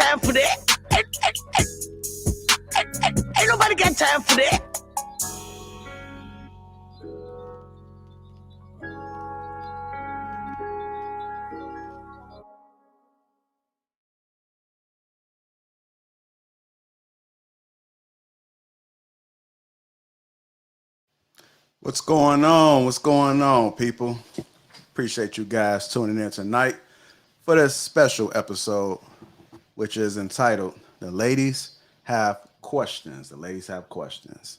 time for that. Ain't nobody got time for that. What's going on? What's going on, people? Appreciate you guys tuning in tonight for this special episode, which is entitled The Ladies Have Questions. The Ladies Have Questions.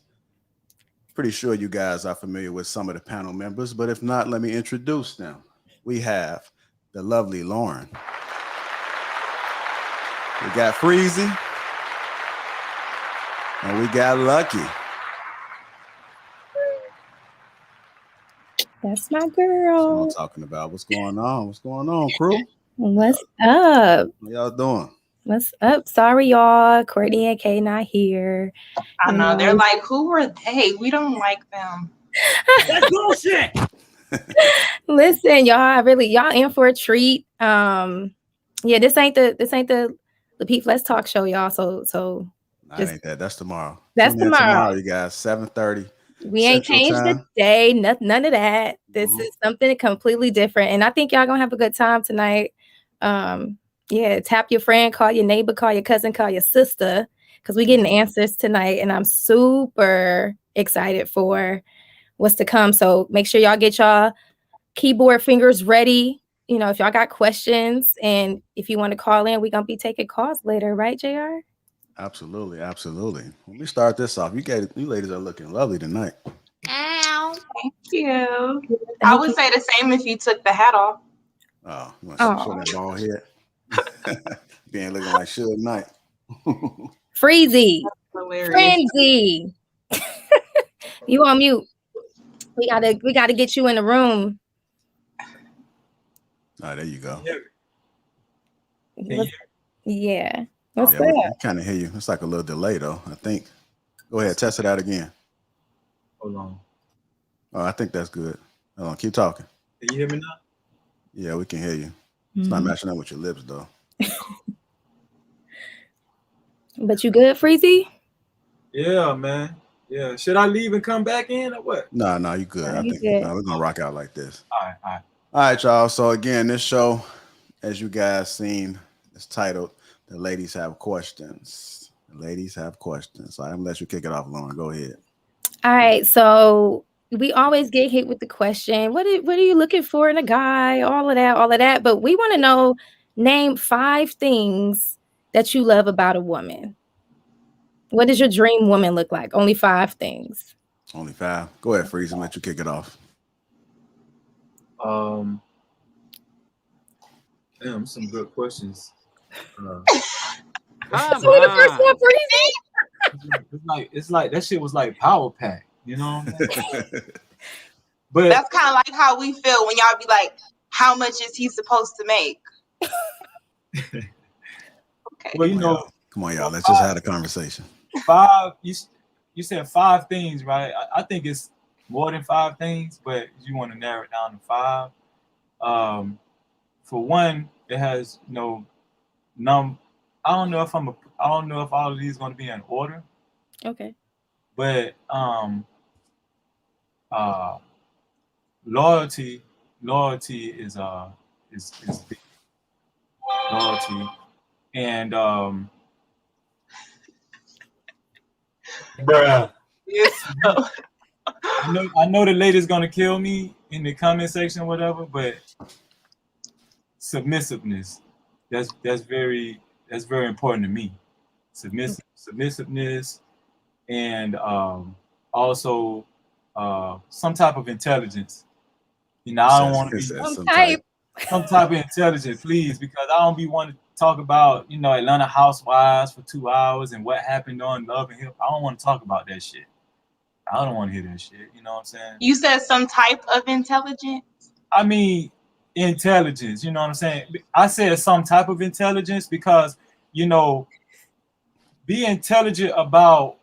Pretty sure you guys are familiar with some of the panel members, but if not, let me introduce them. We have the lovely Lauren. We got Freezy. And we got Lucky. That's my That's girl. what I'm talking about. What's going on? What's going on, crew? What's up? How y'all doing? What's up? Sorry, y'all. Courtney and Kay not here. I know. They're like, who are they? We don't like them. That's bullshit. Listen, y'all in for a treat. Yeah, this ain't the Lapeef Let's Talk show, y'all. So That ain't that. That's tomorrow. That's tomorrow. You guys. 7:30. We ain't changed the day. None of that. This is something completely different, and I think y'all gonna have a good time tonight. Yeah, tap your friend, call your neighbor, call your cousin, call your sister, because we getting answers tonight, and I'm super excited for what's to come. So make sure y'all get y'all keyboard fingers ready. You know, if y'all got questions, and if you want to call in, we're gonna be taking calls later, right, JR? Absolutely. Let me start this off. You ladies are looking lovely tonight. Ow. Thank you. I would say the same if you took the hat off. Oh, you want to show that bald head? You ain't looking like Suge Knight. Freezy. Frenzy. You on mute. We gotta get you in the room. All right, there you go. Yeah. What's We that? kind of hear you. It's like a little delay, though, I think. Go ahead, test it out again. Hold on. Oh, I think that's good. Hold on, keep talking. Can you hear me now? Yeah, we can hear you. It's not matching up with your lips, though. But you good, Freezy? Yeah, man. Yeah. Should I leave and come back in or what? No, you good. I think we're going to rock out like this. All right. All right, y'all. So, again, this show, as you guys seen, is titled The Ladies Have Questions. The Ladies Have Questions. So I'm going to let you kick it off, Lauren. Go ahead. All right. So we always get hit with the question, what are you looking for in a guy? All of that. But we want to know, name 5 things that you love about a woman. What does your dream woman look like? Only 5 things. Only 5. Go ahead, Freeze, and let you kick it off. Damn, some good questions. That's the first one, Freezy. It's like that shit was like Power Pack, you know? But that's kind of like how we feel when y'all be like, how much is he supposed to make? Okay. Well, you know, come on, y'all. Let's just have a conversation. 5. You said 5 things, right? I think it's more than 5 things, but you want to narrow it down to 5. For one, it has I don't know if all of these are going to be in order. Okay. But loyalty is big. Loyalty, and bruh. Yes. I know the lady's gonna kill me in the comment section or whatever, but submissiveness, that's very important to me. Submissiveness, and also some type of intelligence. You know, I don't want to be some type of intelligence, please, because I don't be wanting to talk about, Atlanta Housewives for 2 hours and what happened on Love and Hip. I don't want to talk about that shit. I don't want to hear that shit. You know what I'm saying? You said some type of intelligence? I mean, intelligence. You know what I'm saying? I said some type of intelligence because, be intelligent about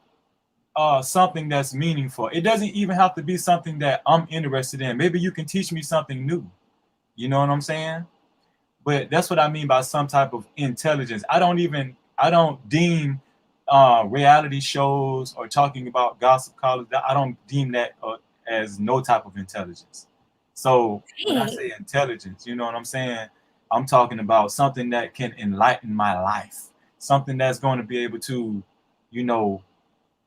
something that's meaningful. It doesn't even have to be something that I'm interested in. Maybe you can teach me something new. You know what I'm saying? But that's what I mean by some type of intelligence. I don't deem reality shows or talking about gossip columns, I don't deem that as no type of intelligence. So when I say intelligence, you know what I'm saying? I'm talking about something that can enlighten my life, something that's going to be able to, you know,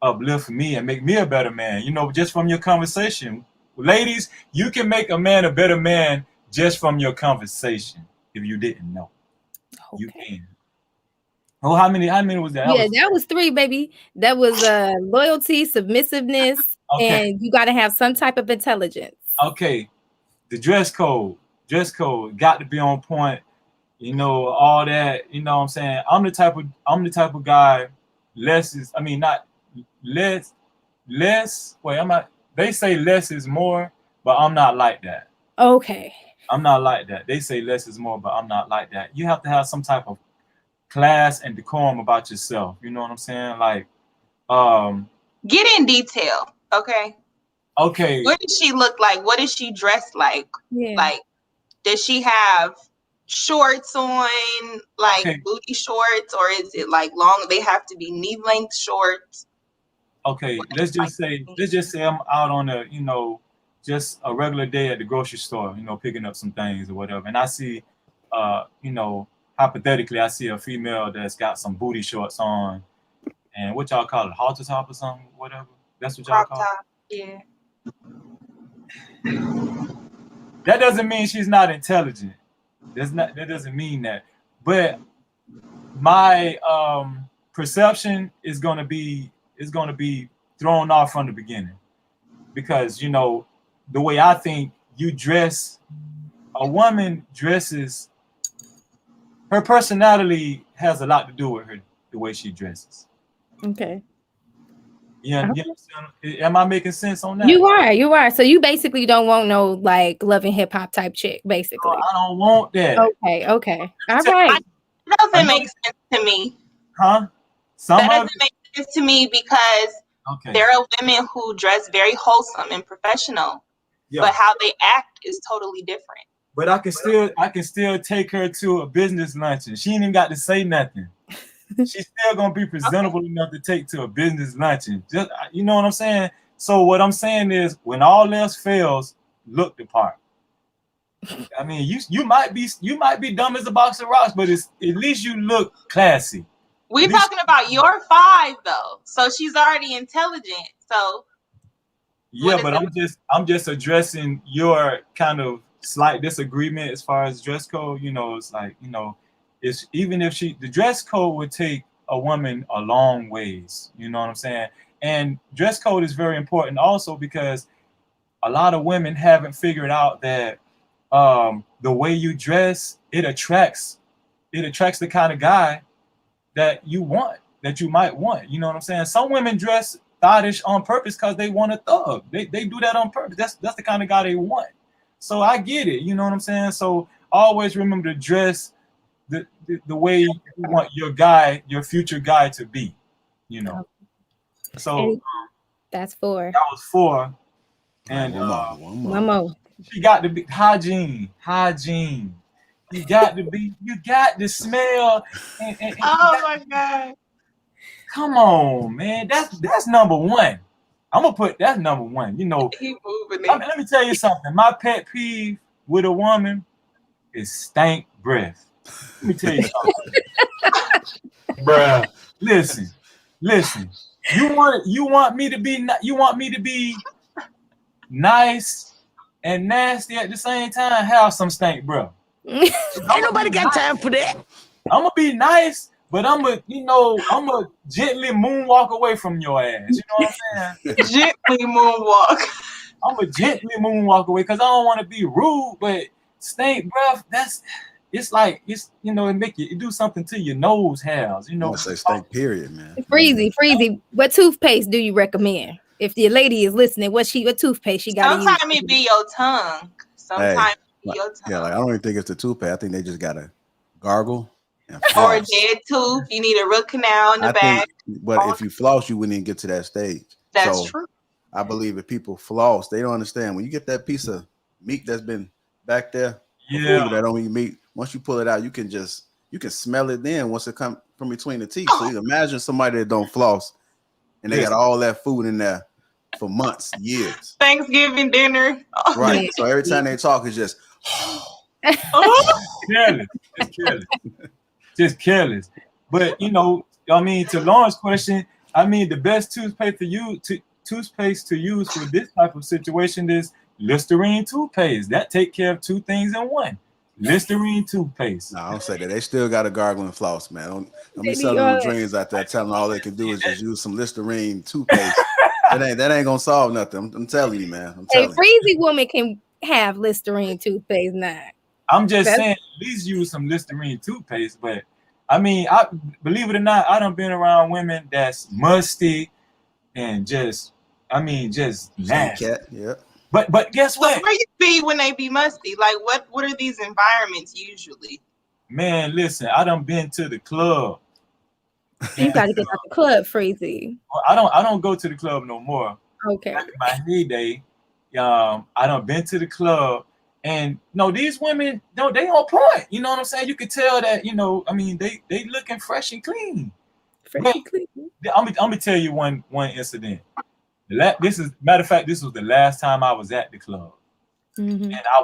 uplift me and make me a better man, you know, just from your conversation. Ladies, you can make a man a better man just from your conversation. If you didn't know, you can. Oh, how many was that? That was 3, baby. That was loyalty, submissiveness, and you got to have some type of intelligence. Okay, the dress code got to be on point. You know, all that. You know what I'm saying? I'm the type of guy. Less is. I mean, not less. Wait, I'm not. They say less is more, but I'm not like that. Okay. I'm not like that. They say less is more, but I'm not like that. You have to have some type of class and decorum about yourself. You know what I'm saying? Like, get in detail, okay? Okay. What does she look like? What is she dressed like? Yeah. Like, does she have shorts on, like booty shorts, or is it like long? They have to be knee-length shorts. Okay, let's just say I'm out on a, you know, just a regular day at the grocery store, you know, picking up some things or whatever, and I see, you know, hypothetically, I see a female that's got some booty shorts on, and what y'all call it, halter top or something, whatever. That's what y'all call it. Yeah. That doesn't mean she's not intelligent. That doesn't mean that. But my perception is gonna be thrown off from the beginning, because you know the way I think you dress, a woman dresses. Her personality has a lot to do with the way she dresses. Okay. Yeah, am I making sense on that? You are. So you basically don't want no like Love and Hip Hop type chick, basically. I don't want that. Okay. All right. That doesn't make sense to me. Huh? That doesn't make sense to me because there are women who dress very wholesome and professional, but how they act is totally different. But I can still take her to a business luncheon. She ain't even got to say nothing. She's still gonna be presentable enough to take to a business luncheon. Just, you know what I'm saying? So what I'm saying is, when all else fails, look the part. I mean, you might be dumb as a box of rocks, but at least you look classy. We're talking about your 5 though, so she's already intelligent. So yeah, but I'm just addressing your kind of slight disagreement as far as dress code. You know, it's like, you know, it's even if the dress code would take a woman a long ways. You know what I'm saying? And dress code is very important also because a lot of women haven't figured out that the way you dress, it attracts the kind of guy that you might want. You know what I'm saying? Some women dress thottish on purpose because they want a thug. They do that on purpose. That's the kind of guy they want. So I get it. You know what I'm saying? So always remember to dress the way you want your future guy to be. You know. So that's 4. That was 4. And one more. She got to be hygiene. You got to smell. Oh my God. Come on, man. That's number 1. I'm gonna put that number 1. You know, let me tell you something. My pet peeve with a woman is stank breath. Let me tell you something. Bruh. Listen. You want me to be nice and nasty at the same time? Have some stank breath. Ain't nobody got time for that. I'm gonna be nice, but I'm gonna gently moonwalk away from your ass. You know what I'm saying? Gently moonwalk. I'm gonna gently moonwalk away because I don't want to be rude, but stank breath, it make it do something to your nose hairs. You know, say stank period, man. Freezy. What toothpaste do you recommend? If the lady is listening, what toothpaste she got to use? Sometimes it be your tongue. Sometimes it be your tongue. Yeah, like I don't even think it's the toothpaste. I think they just gotta gargle and floss. Or a dead tooth. You need a root canal in the back. But if you floss, you wouldn't even get to that stage. That's true. I believe if people floss, they don't understand when you get that piece of meat that's been back there. Yeah, that don't eat meat. once you pull it out, you can smell it then once it comes from between the teeth. So you can imagine somebody that don't floss and they got all that food in there for months, years. Thanksgiving dinner. Right. So every time they talk, it's just careless. It's careless. Just careless. But you know, I mean, to Lauren's question, I mean, the best toothpaste to use for this type of situation is Listerine toothpaste. That take care of two things in one. Listerine toothpaste. No, I don't say that. They still got a gargle and floss, man. Don't be selling them dreams out there telling all they can do is just use some Listerine toothpaste. that ain't gonna solve nothing. I'm telling you, man. A freezy woman can have Listerine toothpaste now. I'm just saying, at least use some Listerine toothpaste. But I mean, I believe it or not, I done been around women that's musty and just nasty. Yeah. But guess what? So where you be when they be musty? Like what are these environments usually? Man, listen, I done been to the club. You gotta get out the club, Freezy. I don't go to the club no more. Okay. Back in my heyday, I done been to the club, and no, these women, no, they on point. You know what I'm saying? You could tell that, you know, I mean, they looking fresh and clean. Fresh and clean. I'm gonna tell you one incident. This is matter of fact, this was the last time I was at the club, and I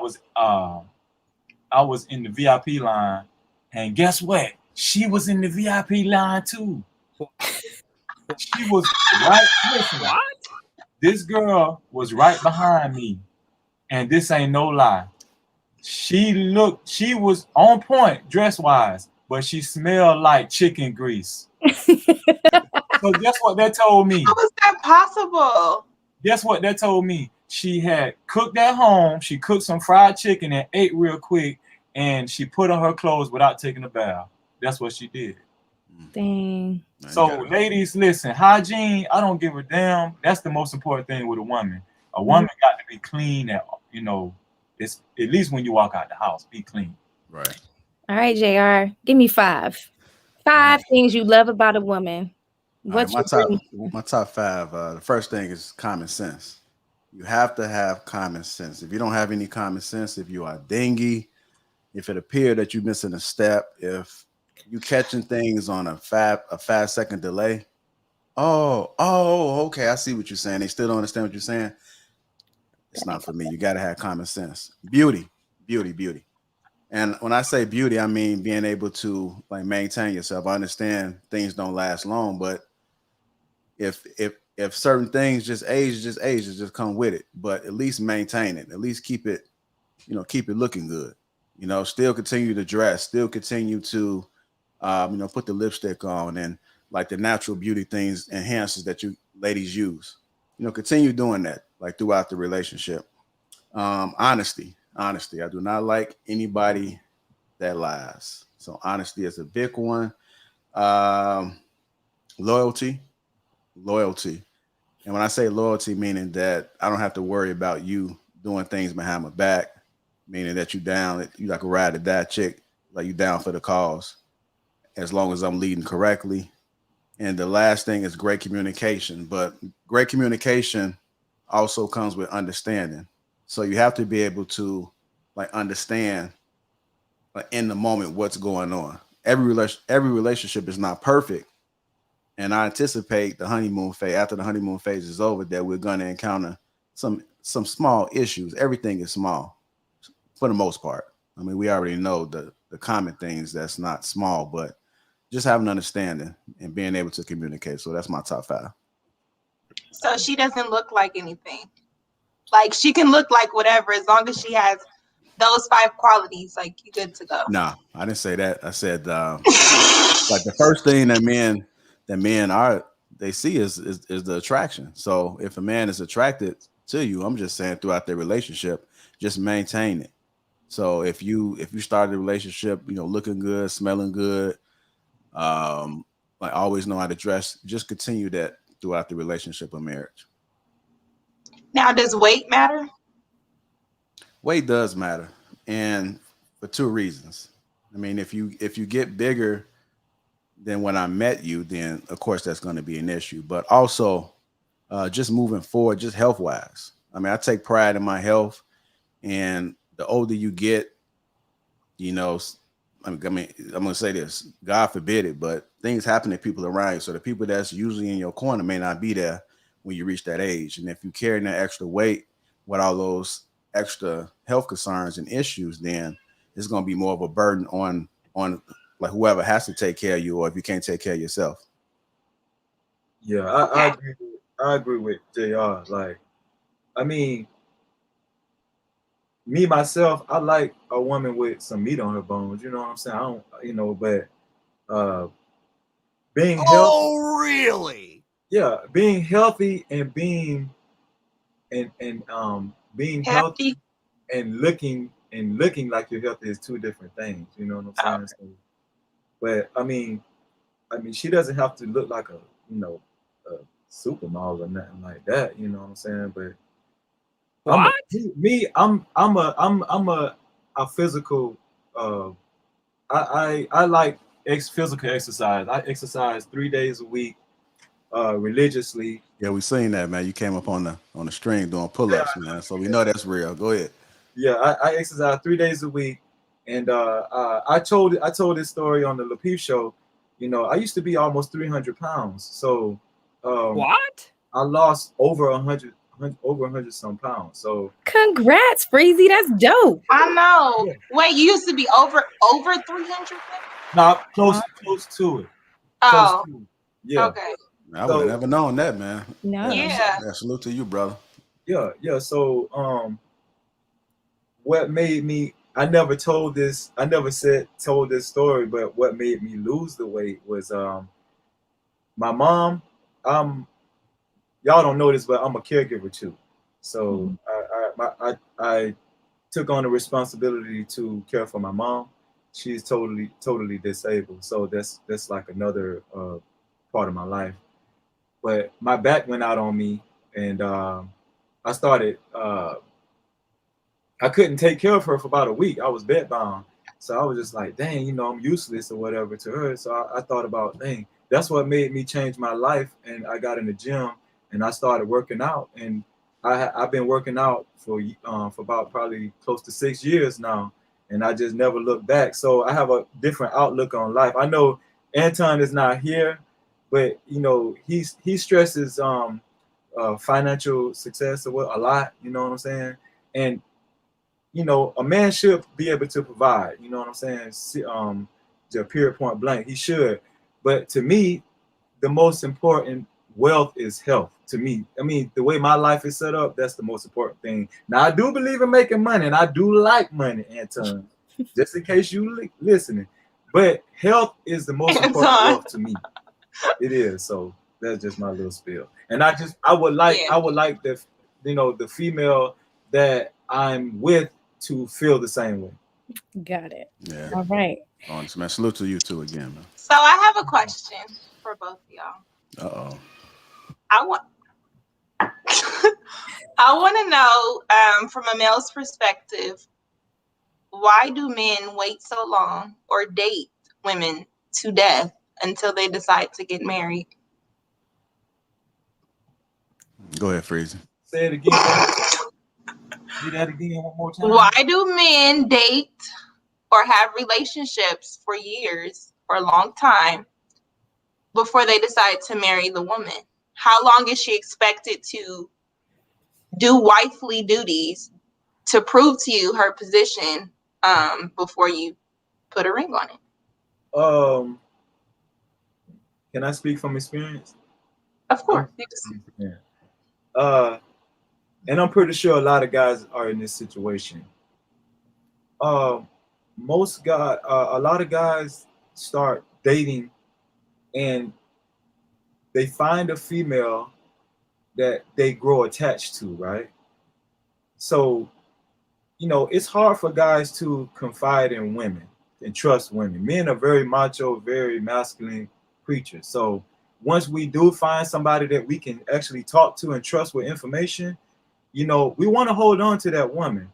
was in the VIP line, and guess what? She was in the VIP line too. She was right. Listen, what? This girl was right behind me, and this ain't no lie. She was on point dress wise, but she smelled like chicken grease. So guess what that told me? How is that possible? Guess what that told me? She had cooked at home. She cooked some fried chicken and ate real quick, and she put on her clothes without taking a bath. That's what she did. Dang. So ladies, listen, hygiene, I don't give a damn. That's the most important thing with a woman. A woman got to be clean it's at least when you walk out the house, be clean. Right. All right, JR. Give me 5. 5 things you love about a woman. Right, my top 5. The first thing is common sense. You have to have common sense. If you don't have any common sense, if you are dingy, if it appears that you're missing a step, if you catching things on a 5-second delay, okay, I see what you're saying. They still don't understand what you're saying. It's not for me. You got to have common sense. Beauty. And when I say beauty, I mean being able to like maintain yourself. I understand things don't last long, but if certain things just just come with it. But at least maintain it. At least keep it looking good. You know, still continue to dress, still continue to put the lipstick on and like the natural beauty things, enhancers that you ladies use. You know, continue doing that like throughout the relationship. Honesty. I do not like anybody that lies. So honesty is a big one. Loyalty. And when I say loyalty, meaning that I don't have to worry about you doing things behind my back, meaning that you like a ride or die chick, like you down for the cause, as long as I'm leading correctly. And the last thing is great communication, but great communication also comes with understanding. So you have to be able to like understand like in the moment what's going on. Every relationship is not perfect. And I anticipate the honeymoon phase, after the honeymoon phase is over, that we're going to encounter some small issues. Everything is small for the most part. I mean, we already know the common things that's not small, but just having understanding and being able to communicate. So that's my top 5. So she doesn't look like anything. Like she can look like whatever as long as she has those 5 qualities. Like you good to go. Nah, I didn't say that. I said like the first thing that men they see is the attraction. So if a man is attracted to you, I'm just saying throughout their relationship, just maintain it. So if you start a relationship, looking good, smelling good, like always know how to dress, just continue that throughout the relationship or marriage. Now, does weight matter? Weight does matter, and for 2 reasons. I mean, if you get bigger than when I met you, then of course that's going to be an issue. But also, just moving forward, just health wise. I mean, I take pride in my health, and the older you get, I'm gonna say this, God forbid it, but things happen to people around you. So the people that's usually in your corner may not be there when you reach that age. And if you're carrying that extra weight with all those extra health concerns and issues, then it's gonna be more of a burden on like whoever has to take care of you, or if you can't take care of yourself. Yeah, I agree with JR. Like, I mean, me myself, I like a woman with some meat on her bones. You know what I'm saying? I don't, but being healthy. Oh, really? Yeah, being healthy and being being healthy and looking like you're healthy is two different things. You know what I'm saying? So, but I mean, she doesn't have to look like a supermodel or nothing like that. You know what I'm saying? But I'm a physical. I like physical exercise. I exercise 3 days a week, religiously. Yeah, we seen that, man. You came up on the string doing pull-ups, man. So we know that's real. Go ahead. Yeah, I exercise 3 days a week, and I told this story on the Lapeef show. You know, I used to be almost 300 pounds. So what? I lost over 100 some pounds. So congrats, Freezy. That's dope. I know. Yeah. Wait, you used to be over 300? No, close to it. Oh, close to it. Yeah. Okay. I would have never known that, man. No. Yeah. Salute to you, brother. Yeah. So what made me? I never told this story, but what made me lose the weight was my mom. Y'all don't know this, but I'm a caregiver too. So I took on the responsibility to care for my mom. She's totally disabled. So that's like another part of my life. But my back went out on me, and I started. I couldn't take care of her for about a week. I was bedbound. So I was just like, dang, I'm useless or whatever to her. So I thought about, dang, that's what made me change my life. And I got in the gym and I started working out. And I've been working out for about probably close to 6 years now. And I just never looked back. So I have a different outlook on life. I know Anton is not here, but he stresses financial success a lot. You know what I'm saying? And a man should be able to provide. You know what I'm saying? To period point blank, he should. But to me, the most important wealth is health. To me, I mean, the way my life is set up, that's the most important thing. Now, I do believe in making money, and I do like money, Anton. Just in case you listening, but health is the most important wealth to me. It is. So that's just my little spiel. And I would like the female that I'm with to feel the same way. Got it. Yeah. All right. Man, salute to you too again, man. So I have a question for both of y'all. I want to know, from a male's perspective, why do men wait so long or date women to death until they decide to get married? Go ahead, Freezy. Say it again. Do that again one more time. Why do men date or have relationships for years, for a long time, before they decide to marry the woman? How long is she expected to do wifely duties to prove to you her position before you put a ring on it? Can I speak from experience? Of course. Yeah. And I'm pretty sure a lot of guys are in this situation. A lot of guys start dating and they find a female that they grow attached to, right? So, it's hard for guys to confide in women and trust women. Men are very macho, very masculine creatures. So once we do find somebody that we can actually talk to and trust with information, we want to hold on to that woman.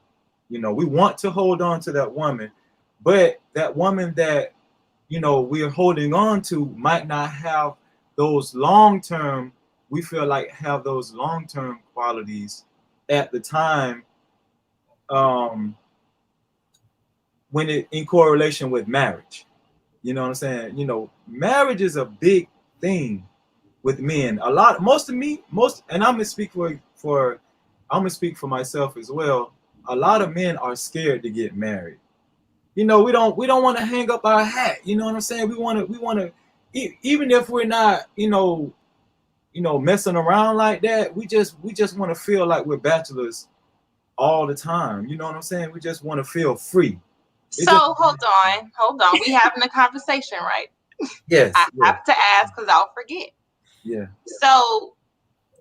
We want to hold on to that woman, but that woman that, we're holding on to might not have those long-term, we feel like have those long-term qualities at the time when it in correlation with marriage. You know what I'm saying? You know, marriage is a big thing with men. Most, and I'm gonna speak for myself as well. A lot of men are scared to get married. You know, we don't want to hang up our hat. You know what I'm saying? We want to, even if we're not, messing around like that. We just want to feel like we're bachelors all the time. You know what I'm saying? We just want to feel free. Hold on. We having a conversation, right? Yes. I have to ask because I'll forget. Yeah. So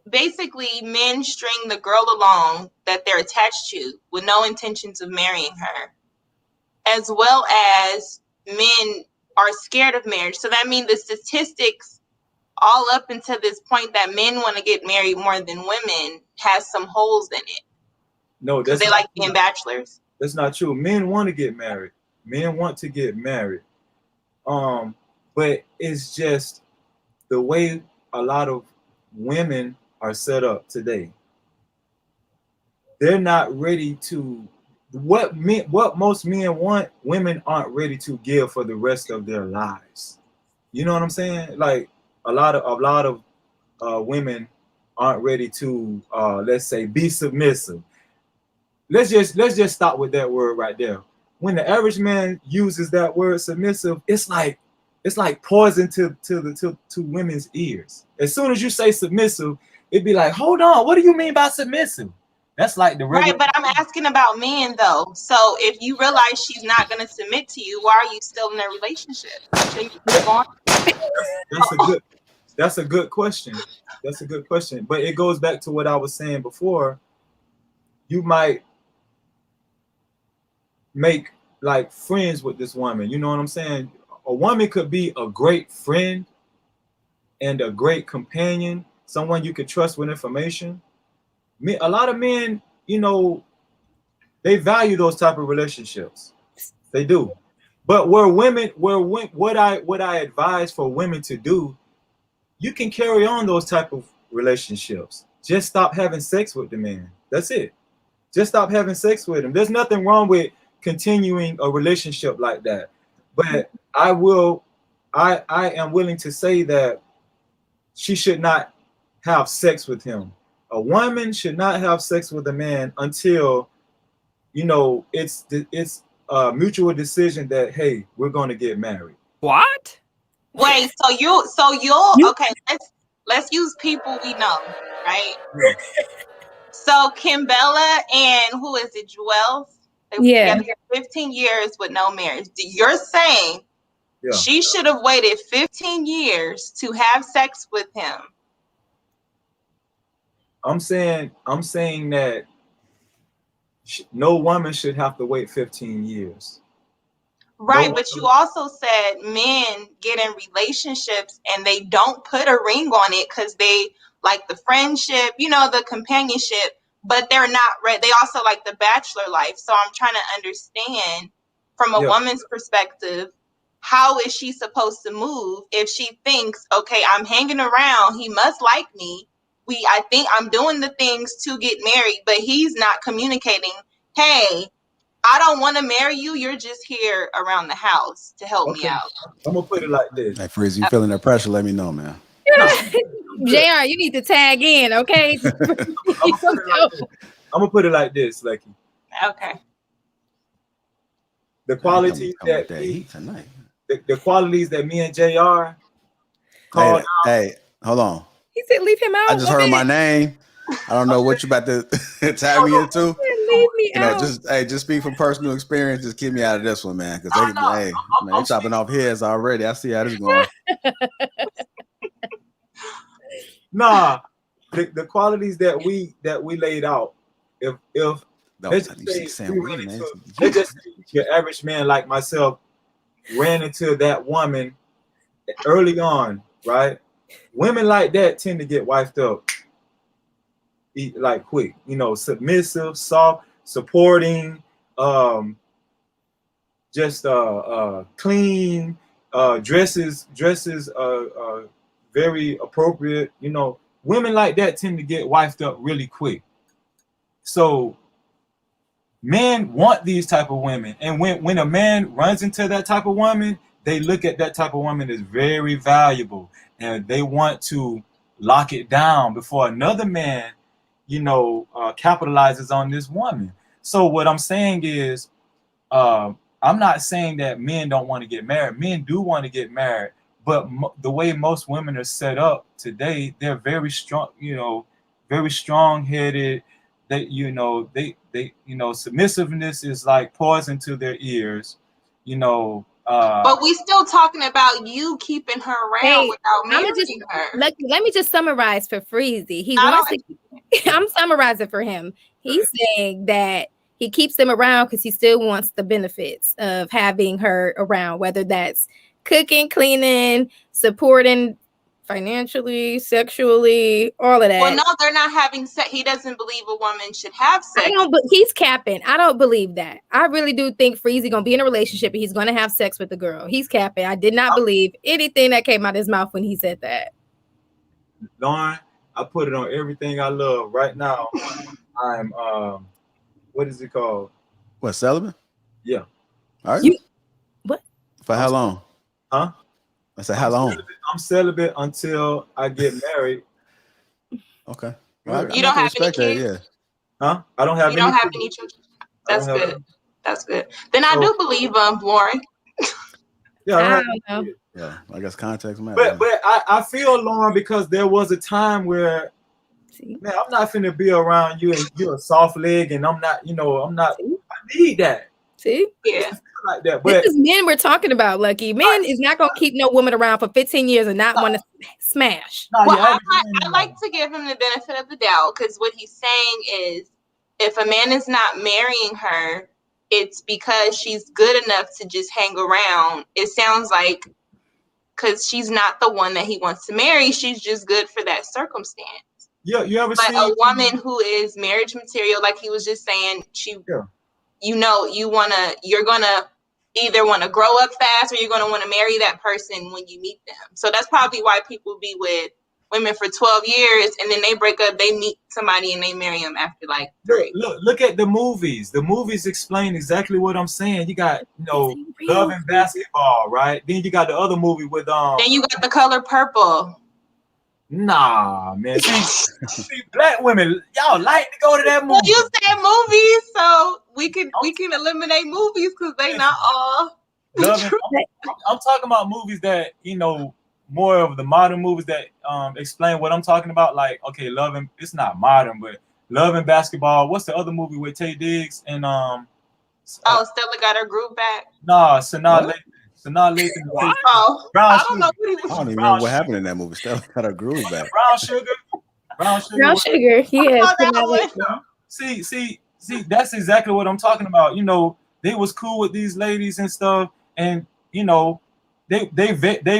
basically, men string the girl along that they're attached to with no intentions of marrying her, as well as men are scared of marriage. So that means the statistics all up until this point that men want to get married more than women has some holes in it. No, because they like being bachelors. That's not true. Men want to get married. Men want to get married. But it's just the way a lot of women are set up today. They're not ready to what most men want, women aren't ready to give for the rest of their lives. You know what I'm saying? Like a lot of women aren't ready to let's say be submissive. Let's just stop with that word right there. When the average man uses that word submissive, it's like poison to women's ears. As soon as you say submissive, it'd be like, hold on, what do you mean by submissive? That's like the regular. Right, but I'm asking about men though. So if you realize she's not going to submit to you, why are you still in a relationship? Shouldn't you move on? That's a good question. That's a good question. But it goes back to what I was saying before. You might make like friends with this woman. You know what I'm saying? A woman could be a great friend and a great companion, someone you could trust with information. A lot of men, they value those type of relationships. They do. But what I advise for women to do, you can carry on those type of relationships. Just stop having sex with the man. That's it. Just stop having sex with him. There's nothing wrong with continuing a relationship like that. But I am willing to say that she should not have sex with him. A woman should not have sex with a man until, it's a mutual decision that, hey, we're going to get married. What? Wait, so you'll okay, let's use people we know, right? Yeah. So Kimbella and who is it, Joelle? They were together 15 years with no marriage. You're saying she should have waited 15 years to have sex with him. I'm saying that no woman should have to wait 15 years. Right, but you also said men get in relationships and they don't put a ring on it because they like the friendship, the companionship, but they're not ready. They also like the bachelor life. So I'm trying to understand from a woman's perspective, how is she supposed to move if she thinks, okay, I'm hanging around, he must like me. I think I'm doing the things to get married, but he's not communicating, hey, I don't want to marry you. You're just here around the house to help me out. I'm going to put it like this. Hey, Frizz, you feeling that pressure? Let me know, man. JR, you need to tag in, okay? I'm going to put it like this, Lucky. Okay. The qualities the qualities that me and JR called hey, hold on. He said leave him out. I just heard my name. I don't know what you about to tag me into. Leave me out. Just speak from personal experience. Just keep me out of this one, man. Because they chopping off heads already. I see how this is going. Nah, the qualities that we laid out. If let's just say your average man like myself ran into that woman early on, right? Women like that tend to get wifed up like quick, submissive, soft, supporting, just clean, dresses very appropriate. Women like that tend to get wifed up really quick. So men want these type of women, and when a man runs into that type of woman, they look at that type of woman as very valuable, and they want to lock it down before another man, capitalizes on this woman. So what I'm saying is, I'm not saying that men don't want to get married. Men do want to get married, but the way most women are set up today, they're very strong, very strong-headed. They submissiveness is like poison to their ears, But we still talking about you keeping her around without marrying her. Let me just summarize for Freezy. I'm summarizing for him. He's saying that he keeps them around because he still wants the benefits of having her around, whether that's cooking, cleaning, supporting financially, sexually, all of that. Well, no, they're not having sex. He doesn't believe a woman should have sex. He's capping. I don't believe that. I really do think Freezy gonna be in a relationship and he's gonna have sex with the girl. He's capping. I did not believe anything that came out of his mouth when he said that. Lauren, I put it on everything I love right now. I'm what is it called? What, celibate? Yeah. All right. What? For how long? Huh? I said, how long? I'm celibate until I get married. Okay. Well, you don't have any kids? Yeah. Huh? I don't have. You don't have any children. That's good. That's good. Then I do believe Lauren. Yeah, I don't know. Yeah, I guess context matters. But I feel, Lauren, because there was a time where, man, I'm not finna be around you and you're a soft leg, and I'm not. I need that. See? Yeah. Like that. But this is men we're talking about, Lucky. Men is not gonna keep no woman around for 15 years and not want to smash. Well, I like to give him the benefit of the doubt, because what he's saying is, if a man is not marrying her, it's because she's good enough to just hang around. It sounds like because she's not the one that he wants to marry, she's just good for that circumstance. Yeah, you ever seen a woman who is marriage material, like he was just saying, you're gonna either want to grow up fast or you're gonna want to marry that person when you meet them. So that's probably why people be with women for 12 years and then they break up, they meet somebody and they marry them after like 3. Look at the movies. The movies explain exactly what I'm saying. You got, Love and Basketball, right? Then you got the other movie with Then you got The Color Purple. Nah, man. See, black women, y'all like to go to that movie. Well, you said movies, so we can eliminate movies because they not all. I'm talking about movies that, more of the modern movies that explain what I'm talking about. Like, okay, it's not modern, but Love and Basketball. What's the other movie with Taye Diggs and Stella got her groove back? Nah, Sanaa Lathan. Oh, Brown I don't know what he was. I don't even know what happened in that movie. Stella got her groove back. Brown Sugar. Yeah. See, that's exactly what I'm talking about. They was cool with these ladies and stuff, and they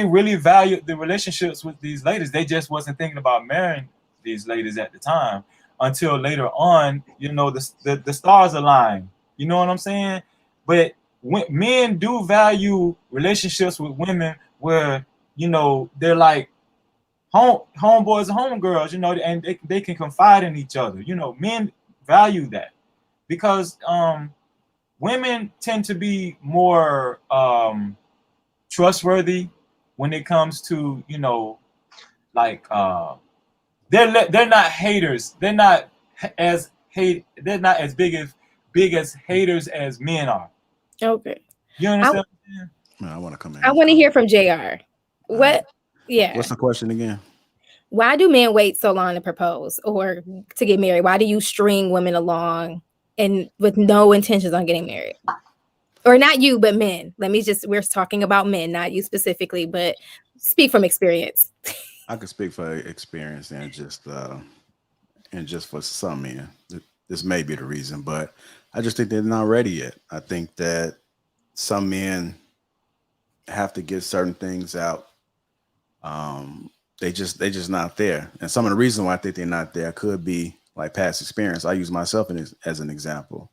really valued the relationships with these ladies. They just wasn't thinking about marrying these ladies at the time until later on. The stars aligned. You know what I'm saying? But when men do value relationships with women where they're like homeboys and homegirls, and they can confide in each other. Men value that because women tend to be more trustworthy when it comes to they're not haters. They're not as big as haters as men are. Okay. You understand? I want to come in. I want to hear from JR. What? Yeah. What's the question again? Why do men wait so long to propose or to get married? Why do you string women along and with no intentions on getting married? Or not you, but men. We're talking about men, not you specifically, but speak from experience. I could speak for experience and just for some men. This may be the reason, but I just think they're not ready yet. I think that some men have to get certain things out. They just not there. And some of the reasons why I think they're not there could be like past experience. I use myself as an example.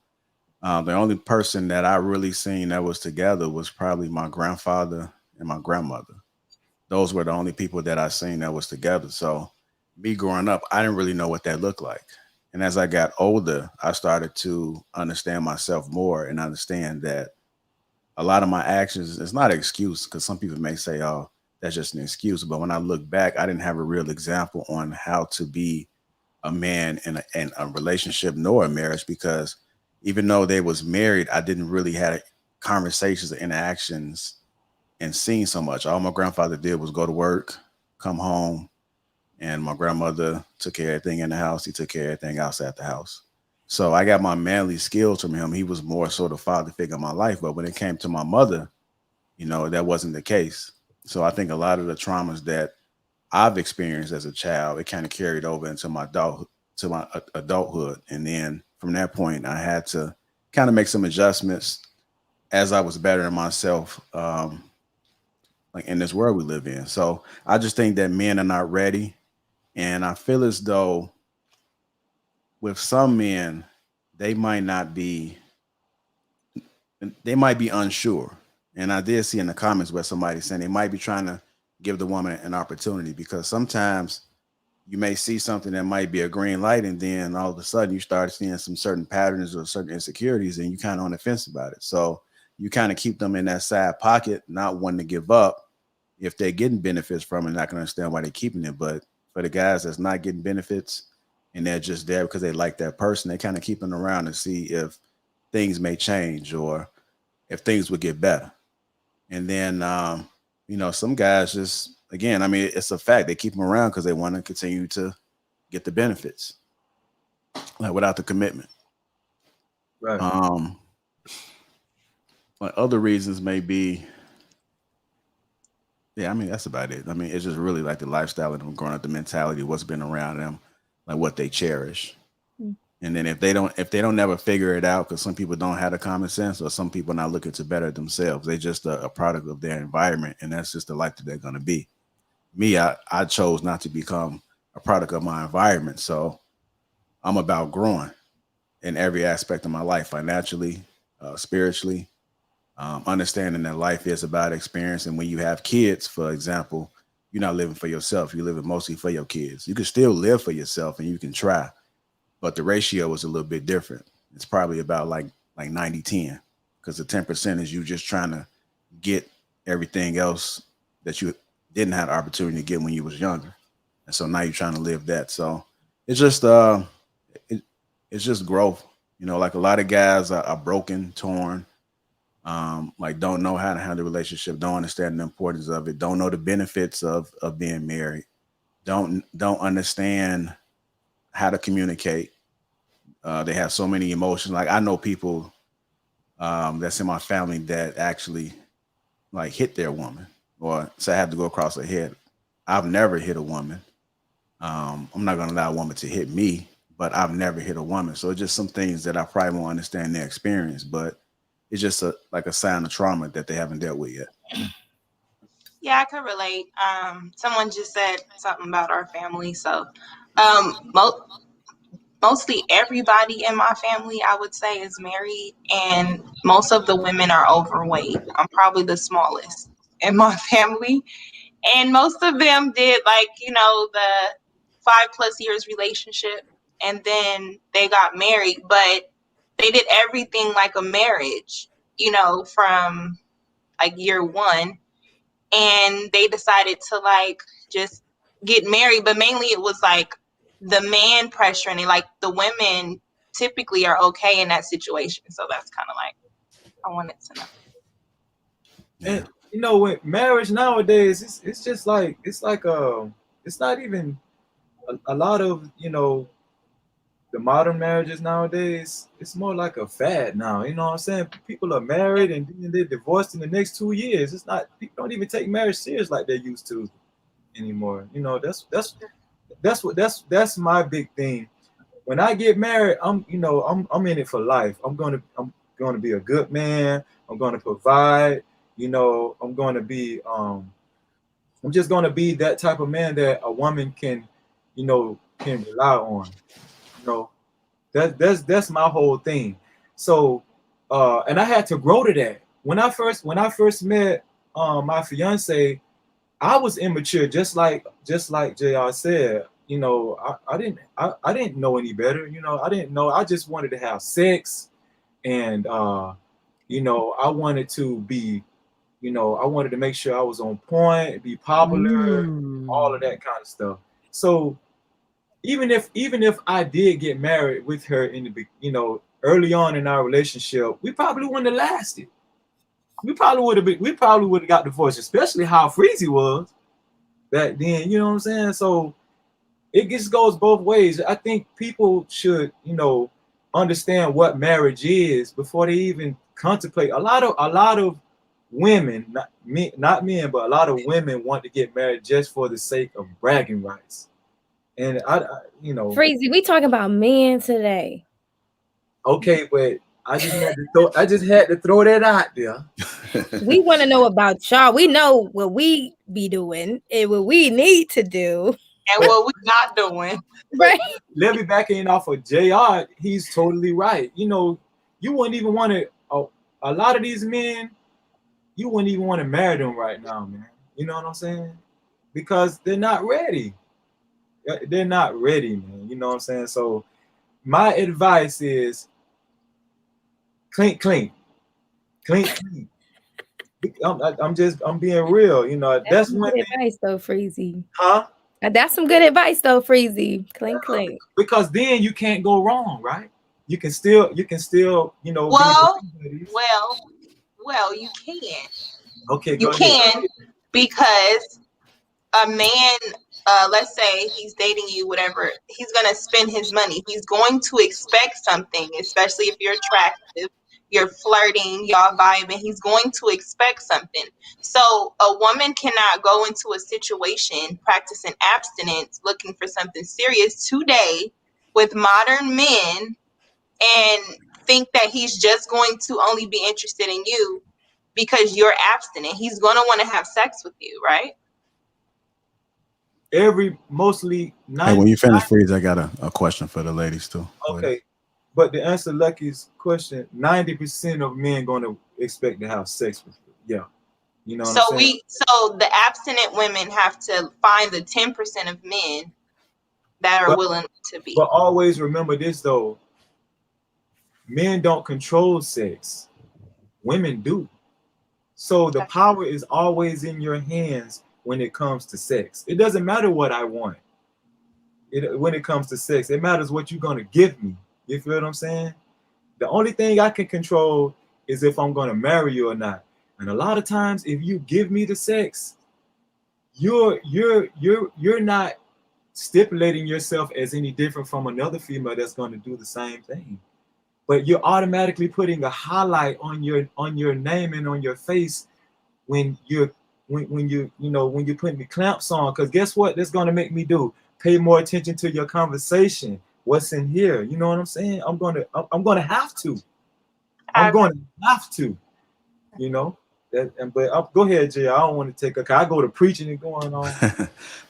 The only person that I really seen that was together was probably my grandfather and my grandmother. Those were the only people that I seen that was together. So me growing up, I didn't really know what that looked like. And as I got older, I started to understand myself more and understand that a lot of my actions is not an excuse, because some people may say, oh, that's just an excuse. But when I look back, I didn't have a real example on how to be a man in a relationship nor a marriage, because even though they was married, I didn't really have conversations or interactions and seen so much. All my grandfather did was go to work, come home, and my grandmother took care of everything in the house. He took care of everything outside the house. So I got my manly skills from him. He was more sort of father figure in my life. But when it came to my mother, that wasn't the case. So I think a lot of the traumas that I've experienced as a child, it kind of carried over into my adulthood. And then from that point, I had to kind of make some adjustments as I was bettering myself, like in this world we live in. So I just think that men are not ready. And I feel as though with some men, they might be unsure. And I did see in the comments where somebody saying they might be trying to give the woman an opportunity, because sometimes you may see something that might be a green light, and then all of a sudden you start seeing some certain patterns or certain insecurities, and you kind of on the fence about it. So you kind of keep them in that side pocket, not wanting to give up. If they're getting benefits from it, not going to understand why they're keeping it. But for the guys that's not getting benefits and they're just there because they like that person, they kind of keep them around to see if things may change or if things would get better. And then, some guys just, again, I mean, it's a fact. They keep them around because they want to continue to get the benefits, like without the commitment. Right. Like other reasons may be, yeah, I mean, that's about it. I mean, it's just really like the lifestyle of them growing up, the mentality, what's been around them, like what they cherish. And then if they don't never figure it out, because some people don't have the common sense, or some people not looking to better themselves, they just a product of their environment, and that's just the life that they're going to be. Me, I chose not to become a product of my environment, so I'm about growing in every aspect of my life, financially, spiritually, understanding that life is about experience. And when you have kids, for example, you're not living for yourself, you're living mostly for your kids. You can still live for yourself and you can try, but the ratio is a little bit different. It's probably about like 90-10, because the 10% is you just trying to get everything else that you didn't have the opportunity to get when you was younger. And so now you're trying to live that. So it's just it's just growth. Like a lot of guys are broken, torn, like don't know how to handle a relationship, don't understand the importance of it, don't know the benefits of being married, don't understand how to communicate. They have so many emotions. Like I know people that's in my family that actually like hit their woman, or say I have to go across her head. I've never hit a woman. I'm not going to allow a woman to hit me, but I've never hit a woman. So it's just some things that I probably won't understand their experience, but it's just like a sign of trauma that they haven't dealt with yet. Yeah, I could relate. Someone just said something about our family. So mostly everybody in my family, I would say, is married, and most of the women are overweight. I'm probably the smallest in my family. And most of them did the 5+ years relationship, and then they got married, but they did everything like a marriage, from like year one. And they decided to like just get married, but mainly it was like the man pressuring it. Like the women typically are okay in that situation. So that's kind of like I wanted to know. And with marriage nowadays, it's just like it's not even a lot of the modern marriages nowadays. It's more like a fad now. You know what I'm saying? People are married and then they're divorced in the next 2 years. It's not, people don't even take marriage serious like they used to anymore. That's my big thing. When I get married, I'm in it for life. I'm going to be a good man. I'm going to provide. I'm going to be I'm just going to be that type of man that a woman can rely on. That's my whole thing. So and I had to grow to that. When I first met my fiance, I was immature, just like JR said. you know, I didn't know any better. You know, I didn't know. I just wanted to have sex, and you know, I wanted to be, you know, I wanted to make sure I was on point, be popular, all of that kind of stuff. So even if I did get married with her in the, you know, early on in our relationship, we probably wouldn't have lasted. We probably would have got divorced, especially how Freezy was back then. You know what I'm saying? So it just goes both ways. I think people should, you know, understand what marriage is before they even contemplate. A lot of women, not men, but a lot of women want to get married just for the sake of bragging rights. And I you know, Freezy, we talking about men today. Okay, but I just had to throw that out there. We want to know about y'all. We know what we be doing and what we need to do. And what we're not doing. Right. Let me back in off of JR. He's totally right. You know, you wouldn't even want to, a lot of these men, you wouldn't even want to marry them right now, man. You know what I'm saying? Because they're not ready. They're not ready, man. You know what I'm saying? So my advice is clean. I'm being real. You know, that's good advice though, Freezy. Huh? That's some good advice though, Freezy. Clean. Because then you can't go wrong, right? You can still, you know. Well, you can. Okay, you can, because a man, let's say he's dating you, whatever, he's gonna spend his money. He's going to expect something, especially if you're attractive, you're flirting, y'all vibing. He's going to expect something. So a woman cannot go into a situation practicing abstinence, looking for something serious today with modern men and think that he's just going to only be interested in you because you're abstinent. He's going to want to have sex with you, right? Mostly. Hey, when you finish, Freeze, I got a question for the ladies too. Okay, but to answer Lucky's question, 90% of men going to expect to have sex with you. Yeah, you know. So so the abstinent women have to find the 10% of men that are willing to be. But always remember this though: men don't control sex, women do. So the power is always in your hands when it comes to sex. It doesn't matter what I want. When it comes to sex, it matters what you're gonna give me. You feel what I'm saying? The only thing I can control is if I'm gonna marry you or not. And a lot of times, if you give me the sex, you're not stipulating yourself as any different from another female that's going to do the same thing. But you're automatically putting a highlight on your name and on your face when you're putting the clamps on. Because guess what? That's going to make me do? Pay more attention to your conversation. What's in here? You know what I'm saying? I'm gonna have to. I'm going to have to. You know. But go ahead, Jay. I don't want to take a. I go to preaching and going on.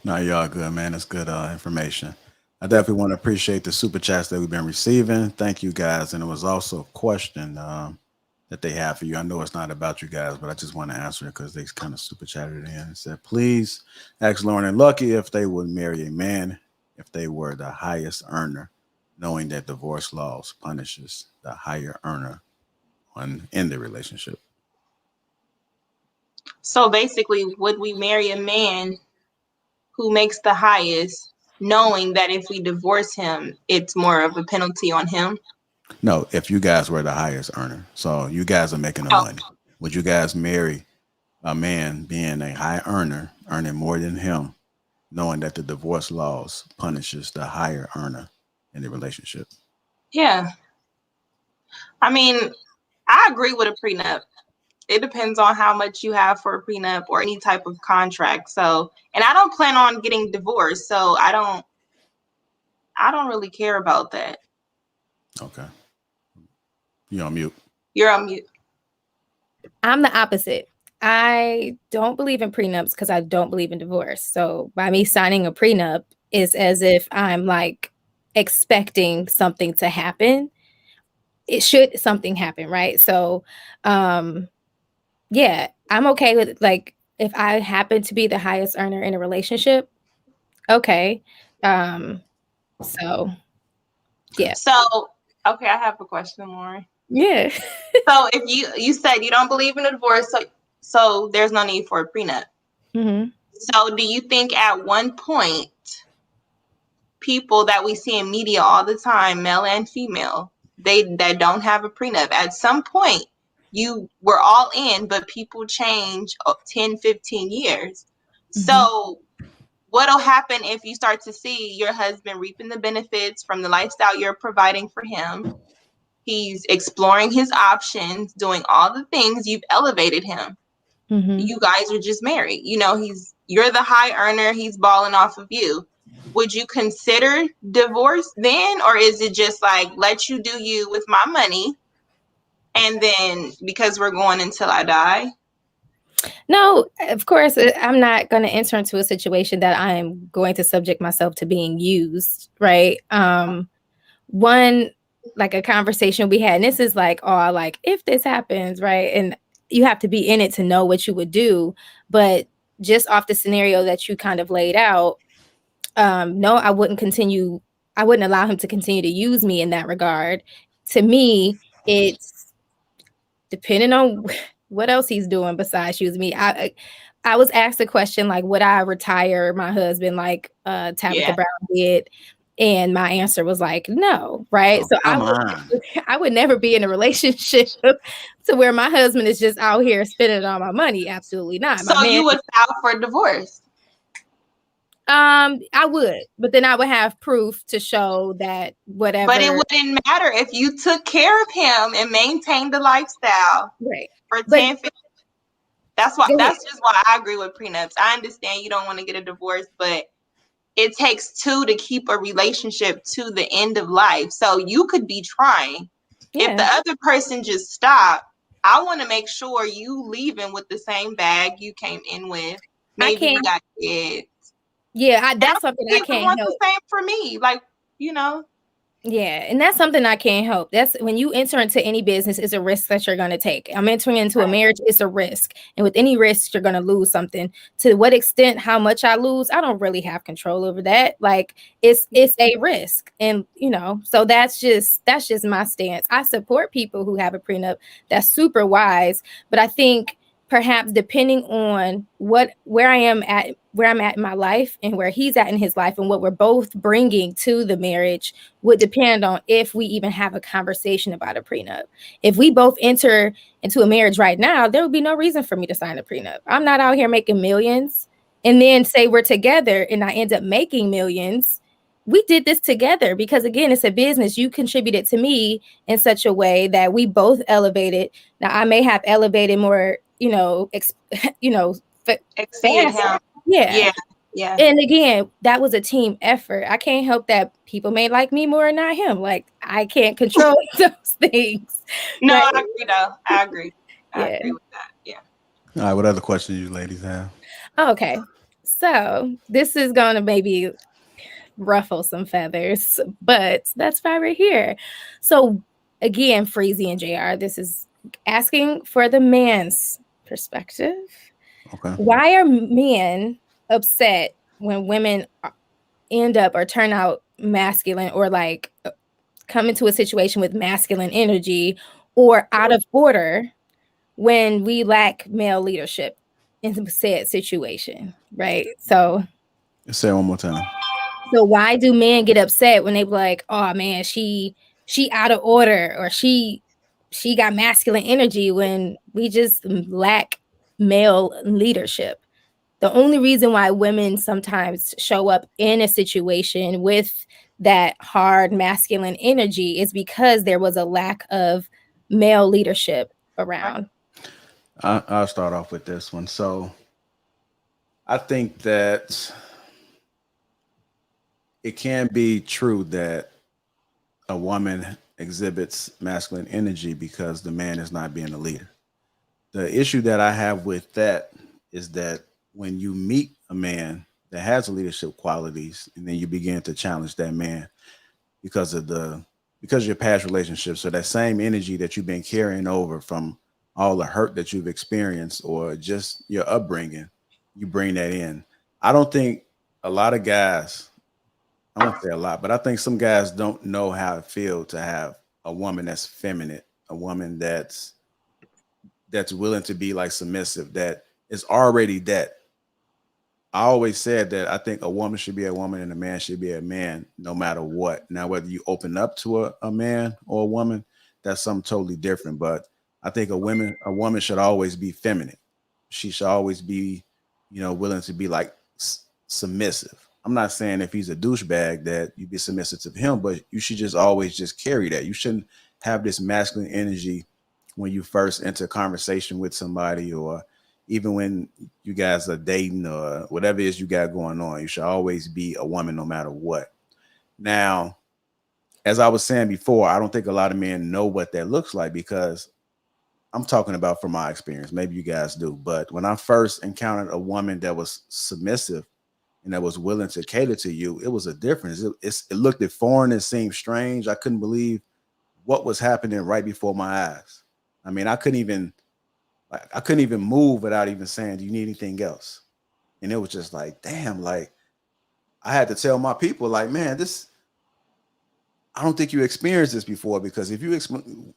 No, y'all good, man. That's good information. I definitely want to appreciate the super chats that we've been receiving. Thank you, guys. And it was also a question that they have for you. I know it's not about you guys, but I just want to answer it because they kind of super chatted in and said, please ask Lauren and Lucky if they would marry a man if they were the highest earner, knowing that divorce laws punishes the higher earner in the relationship. So basically, would we marry a man who makes the highest, knowing that if we divorce him, it's more of a penalty on him? No, if you guys were the highest earner, so you guys are making the money, would you guys marry a man being a high earner, earning more than him, knowing that the divorce laws punishes the higher earner in the relationship? Yeah. I mean, I agree with a prenup. It depends on how much you have for a prenup or any type of contract. So, and I don't plan on getting divorced, so I don't really care about that. Okay. You're on mute. You're on mute. I'm the opposite. I don't believe in prenups because I don't believe in divorce. So by me signing a prenup is as if I'm like expecting something to happen. It should something happen, right? So yeah, I'm okay with like if I happen to be the highest earner in a relationship, okay. So yeah. So okay, I have a question, Lauren. Yeah. So if you said you don't believe in a divorce, so there's no need for a prenup. Mm-hmm. So do you think at one point people that we see in media all the time, male and female, that don't have a prenup, at some point you were all in, but people change 10, 15 years. Mm-hmm. So what'll happen if you start to see your husband reaping the benefits from the lifestyle you're providing for him? He's exploring his options, doing all the things. You've elevated him. Mm-hmm. You guys are just married. You know, you're the high earner. He's balling off of you. Would you consider divorce then? Or is it just like, let you do you with my money, and then because we're going until I die? No, of course, I'm not going to enter into a situation that I'm going to subject myself to being used, right? One, like a conversation we had, and this is like, oh, like if this happens, right? And you have to be in it to know what you would do. But just off the scenario that you kind of laid out, no, I wouldn't continue. I wouldn't allow him to continue to use me in that regard. To me, it's depending on what else he's doing besides use me. I was asked a question like, would I retire my husband like Tabitha Brown did? And my answer was like, no, right? So I would never be in a relationship to where my husband is just out here spending all my money. Absolutely not. So you would file for divorce? I would, but then I would have proof to show that whatever. But it wouldn't matter if you took care of him and maintained the lifestyle, right? For 10, 15. That's just why I agree with prenups. I understand you don't want to get a divorce, but it takes two to keep a relationship to the end of life. So you could be trying. Yeah. If the other person just stopped, I want to make sure you leaving with the same bag you came in with. Maybe you got kids. Yeah, that's something I can't help. The same for me, like, you know. Yeah, and that's something I can't help. That's when you enter into any business, it's a risk that you're going to take. I'm entering into a marriage, it's a risk. And with any risk, you're going to lose something. To what extent, how much I lose, I don't really have control over that. Like it's a risk. And you know, so that's just my stance. I support people who have a prenup. That's super wise. But I think perhaps depending on where I'm at in my life and where he's at in his life and what we're both bringing to the marriage would depend on if we even have a conversation about a prenup. If we both enter into a marriage right now, there would be no reason for me to sign a prenup. I'm not out here making millions and then say we're together and I end up making millions. We did this together because, again, it's a business. You contributed to me in such a way that we both elevated. Now, I may have elevated more, exceed him. Yeah. And again, that was a team effort. I can't help that people may like me more or not him. Like, I can't control those things. No, I agree, though. I agree. I agree with that. Yeah. All right. What other questions you ladies have? Okay. So this is going to maybe ruffle some feathers, but that's why we're here. So again, Freezy and JR, this is asking for the man's perspective. Okay. Why are men upset when women end up or turn out masculine or like come into a situation with masculine energy or out of order when we lack male leadership in said situation, right? So say it one more time. So why do men get upset when they be like, oh man, she out of order or she got masculine energy when we just lack male leadership? The only reason why women sometimes show up in a situation with that hard masculine energy is because there was a lack of male leadership around. I'll start off with this one. So I think that it can be true that a woman exhibits masculine energy because the man is not being a leader. The issue that I have with that is that when you meet a man that has leadership qualities and then you begin to challenge that man because of your past relationships, so that same energy that you've been carrying over from all the hurt that you've experienced or just your upbringing, you bring that in. I don't think a lot of guys I won't say a lot, but I think some guys don't know how it feels to have a woman that's feminine, a woman that's willing to be like submissive, that is already that. I always said that I think a woman should be a woman and a man should be a man no matter what. Now, whether you open up to a man or a woman, that's something totally different. But I think a woman should always be feminine. She should always be, willing to be like submissive. I'm not saying if he's a douchebag that you be submissive to him, but you should just always just carry that. You shouldn't have this masculine energy when you first enter conversation with somebody, or even when you guys are dating or whatever it is you got going on. You should always be a woman no matter what. Now, as I was saying before, I don't think a lot of men know what that looks like, because I'm talking about from my experience. Maybe you guys do. But when I first encountered a woman that was submissive and that was willing to cater to you, it was a difference. It looked foreign. It seemed strange. I couldn't believe what was happening right before my eyes. I mean, I couldn't even move without even saying, do you need anything else? And it was just like, damn, like I had to tell my people, like, man, I don't think you experienced this before, because if you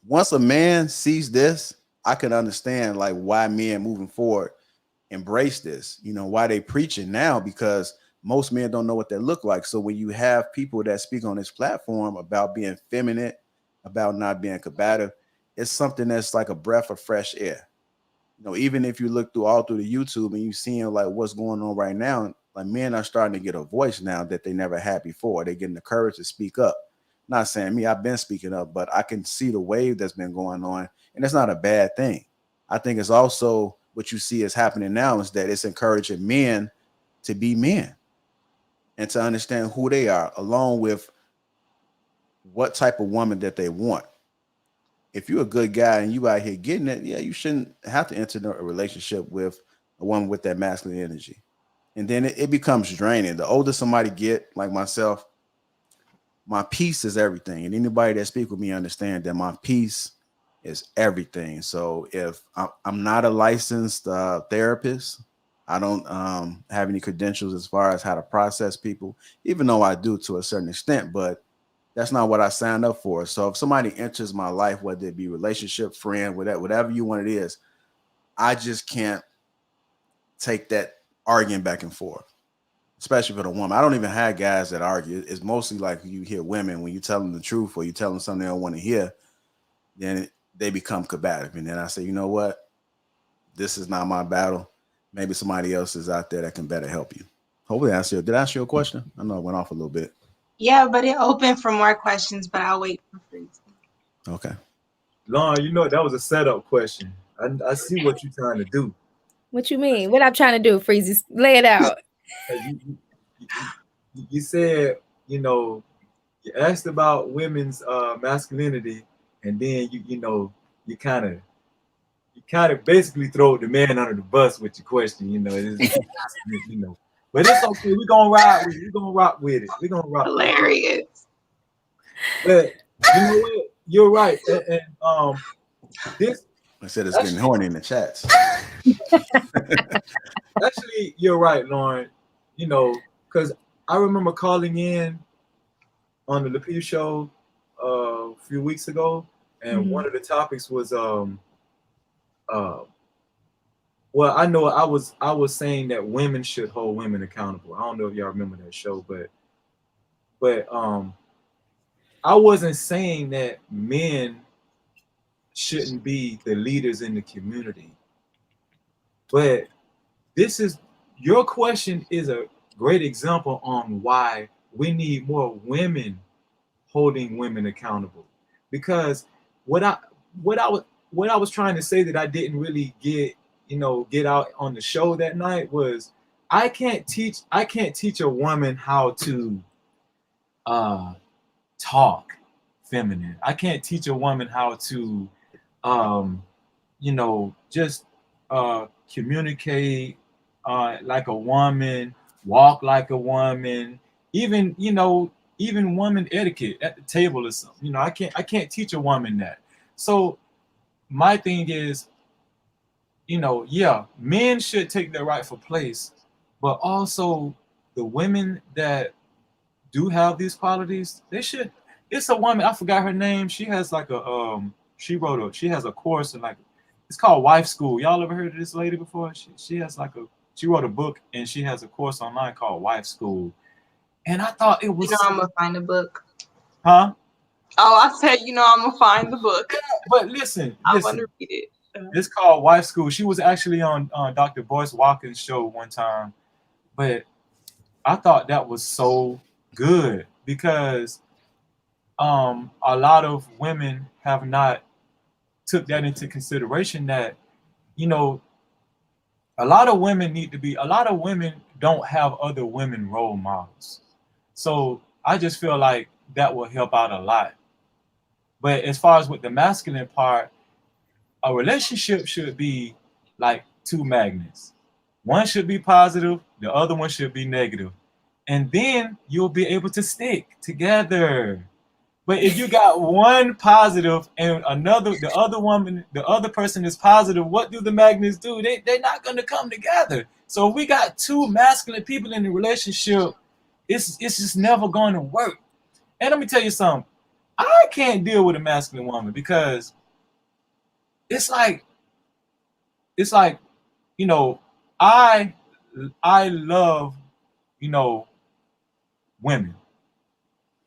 once a man sees this, I can understand like why men moving forward embrace this, why they preaching now, because most men don't know what that look like. So when you have people that speak on this platform about being feminine, about not being combative, it's something that's like a breath of fresh air. Even if you look all through the YouTube and you seeing like what's going on right now, like men are starting to get a voice now that they never had before. They're getting the courage to speak up. Not saying me, I've been speaking up, but I can see the wave that's been going on, and it's not a bad thing. I think it's also what you see is happening now is that it's encouraging men to be men and to understand who they are, along with what type of woman that they want. If you're a good guy and you out here getting it, yeah, you shouldn't have to enter a relationship with a woman with that masculine energy. And then it becomes draining. The older somebody get, like myself, my peace is everything. And anybody that speak with me understand that my peace is everything. So if I'm not a licensed therapist, I don't have any credentials as far as how to process people, even though I do to a certain extent, but that's not what I signed up for. So if somebody enters my life, whether it be relationship, friend, whatever you want it is, I just can't take that arguing back and forth, especially for the woman. I don't even have guys that argue. It's mostly like you hear women, when you tell them the truth or you tell them something they don't want to hear, then they become combative. And then I say, you know what? This is not my battle. Maybe somebody else is out there that can better help you. Hopefully did I answer your question? I know I went off a little bit. Yeah, but it opened for more questions, but I'll wait for Freezy. Okay. Lauren, that was a setup question. I see what you're trying to do. What you mean? What I'm trying to do, Freezy? Lay it out. You said, you asked about women's masculinity, and then you kind of basically throw the man under the bus with your question. But it's okay. We're gonna ride with it. We're gonna rock with it. We're gonna rock. Hilarious. But you know what? You're right. And this. I said it's getting horny in the chats. Actually, you're right, Lauren. Because I remember calling in on the Lapeef show a few weeks ago, and one of the topics was well, I know I was saying that women should hold women accountable. I don't know if y'all remember that show, but I wasn't saying that men shouldn't be the leaders in the community. But your question is a great example on why we need more women holding women accountable. Because what I was trying to say that I didn't really get out on the show that night was I can't teach a woman how to talk feminine. I can't teach a woman how to just communicate like a woman, walk like a woman, even woman etiquette at the table or something. I can't teach a woman that. So my thing is, men should take their rightful place, but also the women that do have these qualities, they should. It's a woman, I forgot her name. She has like a she has a course in like, it's called Wife School. Y'all ever heard of this lady before? She has like she wrote a book and she has a course online called Wife School. And I thought it was, you know, I'm gonna find the book. Huh? Oh, I said, you know, I'm gonna find the book. But listen, I want to read it. It's called Wife School. She was actually on Dr. Boyce Watkins' show one time, but I thought that was so good because a lot of women have not took that into consideration, that, you know, a lot of women don't have other women role models. So I just feel like that will help out a lot. But as far as with the masculine part, a relationship should be like two magnets. One should be positive, the other one should be negative. And then you'll be able to stick together. But if you got one positive and the other person is positive, what do the magnets do? They're not going to come together. So if we got two masculine people in the relationship, it's just never going to work. And let me tell you something. I can't deal with a masculine woman because it's like, you know, I love, you know, women.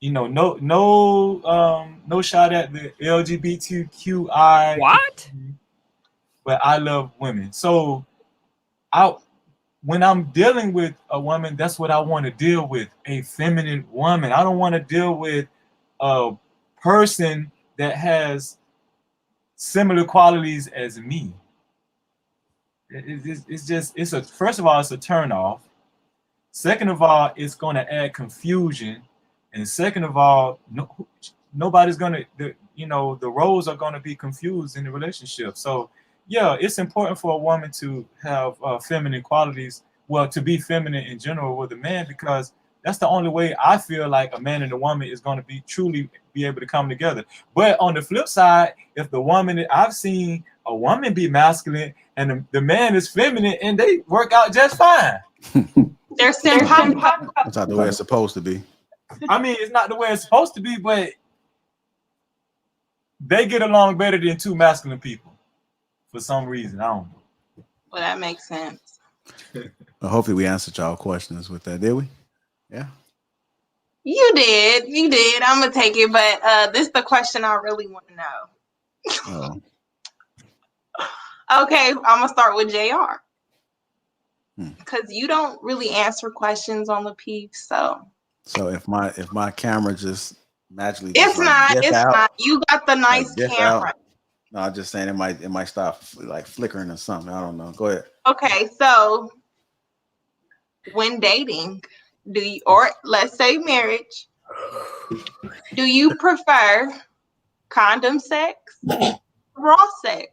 You know, no shot at the LGBTQI. What? But I love women. So when I'm dealing with a woman, that's what I want to deal with, a feminine woman. I don't want to deal with a person that has similar qualities as me. First of all, it's a turn off. Second of all, it's going to add confusion. And second of all, nobody's going to, the roles are going to be confused in the relationship. So yeah, it's important for a woman to have feminine qualities, well, to be feminine in general with a man, because that's the only way I feel like a man and a woman is going to truly be able to come together. But on the flip side, if I've seen a woman be masculine and the man is feminine and they work out just fine. They're simple. That's not the way it's supposed to be. I mean, it's not the way it's supposed to be, but they get along better than two masculine people for some reason. I don't know. Well, that makes sense. Well, hopefully we answered y'all questions with that, did we? Yeah. You did. I'm gonna take it, but this is the question I really want to know. Okay, I'm gonna start with JR. Because you don't really answer questions on Lapeef, so if my camera just magically it's not. You got the nice camera. Out. No, I'm just saying it might stop like flickering or something. I don't know. Go ahead. Okay, so when dating, or let's say marriage, do you prefer condom sex, raw sex,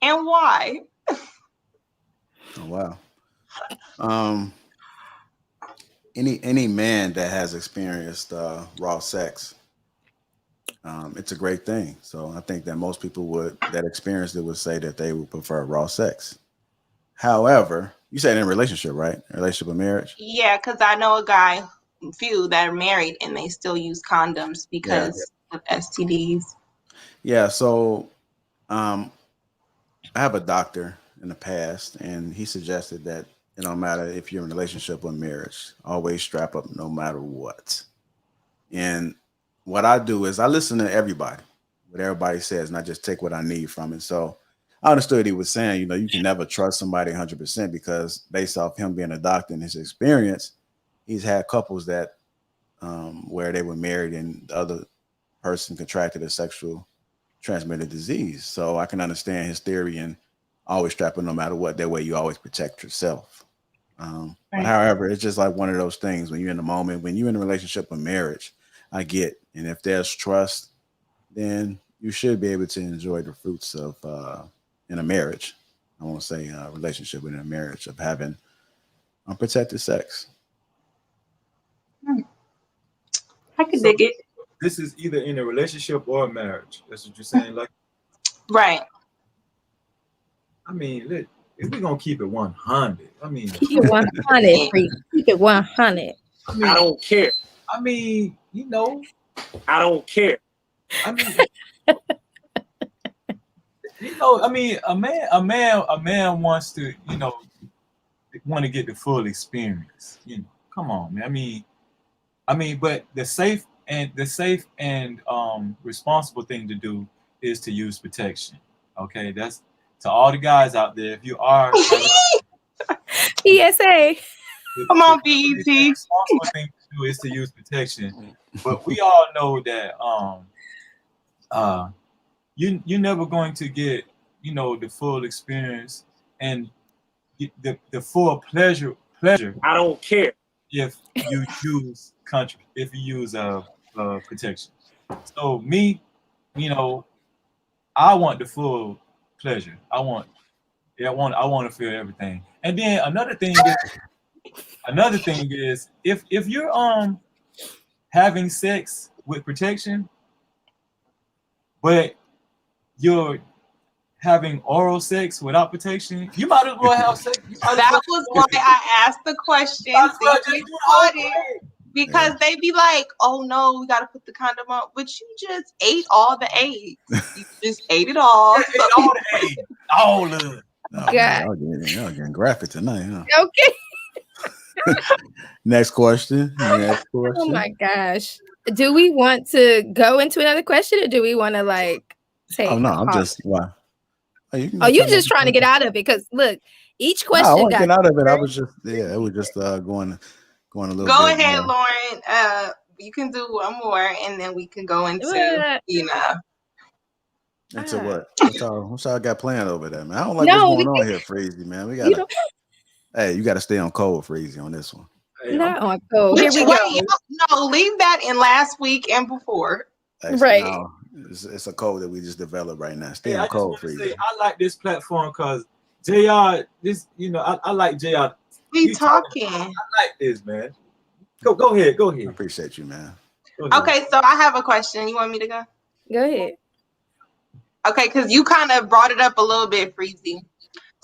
and why? Oh wow. Any man that has experienced raw sex, it's a great thing. So I think that most people that experienced it would say that they would prefer raw sex. However, you said in a relationship, right? A relationship or marriage? Yeah, because I know a few that are married and they still use condoms because of STDs. Yeah, so I have a doctor in the past, and he suggested that it don't matter if you're in a relationship or marriage, always strap up no matter what. And what I do is I listen to everybody, what everybody says, and I just take what I need from it. So I understood he was saying, you can never trust somebody 100% because based off him being a doctor and his experience, he's had couples that where they were married and the other person contracted a sexual transmitted disease. So I can understand his theory and always strap it no matter what. That way you always protect yourself. But however, it's just like one of those things when you're in the moment, when you're in a relationship or marriage, I get, and if there's trust, then you should be able to enjoy the fruits of in a marriage. I won't say a relationship, but in a marriage of having unprotected sex. I could dig it. This is either in a relationship or a marriage. That's what you're saying, like. Right. I mean, if we're gonna keep it 100, I mean, keep it 100, keep it 100. I don't care. I mean, you know, I don't care. I mean, you know, I mean, a man wants to, you know, want to get the full experience. You know, come on, man. I mean, but the safe and responsible thing to do is to use protection. Okay, that's to all the guys out there. If you are PSA. Come on, BET. The responsible thing to do is to use protection. But we all know that you're never going to get, you know, the full experience and the full pleasure. I don't care If you use protection. So me, you know, I want the full pleasure. I want to feel everything. And then another thing is if you're having sex with protection, but you're having oral sex without protection, you might as well have sex. That was why I asked the question. Because they be like, oh no, we gotta put the condom on. But you just ate all the eggs. You just ate it all. Ate all the eggs. All of it. Oh, y'all getting graphic tonight, huh? Okay. Next question. Oh my gosh. Do we want to go into another question, or do we want to like take? Oh no, I'm just why. You just trying to get out of it? Because look, each question. I want to get out of it. I was just it was just going a little. Go bit ahead, more. Lauren. You can do one more, and then we can go into Into what? What's y'all got planned over there, man? I don't like what's going on here, Freezy, man. We gotta. Hey, you got to stay on code, Freezy, on this one. Hey, not on code. Here we go. No, leave that in last week and before. Actually, right. No, it's a code that we just developed right now. Stay on code, Freezy. I like this platform because JR, I like JR. We talking. I like this, man. Go ahead. I appreciate you, man. Okay, so I have a question. You want me to go? Go ahead. Okay, because you kind of brought it up a little bit, Freezy.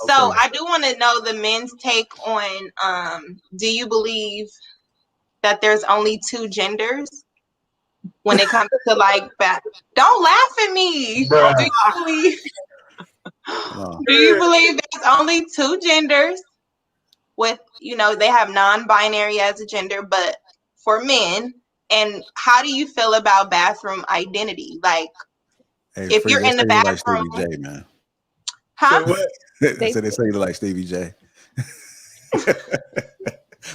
Okay. So I do want to know the men's take on, do you believe that there's only two genders when it comes to like that? Don't laugh at me. Do you believe there's only two genders with, they have non-binary as a gender, but for men? And how do you feel about bathroom identity? Like, if you're in the bathroom, like Stevie J, man. Huh? So they say you look like Stevie J.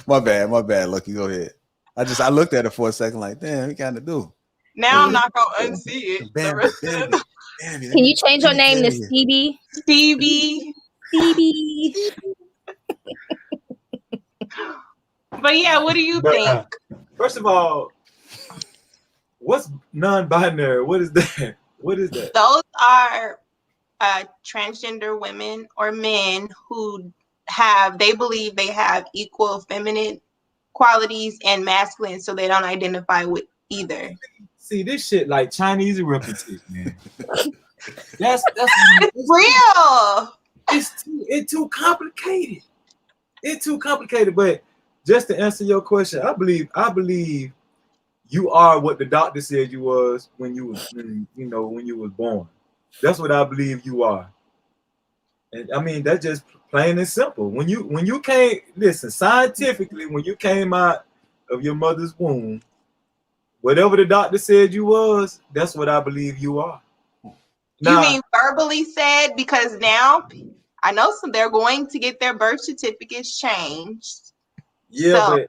My bad, Lucky. Go ahead. I looked at it for a second, like, damn, we kind of do. Now I'm not gonna unsee it. Baby. Can you change your name to Stevie? Stevie. But yeah, what do you think? First of all, what's non-binary? What is that? What is that? Those are transgender women or men who they believe they have equal feminine qualities and masculine, so they don't identify with either. See, this shit like Chinese arithmetic, man. That's real. It's too complicated. It's too complicated. But just to answer your question, I believe you are what the doctor said you was when you was born. That's what I believe you are. And I mean, that's just plain and simple. When you came, listen, scientifically, when you came out of your mother's womb, whatever the doctor said you was, that's what I believe you are. Now, you mean verbally said? Because now I know they're going to get their birth certificates changed. Yeah, but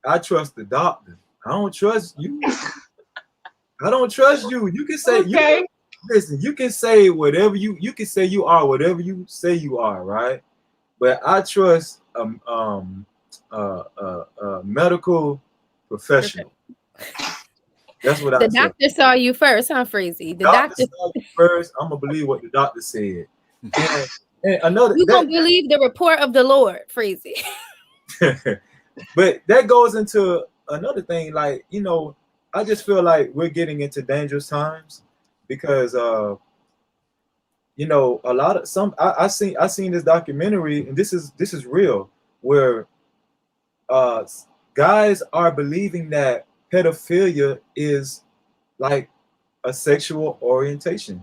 I trust the doctor. I don't trust you. I don't trust you. You can say okay. Listen, you can say whatever you can say you are whatever you say you are, right? But I trust a medical professional. That's what the doctor saw you first, huh, Freezy? The doctor saw you first. I'm gonna believe what the doctor said. And another, you gonna believe the report of the Lord, Freezy. But that goes into another thing, like, I just feel like we're getting into dangerous times because a lot of I seen this documentary, and this is real, where guys are believing that pedophilia is like a sexual orientation.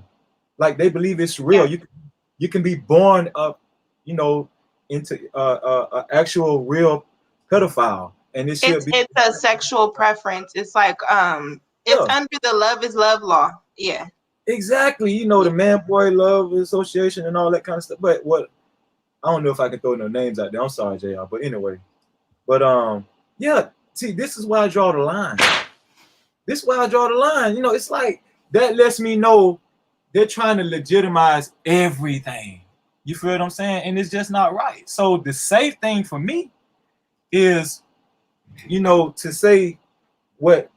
Like they believe it's real. You can be born up, you know, into actual real pedophile, and it should be. It's a sexual preference. It's like it's under the love is love law. Yeah. Exactly. You know, the man boy love association and all that kind of stuff. But what I don't know if I can throw no names out there. I'm sorry, JR. But anyway. But yeah, see, this is where I draw the line. This is where I draw the line. You know, it's like that lets me know they're trying to legitimize everything. You feel what I'm saying? And it's just not right. So the safe thing for me is, you know, to say what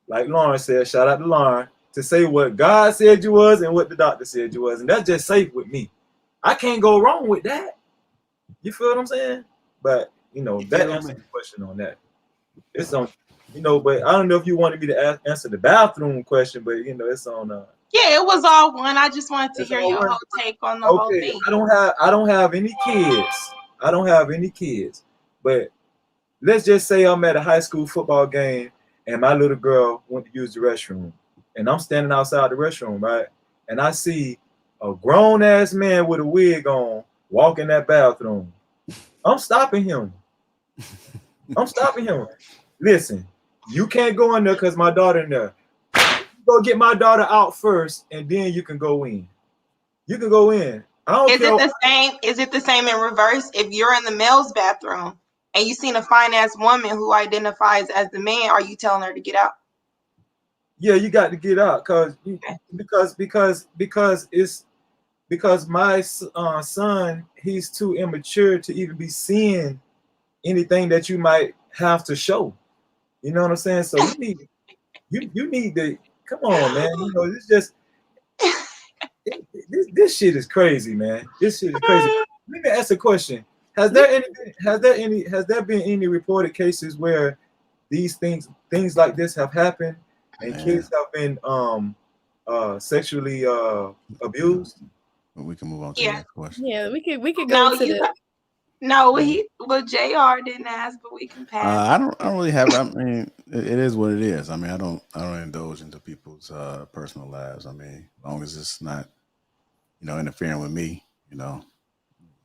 like Lauren said, shout out to Lauren, to say what God said you was and what the doctor said you was. And that's just safe with me. I can't go wrong with that. You feel what I'm saying? But you know, that answers the question on that. It's on, you know, but I don't know if you wanted me to answer the bathroom question, but you know, it's on yeah, it was all one. I just wanted to hear your whole take on the whole thing. I don't have any kids. I don't have any kids. But let's just say I'm at a high school football game and my little girl went to use the restroom. And I'm standing outside the restroom, right? And I see a grown ass man with a wig on walk in that bathroom. I'm stopping him. I'm stopping him. Listen, you can't go in there because my daughter in there. Go get my daughter out first, and then you can go in. You can go in. I don't care. It the same? Is it the same in reverse? If you're in the male's bathroom and you seen a fine ass woman who identifies as the man, are you telling her to get out? Yeah, you got to get out because my son, he's too immature to even be seeing anything that you might have to show. You know what I'm saying? So you need to come on, man. You know, it's just this shit is crazy, man. This shit is crazy. Let me ask a question. Has there been any reported cases where these things like this have happened and kids have been sexually abused? We can move on to the next question. Yeah, we could go to the. JR didn't ask, but we can pass. I don't really have. I mean, it is what it is. I mean, I don't indulge into people's personal lives. I mean, as long as it's not, you know, interfering with me, you know.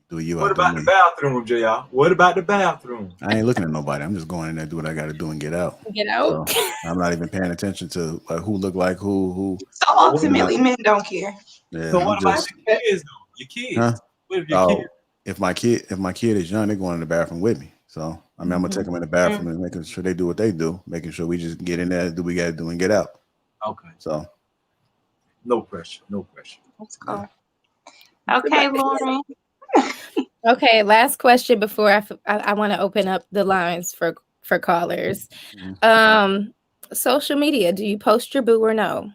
Do you? What about the bathroom, JR? What about the bathroom? I ain't looking at nobody. I'm just going in there, do what I got to do, and get out. Get out. So I'm not even paying attention to who look like who. So ultimately, men don't care. Yeah, so what about your kids, though? Your kids? Huh? What if your kids? If my kid is young, they're going in the bathroom with me. So I mean, I'm gonna take them in the bathroom and making sure they do what they do, making sure we just get in there, do what we gotta do, and get out. Okay. So no pressure. That's cool. Okay, Lauren. Okay, last question before I want to open up the lines for callers. Social media. Do you post your boo or no?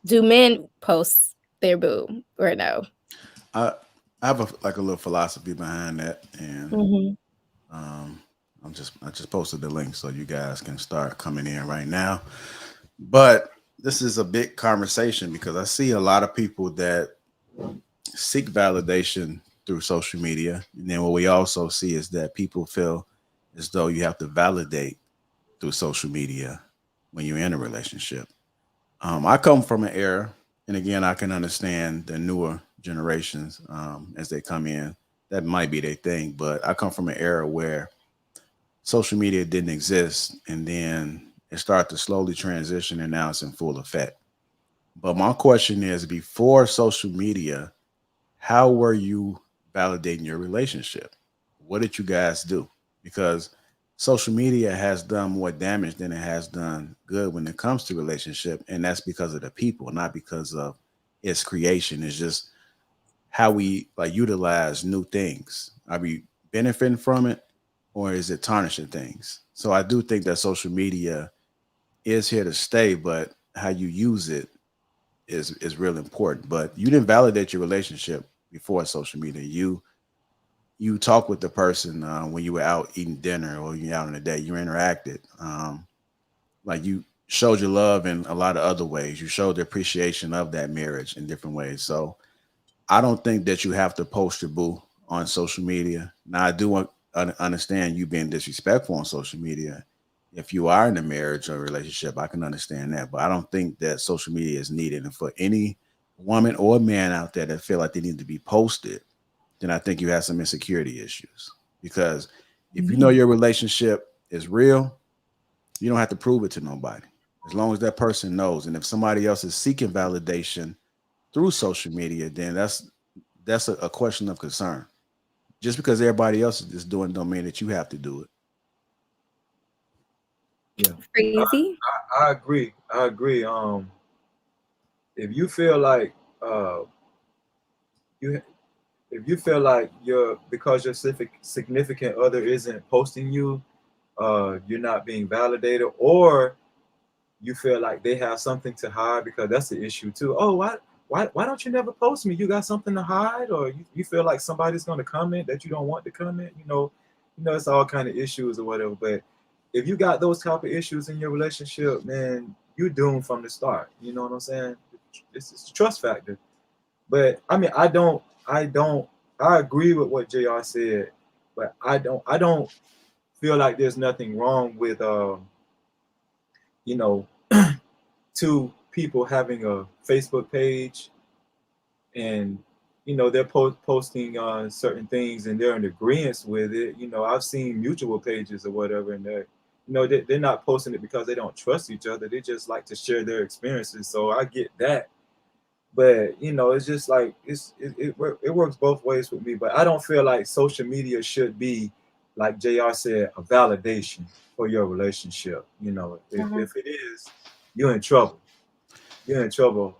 Do men post their boo or no? I have a little philosophy behind that, and I just posted the link so you guys can start coming in right now. But this is a big conversation because I see a lot of people that seek validation through social media, and then what we also see is that people feel as though you have to validate through social media when you're in a relationship. I come from an era, and again, I can understand the newer generations as they come in. That might be their thing, but I come from an era where social media didn't exist, and then it started to slowly transition, and now it's in full effect. But my question is, before social media, how were you validating your relationship? What did you guys do? Because social media has done more damage than it has done good when it comes to relationship, and that's because of the people, not because of its creation. It's just how we utilize new things. Are we benefiting from it, or is it tarnishing things? So I do think that social media is here to stay, but how you use it is real important. But you didn't validate your relationship before social media. You talk with the person when you were out eating dinner or you're out on a date. You interacted. Like you showed your love in a lot of other ways. You showed the appreciation of that marriage in different ways. So I don't think that you have to post your boo on social media. Now, I do understand you being disrespectful on social media. If you are in a marriage or relationship, I can understand that. But I don't think that social media is needed. And for any woman or man out there that feel like they need to be posted, then I think you have some insecurity issues. Because if you know your relationship is real, you don't have to prove it to nobody. As long as that person knows. And if somebody else is seeking validation through social media, then that's a question of concern. Just because everybody else is doing it don't mean that you have to do it. Yeah. Crazy. I agree. If you feel like if you feel like because your significant other isn't posting you, you're not being validated, or you feel like they have something to hide, because that's the issue too. Oh, why don't you never post me? You got something to hide, or you feel like somebody's going to comment that you don't want to comment. It's all kind of issues or whatever. But if you got those type of issues in your relationship, man, you're doomed from the start. You know what I'm saying? It's a trust factor. But I mean, I agree with what JR said, but I don't feel like there's nothing wrong with two people having a Facebook page, and they're posting certain things and they're in agreement with it. I've seen mutual pages or whatever, and they're not posting it because they don't trust each other. They just like to share their experiences. So I get that. But it's just like it works both ways with me. But I don't feel like social media should be, like JR said, a validation for your relationship. If it is, you're in trouble. You're in trouble.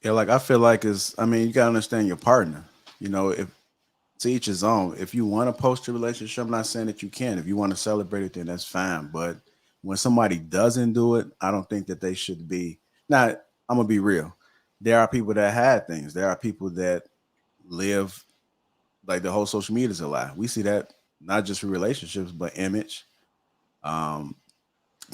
Yeah, like I feel like you gotta understand your partner. If to each his own. If you want to post your relationship, I'm not saying that you can. If you want to celebrate it, then that's fine. But when somebody doesn't do it, I don't think that they should be. Now, I'm gonna be real. There are people that hide things. There are people that live like the whole social media is a lie. We see that not just for relationships, but image,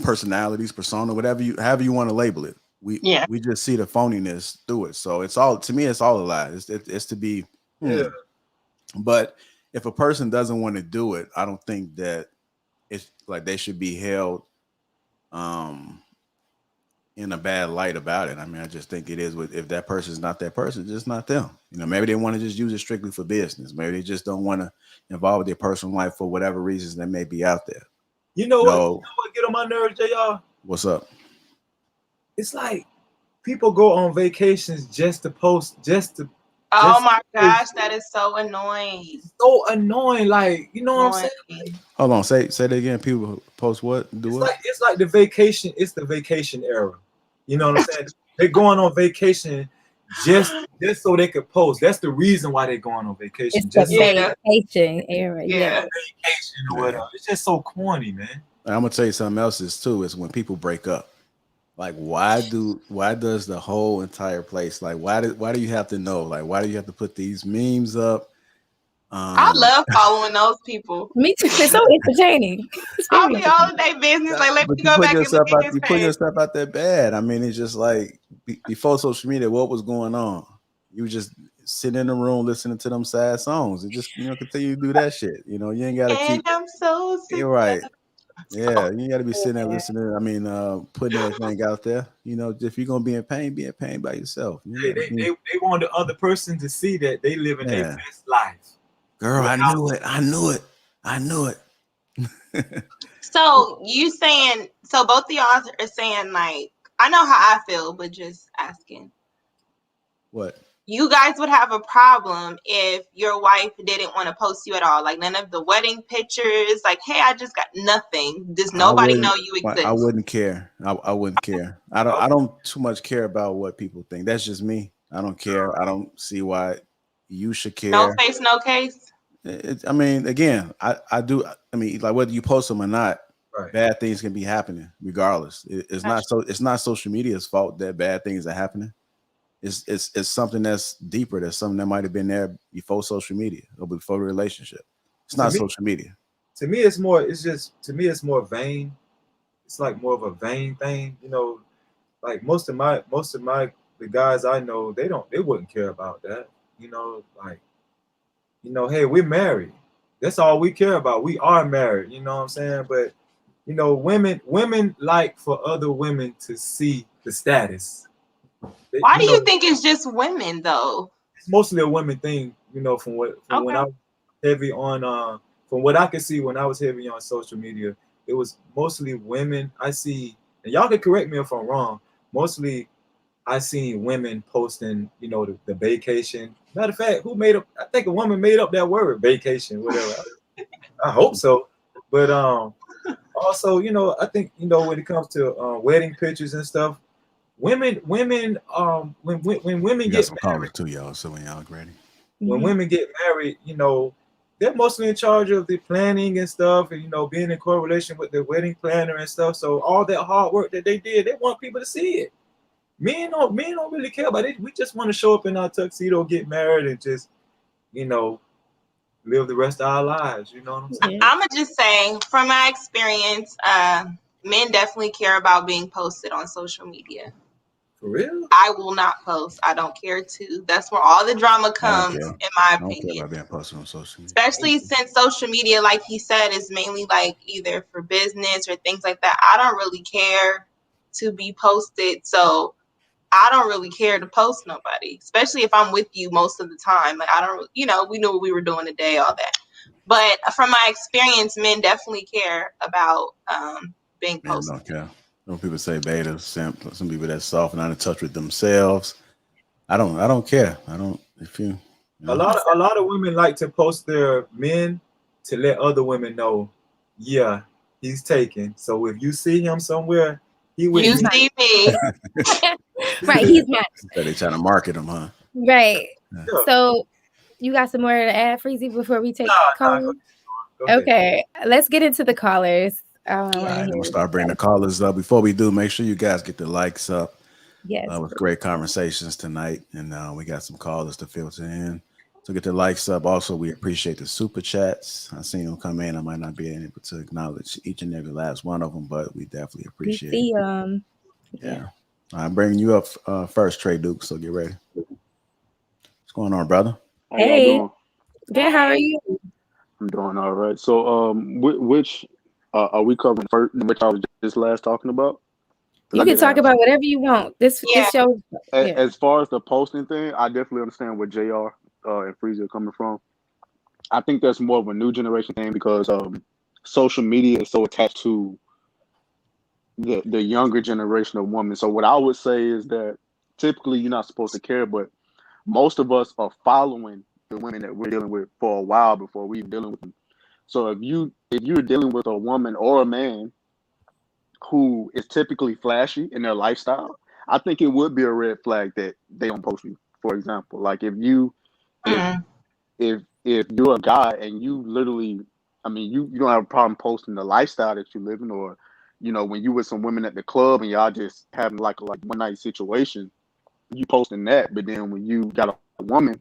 personalities, persona, however you want to label it. We just see the phoniness through it. So it's all, to me, it's all a lie. It's to be. Yeah. But if a person doesn't want to do it, I don't think that it's like they should be held in a bad light about it. I mean, I just think it is if that person is not that person, just not them. Maybe they want to just use it strictly for business. Maybe they just don't want to involve their personal life for whatever reasons that may be out there. You know what get on my nerves, JR? What's up? It's like people go on vacations just to post, Oh my gosh, that is so annoying. So annoying. Like, you know what I'm saying? Hold on, say that again. People post what? It's like the vacation. It's the vacation era. You know what I'm saying? They're going on vacation just so they could post. That's the reason why they're going on vacation. It's the vacation era. Yeah. Vacation or whatever. It's just so corny, man. I'm gonna tell you something else is when people break up. Like, why does the whole entire place, like, why do you have to know? Like, why do you have to put these memes up? I love following those people. Me too. It's so entertaining. I'll be all in their business. Like, let me go back and look at his You put yourself out there bad. I mean, it's just like before social media, what was going on? You just sitting in the room listening to them sad songs and just continue to do that shit. You ain't gotta keep. I'm so sick. You're right. Yeah, you got to be sitting there listening. I mean, putting everything out there. If you're gonna be in pain by yourself. They want the other person to see that they live in their best life. Girl, I knew it. So so both of y'all are saying, like, I know how I feel, but just asking. What? You guys would have a problem if your wife didn't want to post you at all, like none of the wedding pictures, like, hey, I just got nothing. Does nobody know you exist? I wouldn't care. I wouldn't care. I don't too much care about what people think. That's just me. I don't care. I don't see why you should care. No face, no case. I mean, again, I do. I mean, like, whether you post them or not, bad things can be happening regardless. It's not social media's fault that bad things are happening. It's something that's deeper. There's something that might have been there before social media or before the relationship. It's not social media. To me, it's more vain. It's like more of a vain thing. Like most of the guys I know, they wouldn't care about that. Hey, we're married. That's all we care about. We are married, you know what I'm saying? But you know, women like for other women to see the status. Why do you think it's just women though? It's mostly a women thing, you know, from when I was heavy on from what I could see when I was heavy on social media, it was mostly women. I see, and y'all can correct me if I'm wrong, mostly I seen women posting, you know, the vacation. Matter of fact, I think a woman made up that word, vacation, whatever. I hope so. But also, you know, I think, you know, when it comes to wedding pictures and stuff, women when women get some callers too, y'all. So when y'all ready, when women get married, you know, they're mostly in charge of the planning and stuff, and you know, being in correlation with the wedding planner and stuff. So all that hard work that they did, they want people to see it. Men don't really care about it. We just want to show up in our tuxedo, get married, and just, you know, live the rest of our lives. You know what I'm saying? I'm just saying, from my experience, men definitely care about being posted on social media. For real? I will not post. I don't care to. That's where all the drama comes, in my opinion. I don't care about being posted on social media. Especially since social media, like he said, is mainly like either for business or things like that. I don't really care to be posted. So I don't really care to post nobody, especially if I'm with you most of the time. Like, I don't, you know, we knew what we were doing today, all that. But from my experience, men definitely care about being posted. Men don't care. Some people say beta, simp. Some people that's soft and not in touch with themselves. I don't care. I don't. If you know. A lot of women like to post their men to let other women know, yeah, he's taken. So if you see him somewhere, he with you see me. Right, he's not. So they trying to market him, huh? Right. Yeah. So you got some more to add, Freezy, before we take callers? Okay, let's get into the callers. I'm gonna start bringing the callers up. Before we do, make sure you guys get the likes up. Yes, with great conversations tonight, and we got some callers to filter in. So get the likes up. Also, we appreciate the super chats. I seen them come in. I might not be able to acknowledge each and every last one of them, but we definitely appreciate it. Yeah. I'm bringing you up first, Trey Duke. So get ready. What's going on, brother? Hey. Good. How are you? I'm doing all right. So, which are we covering first? Which I was just last talking about? You can talk about whatever you want. This show. As far as the posting thing, I definitely understand where JR and Freezy are coming from. I think that's more of a new generation thing because social media is so attached to the younger generation of women. So what I would say is that typically you're not supposed to care, but most of us are following the women that we're dealing with for a while before we're dealing with them. So if you're dealing with a woman or a man who is typically flashy in their lifestyle, I think it would be a red flag that they don't post you. For example, like if you're a guy and you literally, I mean, you don't have a problem posting the lifestyle that you live in, or, you know, when you with some women at the club and y'all just having like a one night situation, you posting that. But then when you got a woman,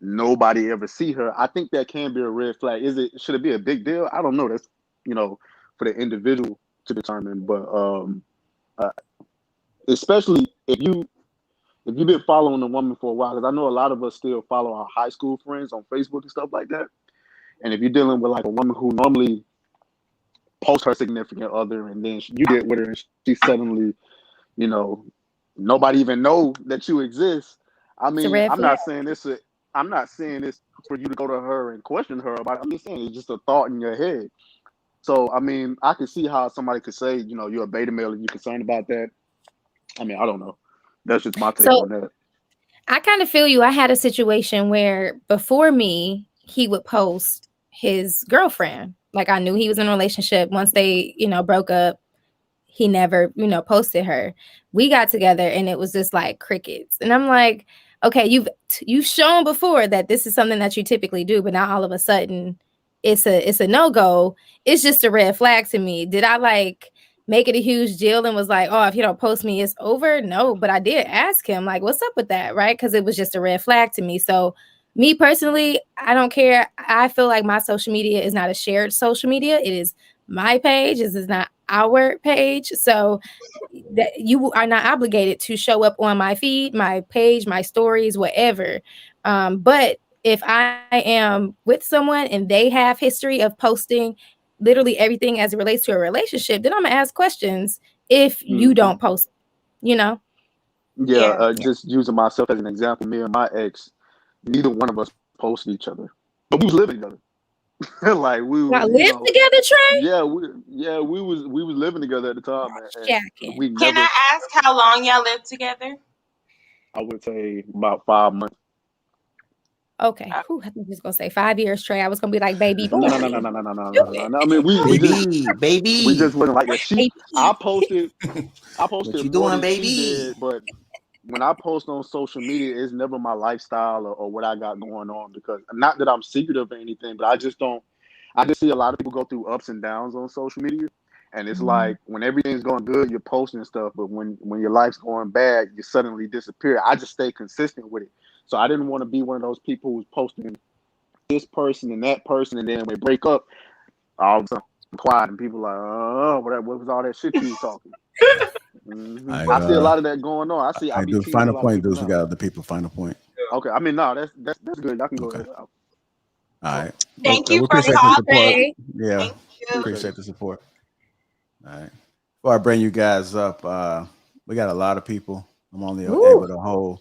nobody ever see her. I think that can be a red flag. Should it be a big deal? I don't know. That's, you know, for the individual to determine. But especially if you've been following a woman for a while, because I know a lot of us still follow our high school friends on Facebook and stuff like that. And if you're dealing with like a woman who normally posts her significant other, and then you get with her and she suddenly, you know, nobody even know that you exist. I mean, I'm not saying this for you to go to her and question her about it. I'm just saying it's just a thought in your head. So, I mean, I can see how somebody could say, you know, you're a beta male and you're concerned about that. I mean, I don't know. That's just my take on that. I kind of feel you. I had a situation where before me, he would post his girlfriend. Like, I knew he was in a relationship. Once they, you know, broke up, he never, you know, posted her. We got together and it was just like crickets. And I'm like, okay, you've shown before that this is something that you typically do, but now all of a sudden it's a no-go. It's just a red flag to me. Did I like make it a huge deal and was like, oh, if you don't post me, it's over? No, but I did ask him, like, what's up with that, right? Because it was just a red flag to me. So me personally, I don't care. I feel like my social media is not a shared social media. It is my page. This is not our page. So that you are not obligated to show up on my feed, my page, my stories, whatever. But if I am with someone and they have history of posting literally everything as it relates to a relationship, then I'm gonna ask questions if you don't post, you know? Just using myself as an example, me and my ex, neither one of us posted each other, but we was living together. Like we Y'all live together, Trey? We was living together at the time. And we never, Can I ask how long y'all lived together? I would say about 5 months. Okay. Whew, I think he's gonna say 5 years, Trey. I was gonna be like, baby boy. No. I mean, we just wasn't like that. I posted what you more doing, than baby? she did, but when I post on social media, it's never my lifestyle or what I got going on, because not that I'm secretive or anything, but I just see a lot of people go through ups and downs on social media. And it's like when everything's going good, you're posting stuff, but when your life's going bad, you suddenly disappear. I just stay consistent with it. So I didn't want to be one of those people who's posting this person and that person, and then when they break up, all of a sudden I'm quiet and people are like, oh, what was all that shit you was talking? I see a lot of that going on. I do final point, dudes. We got other people. Final point. Okay, I mean, no, that's good. I can go ahead. All right. Thank you for appreciate the support. Yeah, you. appreciate the support. All right. Before I bring you guys up, we got a lot of people. I'm only able to hold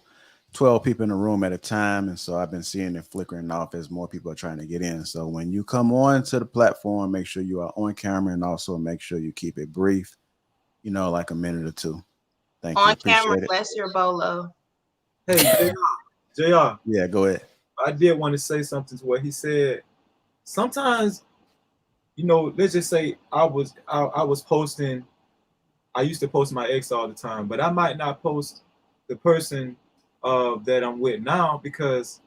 12 people in the room at a time, and so I've been seeing it flickering off as more people are trying to get in. So when you come on to the platform, make sure you are on camera, and also make sure you keep it brief, like a minute or two. Thank you. On camera, bless your bolo. Hey, JR. Yeah, go ahead. I did want to say something to what he said. Sometimes, let's just say I was posting. I used to post my ex all the time, but I might not post the person that I'm with now because,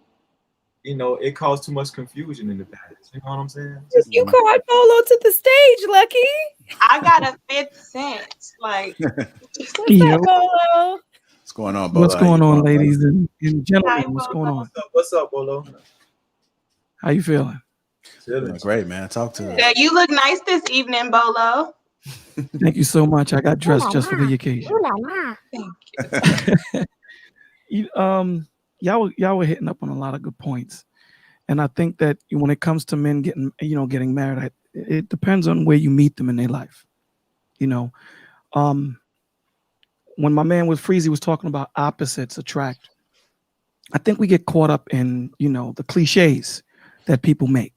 it caused too much confusion in the past. You know what I'm saying? You called Bolo to the stage, Lucky. I got a 5th sense. Like, what's up, Bolo? What's going on, Bolo? What's going on, ladies and gentlemen? What's going on? What's up, Bolo? How you feeling? Great, man. Talk to us. Yeah, you look nice this evening, Bolo. Thank you so much. I got dressed just for the occasion. Thank you. Y'all were hitting up on a lot of good points, and I think that when it comes to men getting married, it depends on where you meet them in their life. When my man with Freezy was talking about opposites attract, I think we get caught up in the cliches that people make.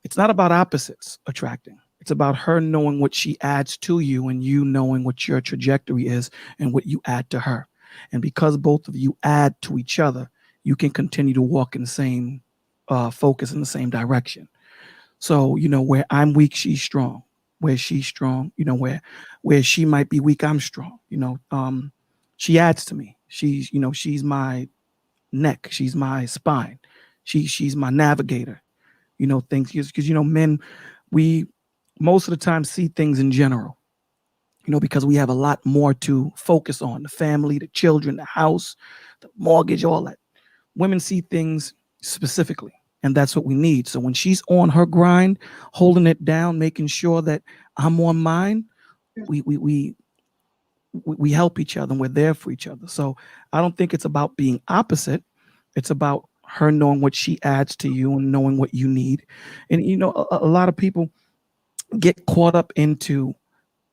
It's not about opposites attracting. It's about her knowing what she adds to you and you knowing what your trajectory is and what you add to her. And because both of you add to each other, you can continue to walk in the same focus in the same direction. So, where I'm weak, she's strong. Where she's strong, where she might be weak, I'm strong. She adds to me. She's my neck. She's my spine. She's my navigator. Things because men, we most of the time see things in general. Because we have a lot more to focus on: the family, the children, the house, the mortgage, all that. Women see things specifically. And that's what we need. So when she's on her grind, holding it down, making sure that I'm on mine, we help each other and we're there for each other. So I don't think it's about being opposite. It's about her knowing what she adds to you and knowing what you need. And, a lot of people get caught up into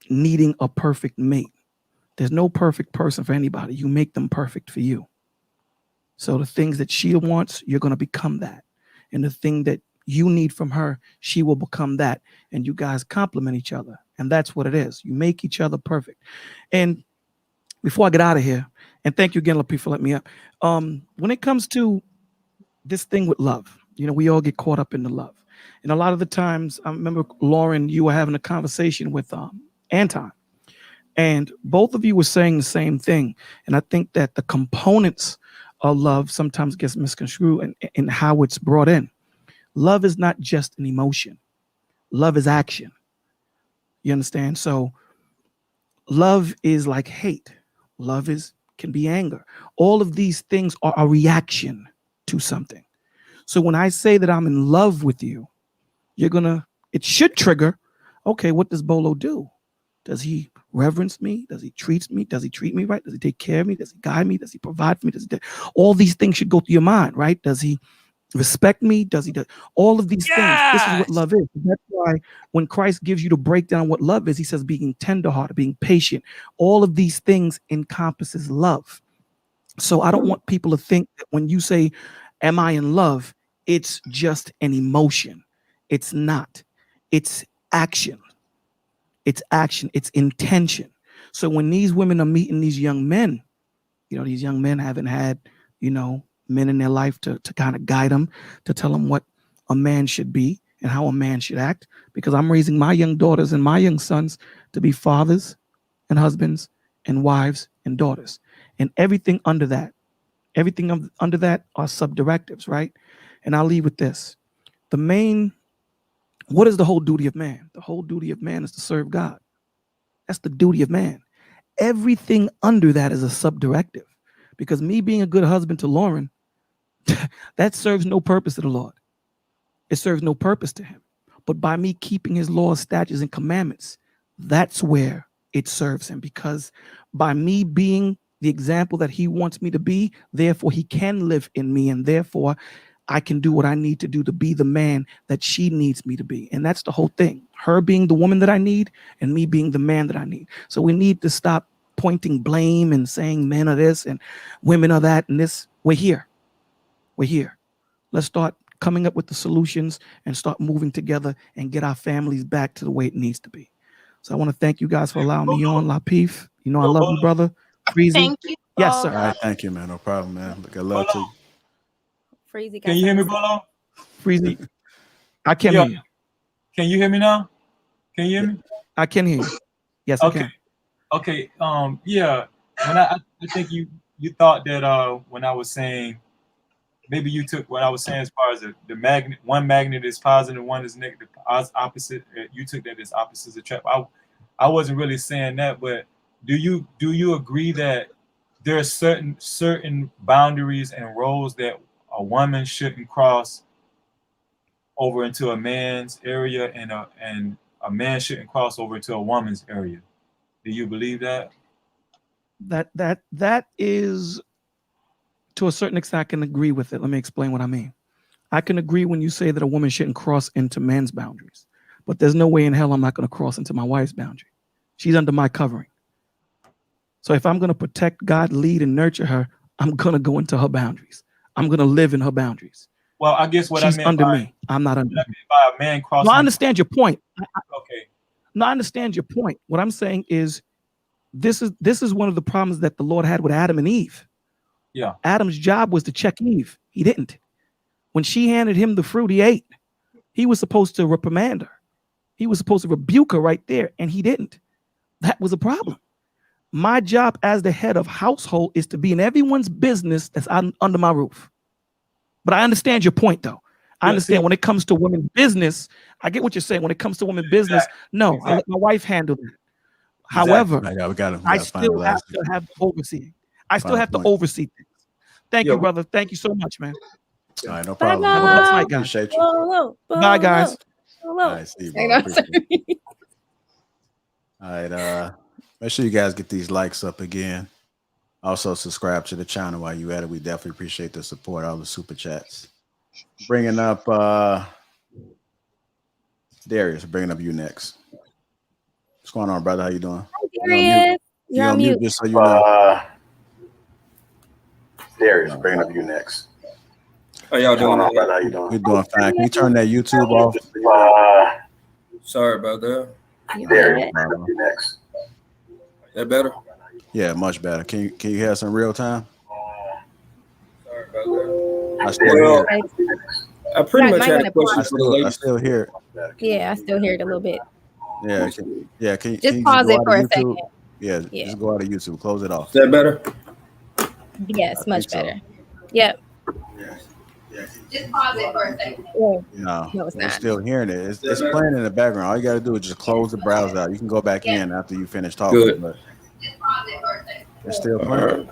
needing a perfect mate. There's no perfect person for anybody. You make them perfect for you. So the things that she wants, you're going to become that. And the thing that you need from her, she will become that. And you guys complement each other. And that's what it is. You make each other perfect. And before I get out of here, and thank you again, Lapeef, for letting me up. When it comes to this thing with love, we all get caught up in the love. And a lot of the times, I remember, Lauren, you were having a conversation with Anton. And both of you were saying the same thing. And I think that the components of love sometimes gets misconstrued in how it's brought in. Love is not just an emotion. Love is action. You understand? So love is like hate. Love can be anger. All of these things are a reaction to something. So when I say that I'm in love with you, it should trigger, okay, what does Bolo do? Does he reverence me? Does he treat me? Does he treat me right? Does he take care of me? Does he guide me? Does he provide for me? All these things should go through your mind, right? Does he respect me? Does he do all of these things? This is what love is. That's why when Christ gives you the breakdown what love is, he says being tenderhearted, being patient. All of these things encompasses love. So I don't want people to think that when you say, am I in love? It's just an emotion. It's not. It's action. It's action. It's intention. So when these women are meeting these young men, these young men haven't had, men in their life to kind of guide them, to tell them what a man should be and how a man should act, because I'm raising my young daughters and my young sons to be fathers and husbands and wives and daughters. And everything under that are subdirectives, right? And I'll leave with this. What is the whole duty of man? The whole duty of man is to serve God. That's the duty of man. Everything under that is a subdirective, because me being a good husband to Lauren, that serves no purpose to the Lord. It serves no purpose to him. But by me keeping his laws, statutes, and commandments, that's where it serves him, because by me being the example that he wants me to be, therefore he can live in me, and therefore I can do what I need to do to be the man that she needs me to be. And that's the whole thing. Her being the woman that I need and me being the man that I need. So we need to stop pointing blame and saying men are this and women are that and this. We're here. Let's start coming up with the solutions and start moving together and get our families back to the way it needs to be. So I want to thank you guys for allowing me on, Lapeef. I love you, brother. Freezy. Thank you. Yes, sir. All right, thank you, man. No problem, man. Good luck to you. Freezy, can you hear me, Bolo? Freezy, I can't hear you. Can you hear me now? Can you hear me? I can hear you. Yes, I can. Okay. Yeah. When I think you thought that when I was saying, maybe you took what I was saying as far as the magnet, one magnet is positive, one is negative, opposite. You took that as opposites attract. I wasn't really saying that, but do you agree that there are certain boundaries and roles that a woman shouldn't cross over into a man's area, and a man shouldn't cross over into a woman's area? Do you believe that? That is, to a certain extent, I can agree with it. Let me explain what I mean. I can agree when you say that a woman shouldn't cross into men's boundaries, but there's no way in hell I'm not going to cross into my wife's boundary. She's under my covering. So if I'm going to protect, God, lead, and nurture her, I'm going to go into her boundaries. I'm going to live in her boundaries. Well, I guess what she's I meant under by, me. I'm not under. What I meant by a man crossing. No, I understand your point. Okay. No, I understand your point. What I'm saying is, this is one of the problems that the Lord had with Adam and Eve. Yeah. Adam's job was to check Eve. He didn't. When she handed him the fruit, he ate. He was supposed to reprimand her. He was supposed to rebuke her right there, and he didn't. That was a problem. My job as the head of household is to be in everyone's business that's under my roof. But I understand your point, though. I understand when it comes to women's business, I get what you're saying. When it comes to women's business, no, I let my wife handle that. However, I still have to have overseeing. I still have to oversee things. Thank you, brother. Thank you so much, man. All right, no problem. Bye, Have a Bolo. night, guys. Appreciate you. Bye, guys. All right, see you, bro. All right, make sure you guys get these likes up again. Also, subscribe to the channel while you at it. We definitely appreciate the support, all the super chats. Bringing up Darius, bringing up you next. What's going on, brother? How you doing? Hi, Darius. You're on mute. Just so you know. Darius, bringing up you next. How y'all doing? Brother? How you doing? We're doing fine. Can you turn that YouTube off? Sorry about that. Darius, bringing up you next. That better? Yeah, much better. Can you hear us in real time? Sorry about that. I still hear it. I pretty much had a question for the ladies. I still hear it. Yeah, I still hear it a little bit. Yeah, can just you pause it for a YouTube? second. Yeah, just go out of YouTube. Close it off. Is that better? Yes, much better. Yep. Just pause it for a second. No, it's we're not. still hearing it. It's playing in the background. All you got to do is just close the browser out. You can go back in after you finish talking. Good. But it's still playing.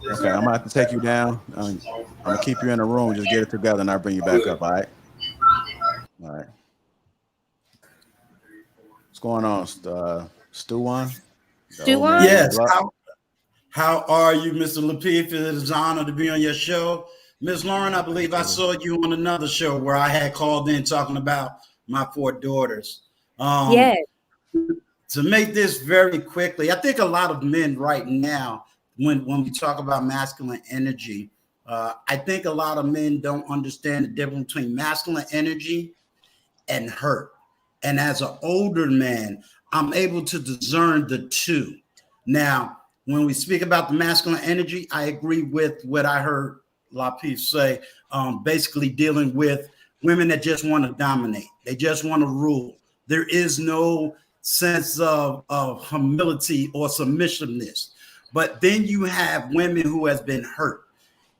Okay, I'm gonna have to take you down. I'm gonna keep you in the room. Just get it together, and I'll bring you back up. All right. All right. What's going on, Stuwan? Yes. How are you, Mr. Lapeef? It is an honor to be on your show. Ms. Lauren, I believe I saw you on another show where I had called in talking about my 4 daughters. Yes. To make this very quickly, I think a lot of men right now, when we talk about masculine energy, I think a lot of men don't understand the difference between masculine energy and hurt. And as an older man, I'm able to discern the two. Now, when we speak about the masculine energy, I agree with what I heard Lapeef say, basically dealing with women that just want to dominate. They just want to rule. There is no sense of humility or submissiveness. But then you have women who has been hurt.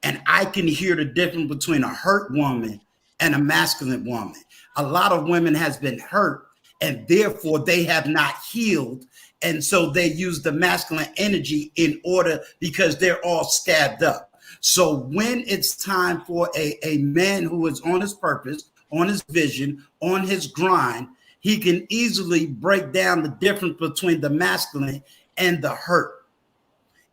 And I can hear the difference between a hurt woman and a masculine woman. A lot of women has been hurt, and therefore they have not healed. And so they use the masculine energy in order, because they're all scabbed up. So when it's time for a man who is on his purpose, on his vision, on his grind, he can easily break down the difference between the masculine and the hurt.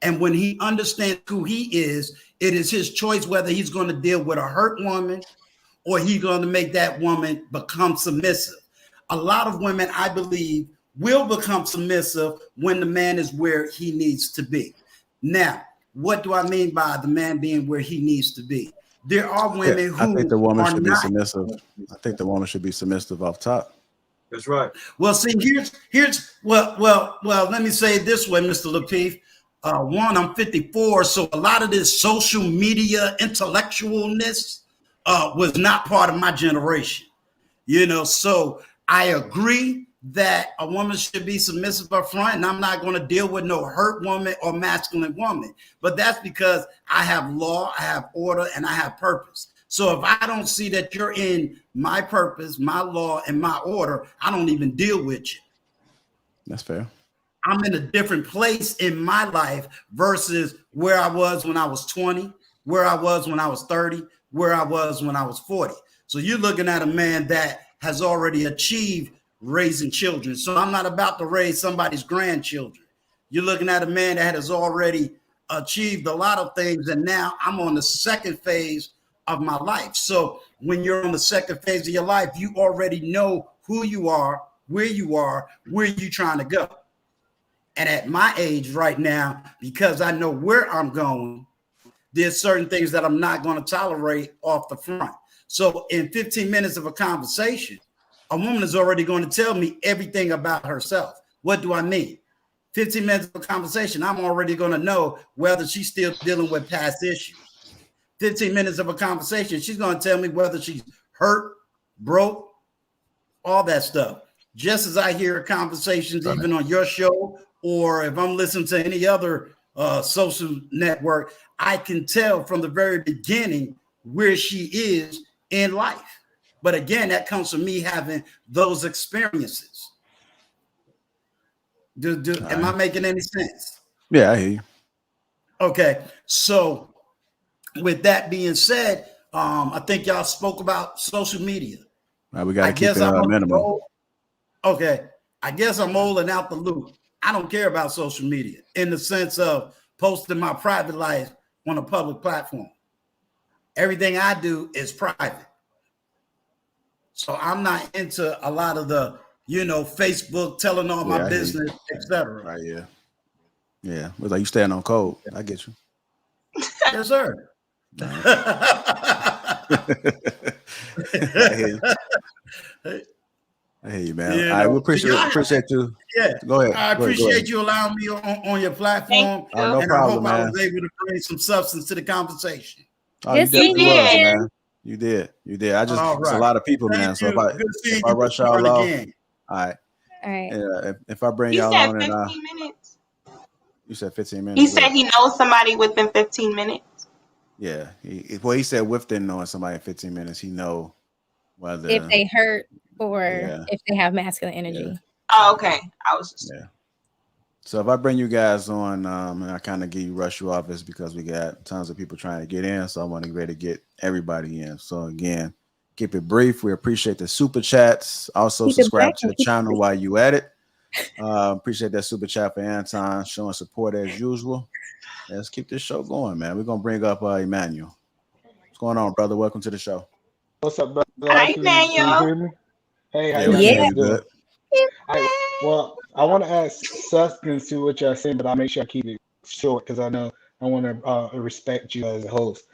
And when he understands who he is, it is his choice whether he's going to deal with a hurt woman or he's going to make that woman become submissive. A lot of women, I believe, will become submissive when the man is where he needs to be. Now, what do I mean by the man being where he needs to be? There are women who I think the woman should be not submissive. I think the woman should be submissive off top. That's right. Well, see, here's well, let me say it this way, Mr. Lapeef. One, I'm 54, so a lot of this social media intellectualness was not part of my generation. You know, so I agree that a woman should be submissive up front, and I'm not going to deal with no hurt woman or masculine woman. But that's because I have law, I have order, and I have purpose. So if I don't see that you're in my purpose, my law, and my order, I don't even deal with you. That's fair. I'm in a different place in my life versus where I was when I was 20, where I was when I was 30, where I was when I was 40. So you're looking at a man that has already achieved raising children. So I'm not about to raise somebody's grandchildren. You're looking at a man that has already achieved a lot of things, and now I'm on the second phase of my life. So when you're on the second phase of your life, you already know who you are, where you're trying to go. And at my age right now, because I know where I'm going, there's certain things that I'm not going to tolerate off the front. So in 15 minutes of a conversation, a woman is already going to tell me everything about herself. What do I mean? 15 minutes of a conversation, I'm already going to know whether she's still dealing with past issues. 15 minutes of a conversation, she's going to tell me whether she's hurt, broke, all that stuff. Just as I hear conversations, even on your show, or if I'm listening to any other social network, I can tell from the very beginning where she is in life. But again, that comes from me having those experiences. Am I making any sense? Yeah, I hear you. Okay. So with that being said, I think y'all spoke about social media. Right, we got to keep it at a minimum. Okay. I guess I'm old and out the loop. I don't care about social media in the sense of posting my private life on a public platform. Everything I do is private. So I'm not into a lot of the, Facebook telling all my business, etc. Right, yeah. Yeah. It was like you stand on code. I get you. Yes, sir. I hear you, man. I appreciate you. Yeah. Go ahead. I appreciate you allowing me on your platform. No problem, man. I was able to bring some substance to the conversation. Oh, you definitely was, man. You did. I just it's a lot of people, man. So if I rush y'all off, all right. Yeah, if I bring y'all on, 15 minutes. You said 15 minutes. He said he knows somebody within 15 minutes. Yeah. He said within knowing somebody in 15 minutes, he know whether if they hurt or if they have masculine energy. Yeah. Oh, okay. I was just So if I bring you guys on and I kind of rush you off, it's because we got tons of people trying to get in. So I want to be ready to get everybody in. So again, keep it brief. We appreciate the super chats. Also subscribe to the channel while you at it. Appreciate that super chat for Anton showing support as usual. Let's keep this show going, man. We're gonna bring up Emmanuel. What's going on, brother? Welcome to the show. What's up, brother? Hi, Can you Daniel. hear me? Hey, how Yeah, you we can hear guys you doing? good. I want to add substance to what y'all saying, but I'll make sure I keep it short because I know I want to respect you as a host.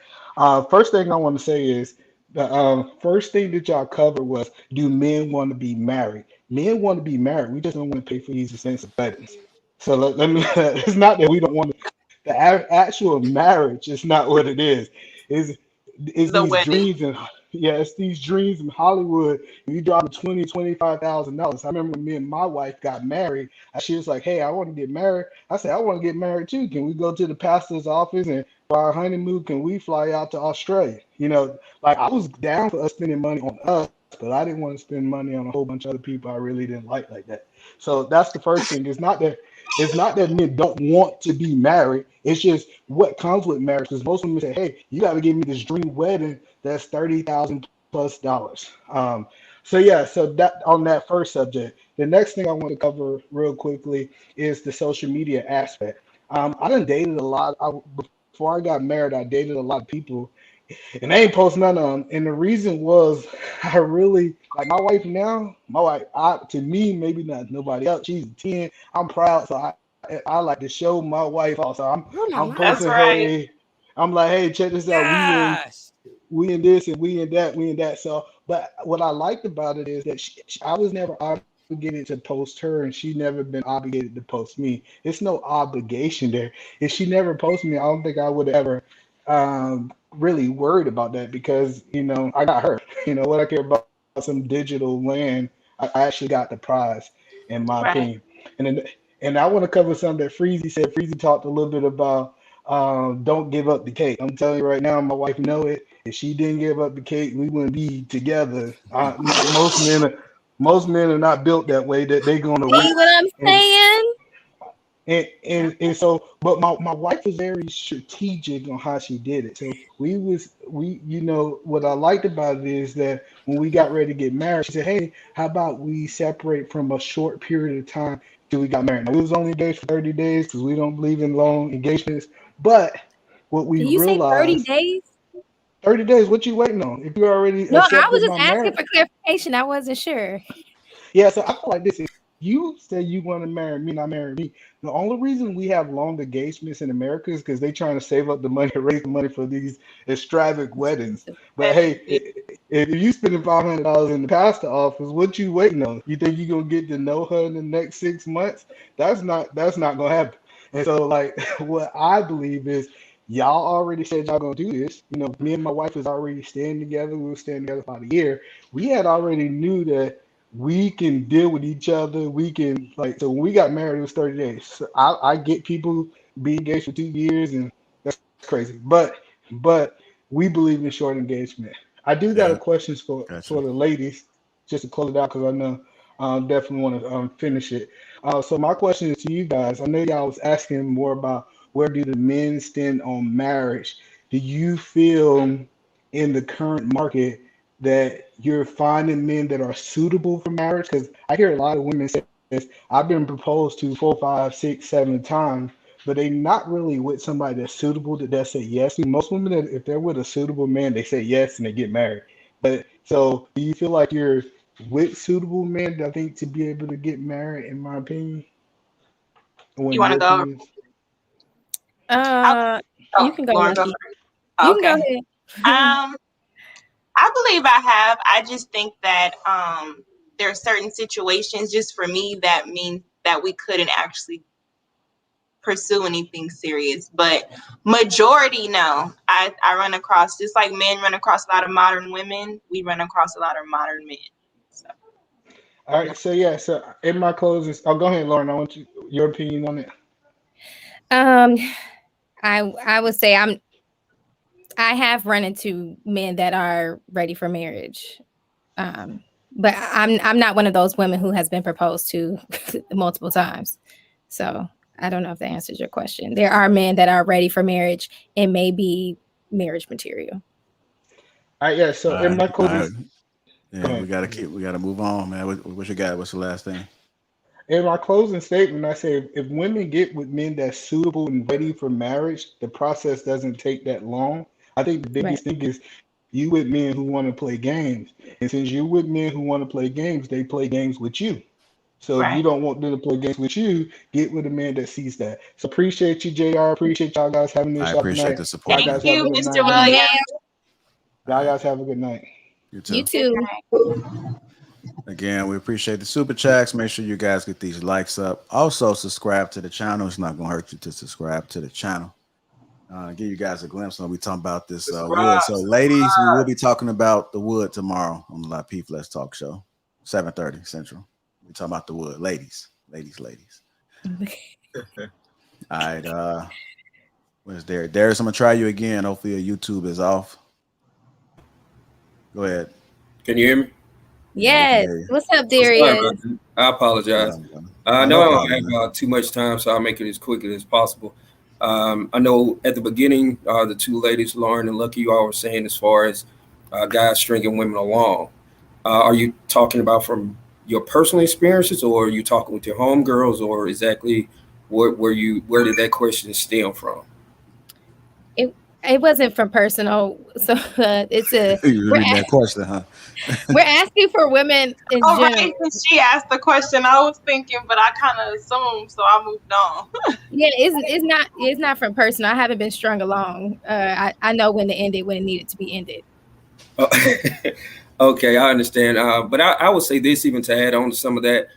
First thing I want to say is the first thing that y'all covered was, do men want to be married? Men want to be married. We just don't want to pay for these expensive weddings. So let me. It's not that we don't want to. The actual marriage is not what it is. Is The these wedding. dreams and it's these dreams in Hollywood. You drop $20,000-$25,000. I remember when me and my wife got married. She was like, "Hey, I want to get married." I said, "I want to get married too. Can we go to the pastor's office and for our honeymoon, can we fly out to Australia?" Like I was down for us spending money on us, but I didn't want to spend money on a whole bunch of other people I really didn't like that. So that's the first thing. It's not that men don't want to be married. It's just what comes with marriage. Because most women say, "Hey, you got to give me this dream wedding that's $30,000+." So that on that first subject. The next thing I want to cover real quickly is the social media aspect. I done dated a lot. Before I got married, I dated a lot of people, and they ain't post none of them. And the reason was I really like my wife now. My wife, to me, maybe not nobody else. She's a 10. I'm proud, so I like to show my wife also. I'm That's posting, right. hey, I'm like, hey, check this out. We in this and we in that. So, but what I liked about it is that I was never obligated to post her, and she never been obligated to post me. It's no obligation there. If she never posted me, I don't think I would have ever really worried about that because I got her. What I care about some digital land. I actually got the prize, in my Right. opinion. And I want to cover something that Freezy said. Freezy talked a little bit about don't give up the cake. I'm telling you right now, my wife know it. If she didn't give up the cake, we wouldn't be together. Most men are not built that way. That they're gonna wait. See what I'm saying? And so, but my wife was very strategic on how she did it. So what I liked about it is that when we got ready to get married, she said, "Hey, how about we separate from a short period of time till we got married?" Now, we was only engaged for 30 days because we don't believe in long engagements. But what we Did you say 30 realized, days? 30 days, what you waiting on? If you already No, I was accepted just my asking marriage. for clarification. I wasn't sure. Yeah, so I feel like this. If you say you want to marry me, not marry me. The only reason we have long engagements in America is because they're trying to save up the money, raise the money for these extravagant weddings. But hey, if you spending $500 in the pastor office, what you waiting on? You think you're gonna get to know her in the next 6 months? That's not gonna happen. And so, like, what I believe is y'all already said y'all gonna do this. Me and my wife is already staying together. We were staying together for about a year. We had already knew that we can deal with each other. We can so when we got married, it was 30 days. So I get people be engaged for 2 years, and that's crazy. But we believe in short engagement. I do got a question for the ladies, just to close it out because I know definitely want to finish it. So my question is to you guys. I know y'all was asking more about where do the men stand on marriage. Do you feel in the current market that you're finding men that are suitable for marriage? Because I hear a lot of women say this. I've been proposed to 4, 5, 6, 7 times, but they're not really with somebody that's suitable that they say yes to. Most women, if they're with a suitable man, they say yes and they get married. But so, do you feel like you're with suitable men? I think to be able to get married, in my opinion. You want to go? Opinions? You can go. Lauren, go Nikki. first. You Okay. can go ahead. I believe I have. I just think that there are certain situations, just for me, that mean that we couldn't actually pursue anything serious. But majority, no. I run across, just like men run across a lot of modern women, we run across a lot of modern men. So. All right. So yeah. So in my closing, go ahead, Lauren. I want your opinion on it. I would say I have run into men that are ready for marriage. But I'm not one of those women who has been proposed to multiple times. So I don't know if that answers your question. There are men that are ready for marriage and may be marriage material. All right, yeah. So in my closing, yeah, we gotta move on, man. What you got? What's the last thing? In my closing statement, I say if women get with men that's suitable and ready for marriage, the process doesn't take that long. I think the biggest thing is you with men who want to play games. And since you with men who want to play games, they play games with you. So if you don't want them to play games with you, get with a man that sees that. So appreciate you, JR. Appreciate y'all guys having this I appreciate tonight. the support. Thank you, Mr. Williams. Y'all guys have a good night. You too. You too. Again, we appreciate the super chats. Make sure you guys get these likes up. Also, subscribe to the channel. It's not going to hurt you to subscribe to the channel. Give you guys a glimpse when we talk about this wood. So, ladies, we will be talking about the wood tomorrow on the Lapeef Let's Talk show, 7:30 Central. We talking about the wood, ladies. All right. Where's Darius? Darius, I'm gonna try you again. Hopefully, your YouTube is off. Go ahead. Can you hear me? Yes. What's up, Darius? I apologize. I know I don't have too much time, so I'll make it as quick as possible. I know at the beginning, the two ladies, Lauren and Lucky, you all were saying as far as guys stringing women along. Are you talking about from your personal experiences, or are you talking with your homegirls, or exactly where did that question stem from? It wasn't from personal, so it's a. You reading that question, huh? We're asking for women in general. Right, she asked the question. I was thinking, but I kind of assumed, so I moved on. Yeah, it's not from personal. I haven't been strung along. I know when to end it when it needed to be ended. Okay, I understand. But I would say this, even to add on to some of that,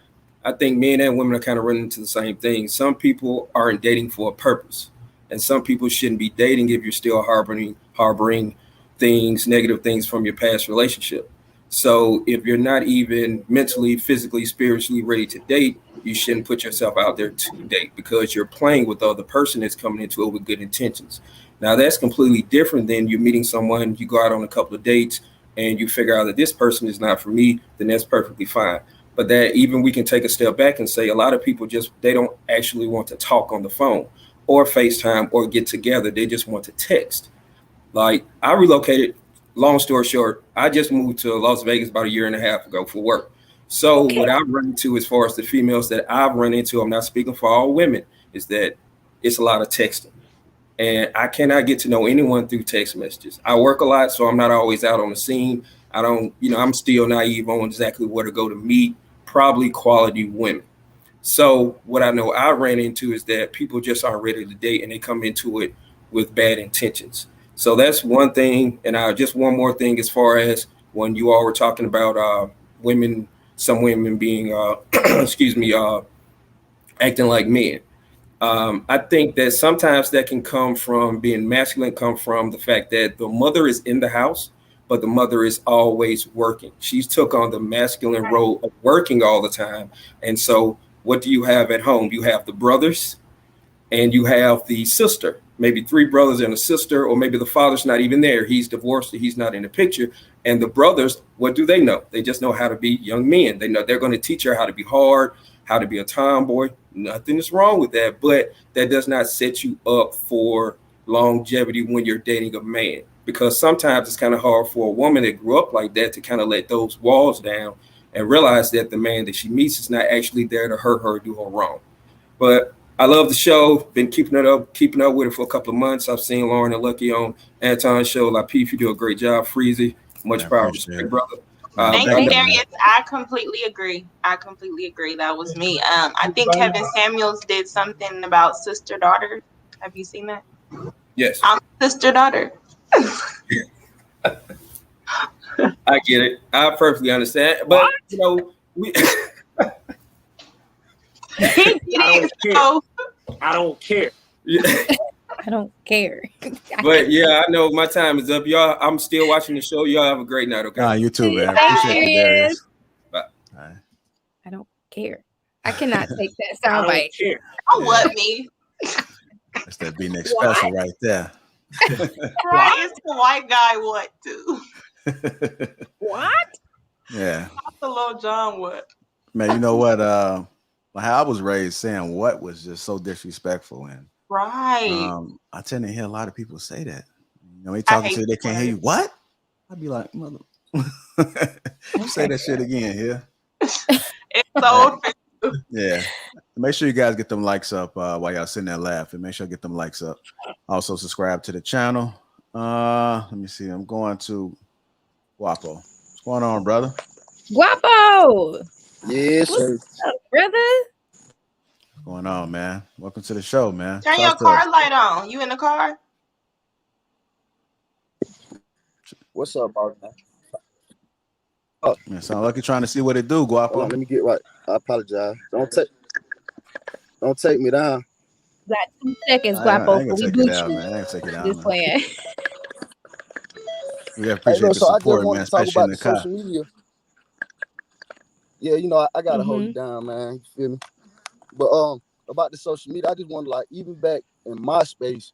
I think men and women are kind of running into the same thing. Some people aren't dating for a purpose, and some people shouldn't be dating if you're still harboring things, negative things from your past relationship. So if you're not even mentally, physically, spiritually ready to date, you shouldn't put yourself out there to date, because you're playing with the other person that's coming into it with good intentions. Now, that's completely different than you meeting someone, you go out on a couple of dates, and you figure out that this person is not for me, then that's perfectly fine. But that even we can take a step back and say a lot of people they don't actually want to talk on the phone or FaceTime or get together. They just want to text. Like, I relocated, long story short, I just moved to Las Vegas about a year and a half ago for work. So what I've run into as far as the females that I've run into, I'm not speaking for all women, is that it's a lot of texting. And I cannot get to know anyone through text messages. I work a lot, so I'm not always out on the scene. I'm still naive on exactly where to go to meet probably quality women. So what I know I ran into is that people just aren't ready to date, and they come into it with bad intentions. So that's one thing. And just one more thing, as far as when you all were talking about some women being, acting like men. I think that sometimes that can come from being masculine, come from the fact that the mother is in the house, but the mother is always working. She's took on the masculine role of working all the time. And so what do you have at home? You have the brothers and you have the sister, maybe 3 brothers and a sister, or maybe the father's not even there. He's divorced, he's not in the picture. And the brothers, what do they know? They just know how to be young men. They know they're going to teach her how to be hard, how to be a tomboy. Nothing is wrong with that, but that does not set you up for longevity when you're dating a man, because sometimes it's kind of hard for a woman that grew up like that to kind of let those walls down and realize that the man that she meets is not actually there to hurt her or do her wrong. But I love the show. Been keeping up with it for a couple of months. I've seen Lauren and Lucky on Anton's show. Lapeef, you do a great job. Freezy, much power, respect, brother. Thank you, Darius. I completely agree. That was me. I think Kevin Samuels did something about sister-daughter. Have you seen that? Yes. I'm sister-daughter. I get it. I perfectly understand. But, we... I don't care. I don't care. But yeah, I know my time is up. Y'all, I'm still watching the show. Y'all have a great night, okay? You too, man. Appreciate you, Darius. Bye. I don't care. I cannot take that soundbite. Don't let me. That's that B-Next special right there. Why is the white guy what too? What? Yeah. The Lil John what? Man, you know what? How I was raised, saying what was just so disrespectful, and right. I tend to hear a lot of people say that. They talking to you, they can't hear you. What? I'd be like, mother, say that shit again here. It's so offensive. Yeah. Make sure you guys get them likes up while y'all sitting there laughing. Make sure you get them likes up. Also subscribe to the channel. Let me see. I'm going to Guapo. What's going on, brother? Guapo. Yes, sir. What's up, brother? What's going on, man? Welcome to the show, man. Turn your car light on. You in the car? What's up, man? Oh, man, sound like you're trying to see what it do, Guapo. Let me get right. I apologize. Don't take me down. Got 2 seconds, Guapo. I ain't gonna take it down, man. I ain't take it down. Just playing. We appreciate the support, man, especially in the car. Social media. Yeah, you know, I gotta hold you down, man. You feel me? But about the social media, I just want to, like, even back in MySpace,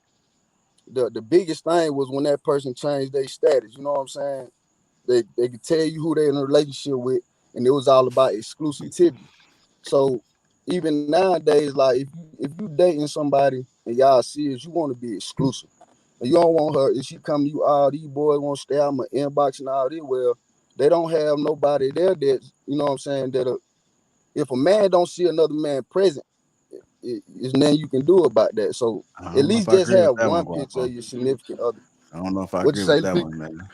the biggest thing was when that person changed their status. You know what I'm saying? They could tell you who they're in a relationship with, and it was all about exclusivity. So even nowadays, like, if you dating somebody and y'all serious, you want to be exclusive. And you don't want her, if she come to you, all these boys want to stay out my inbox and all this. Well, they don't have nobody there that, you know what I'm saying, that if a man don't see another man present, there's nothing you can do about that. So at least just have one picture of your significant other. I don't know if I agree with that one, man.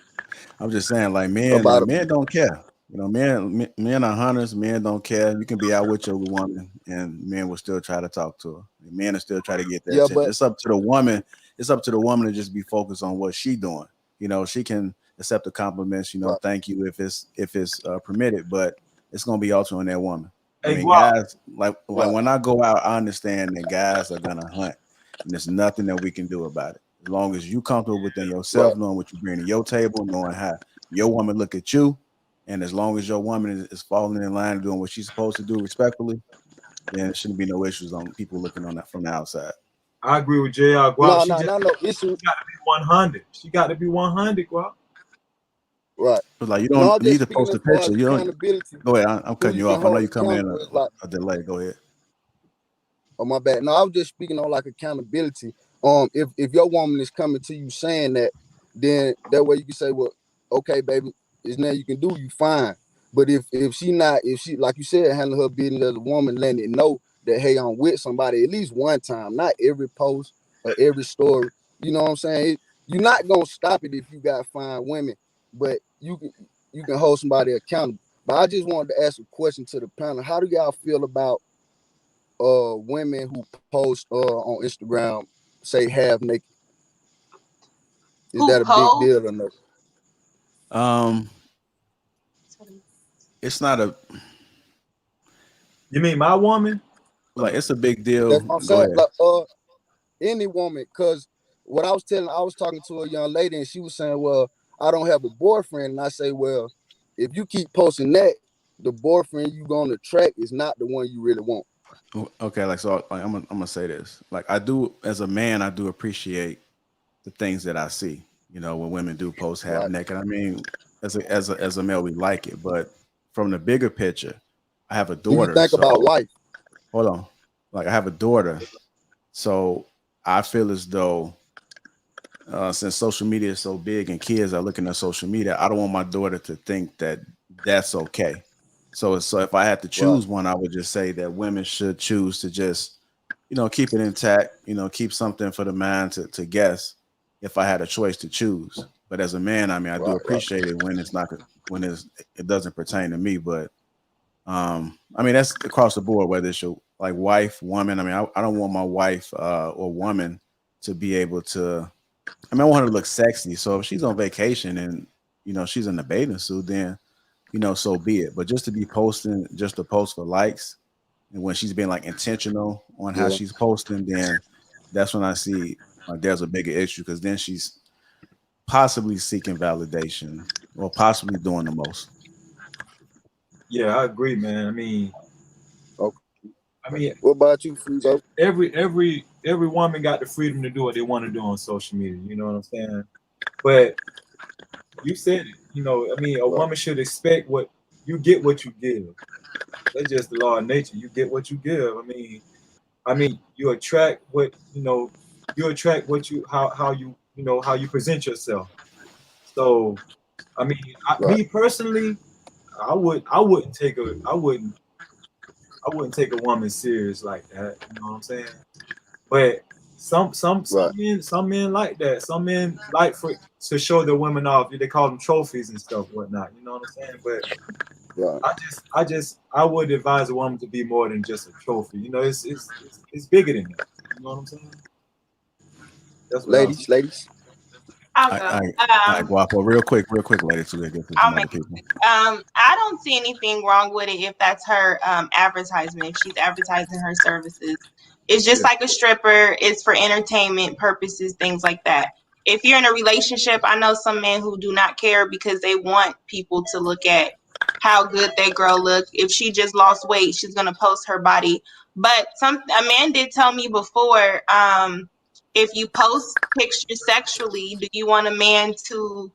I'm just saying, like, men don't care. You know, men are hunters. Men don't care. You can be out with your woman, and men will still try to talk to her. Men will still try to get that. But it's up to the woman. It's up to the woman to just be focused on what she's doing. You know, she can accept the compliments. You know, thank you if it's permitted, but it's gonna be also on that woman. I mean, guys, like when I go out, I understand that guys are gonna hunt, and there's nothing that we can do about it. As long as you comfortable within yourself, knowing what you bring to your table, knowing how your woman look at you, and as long as your woman is falling in line and doing what she's supposed to do respectfully, then there shouldn't be no issues on people looking on that from the outside. I agree with JR. Guap. She got to be 100. She got to be 100, Guap. Right. But like, you don't need to post a picture. You don't. Go ahead. I'm cutting you off. I know you come in a delay. Go ahead. Oh, my bad. No, I was just speaking on, like, accountability. If your woman is coming to you saying that, then that way you can say, well, okay, baby, there's nothing you can do, you fine. But if she like you said, handle her business as a woman, letting it know that, hey, I'm with somebody at least one time, not every post or every story. You know what I'm saying? You're not gonna stop it if you got fine women, but you can hold somebody accountable. But I just wanted to ask a question to the panel. How do y'all feel about women who post on Instagram, say half naked? Is that a big deal or no? It's not a. You mean my woman? Like, it's a big deal. That's what I'm saying. Like, any woman, because what I was talking to a young lady, and she was saying, well, I don't have a boyfriend. And I say, well, if you keep posting that, the boyfriend you're going to attract is not the one you really want. Okay, like, so I'm gonna say this. Like, I do, as a man, I do appreciate the things that I see. You know, when women do post half naked. I mean, as a male, we like it, but from the bigger picture, I have a daughter. You think about life. Hold on. Like, I have a daughter, so I feel as though since social media is so big and kids are looking at social media, I don't want my daughter to think that that's okay. So if I had to choose one, I would just say that women should choose to just, you know, keep it intact, you know, keep something for the man to guess if I had a choice to choose. But as a man, I mean, I do appreciate it when it doesn't pertain to me. But I mean, that's across the board, whether it's your like wife, woman. I mean, I don't want my wife or woman to be able to. I mean, I want her to look sexy. So if she's on vacation and, you know, she's in a bathing suit, then, you know, so be it. But just to be posting, just to post for likes, and when she's being like intentional on how she's posting, then that's when I see like there's a bigger issue, because then she's possibly seeking validation or possibly doing the most. Yeah, I agree, man. I mean, what about you, Frizo? Every woman got the freedom to do what they want to do on social media. You know what I'm saying? But you said it. You know, I mean, a woman should expect what you get, what you give. That's just the law of nature. You get what you give. I mean, you attract what you know. You attract what you how you know how you present yourself. So, I mean, me personally, I wouldn't take a woman serious like that. You know what I'm saying? But Some men like that. Some men like to show their women off. They call them trophies and stuff, whatnot. You know what I'm saying? But I would advise a woman to be more than just a trophy. You know, it's bigger than that. You know what I'm saying? That's what ladies. All right, Guapo, real quick, ladies, so we get to some other people. I don't see anything wrong with it if that's her advertisement. If she's advertising her services, it's just like a stripper. It's for entertainment purposes, things like that. If you're in a relationship, I know some men who do not care because they want people to look at how good that girl look. If she just lost weight, she's gonna post her body. But a man did tell me before, if you post pictures sexually, do you want a man to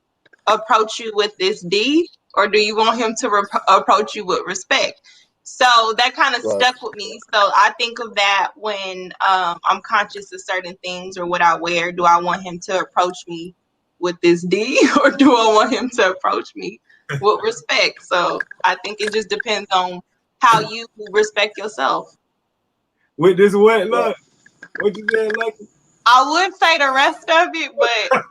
approach you with this D, or do you want him to approach you with respect? So that kind of stuck with me. So I think of that when I'm conscious of certain things or what I wear. Do I want him to approach me with this D, or do I want him to approach me with respect? So I think it just depends on how you respect yourself. With this wet look, what you saying, Lucky? I would say the rest of it, but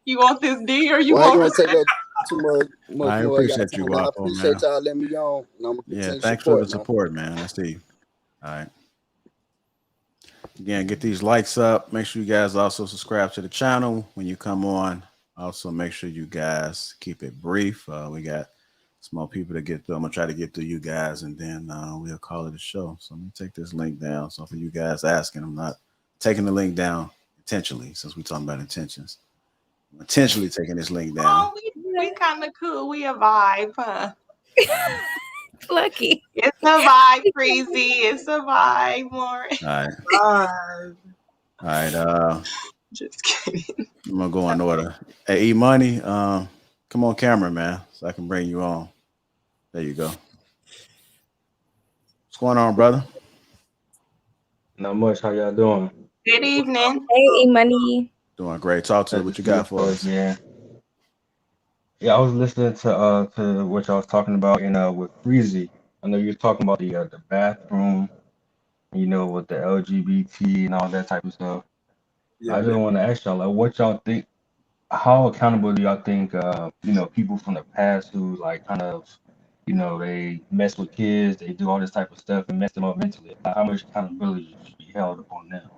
you want this D or you want respect? Take that too much I appreciate you, Guapo, I appreciate y'all letting me on. And I'm yeah, thanks for the support, man. Let's see. All right. Again, get these likes up. Make sure you guys also subscribe to the channel when you come on. Also, make sure you guys keep it brief. We got some more people to get through. I'm gonna try to get through you guys, and then we'll call it a show. So let me take this link down. So for you guys asking, I'm not taking the link down intentionally, since we're talking about intentions. I'm intentionally taking this link down. Oh, we kind of cool. We a vibe, huh? Lucky. It's a vibe, Freezy. It's a vibe, more. All right. Just kidding. I'm gonna go in order. Hey, E-Money, come on camera, man, so I can bring you on. There you go. What's going on, brother? Not much. How y'all doing? Good evening. Hey, E-Money. Doing great. Talk to what you got for us. Yeah, I was listening to what y'all was talking about with Freezy. I know you were talking about the bathroom, you know, with the LGBT and all that type of stuff. Yeah, I just want to ask y'all, like, what y'all think? How accountable do y'all think, people from the past who like kind of, they mess with kids, they do all this type of stuff and mess them up mentally? How much accountability should be held upon them?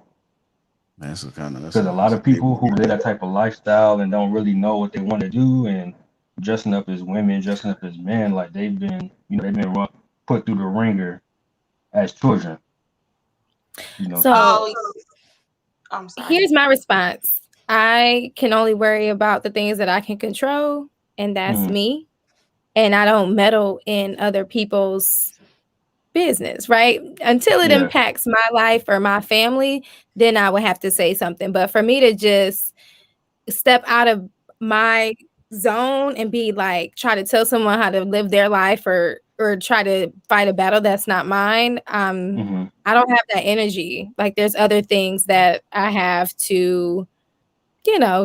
Man, because a lot of people who live that type of lifestyle and don't really know what they want to do and dressing up as women, dressing up as men, like they've been put through the ringer as children. So I'm sorry. Here's my response. I can only worry about the things that I can control, and that's me. And I don't meddle in other people's business, right? Until it impacts my life or my family, then I would have to say something. But for me to just step out of my zone and be like, try to tell someone how to live their life or try to fight a battle that's not mine, I don't have that energy. Like, there's other things that I have to,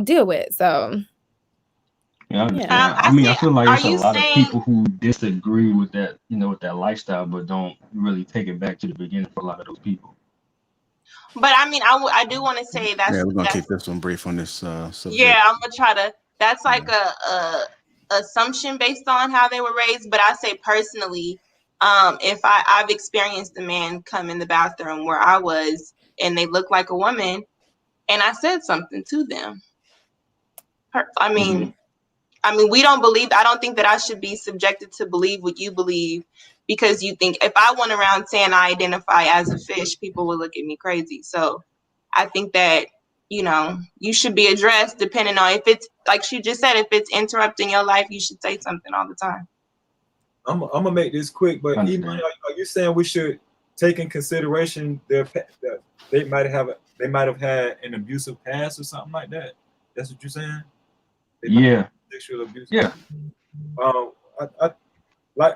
deal with. So yeah, I understand. I feel like there's a lot of people who disagree with that, with that lifestyle, but don't really take it back to the beginning for a lot of those people. But I do want to say that's we're gonna keep this one brief on this subject. Yeah, I'm gonna try to. That's like a assumption based on how they were raised. But I say personally, if I've experienced a man come in the bathroom where I was, and they look like a woman, and I said something to them. We don't believe. I don't think that I should be subjected to believe what you believe, because you think if I went around saying I identify as a fish, people would look at me crazy. So I think that, you should be addressed depending on if it's, like she just said, if it's interrupting your life, you should say something all the time. I'm gonna make this quick, but even are you saying we should take in consideration that they might have had an abusive past or something like that? That's what you're saying? Yeah. Sexual abuse. Yeah. I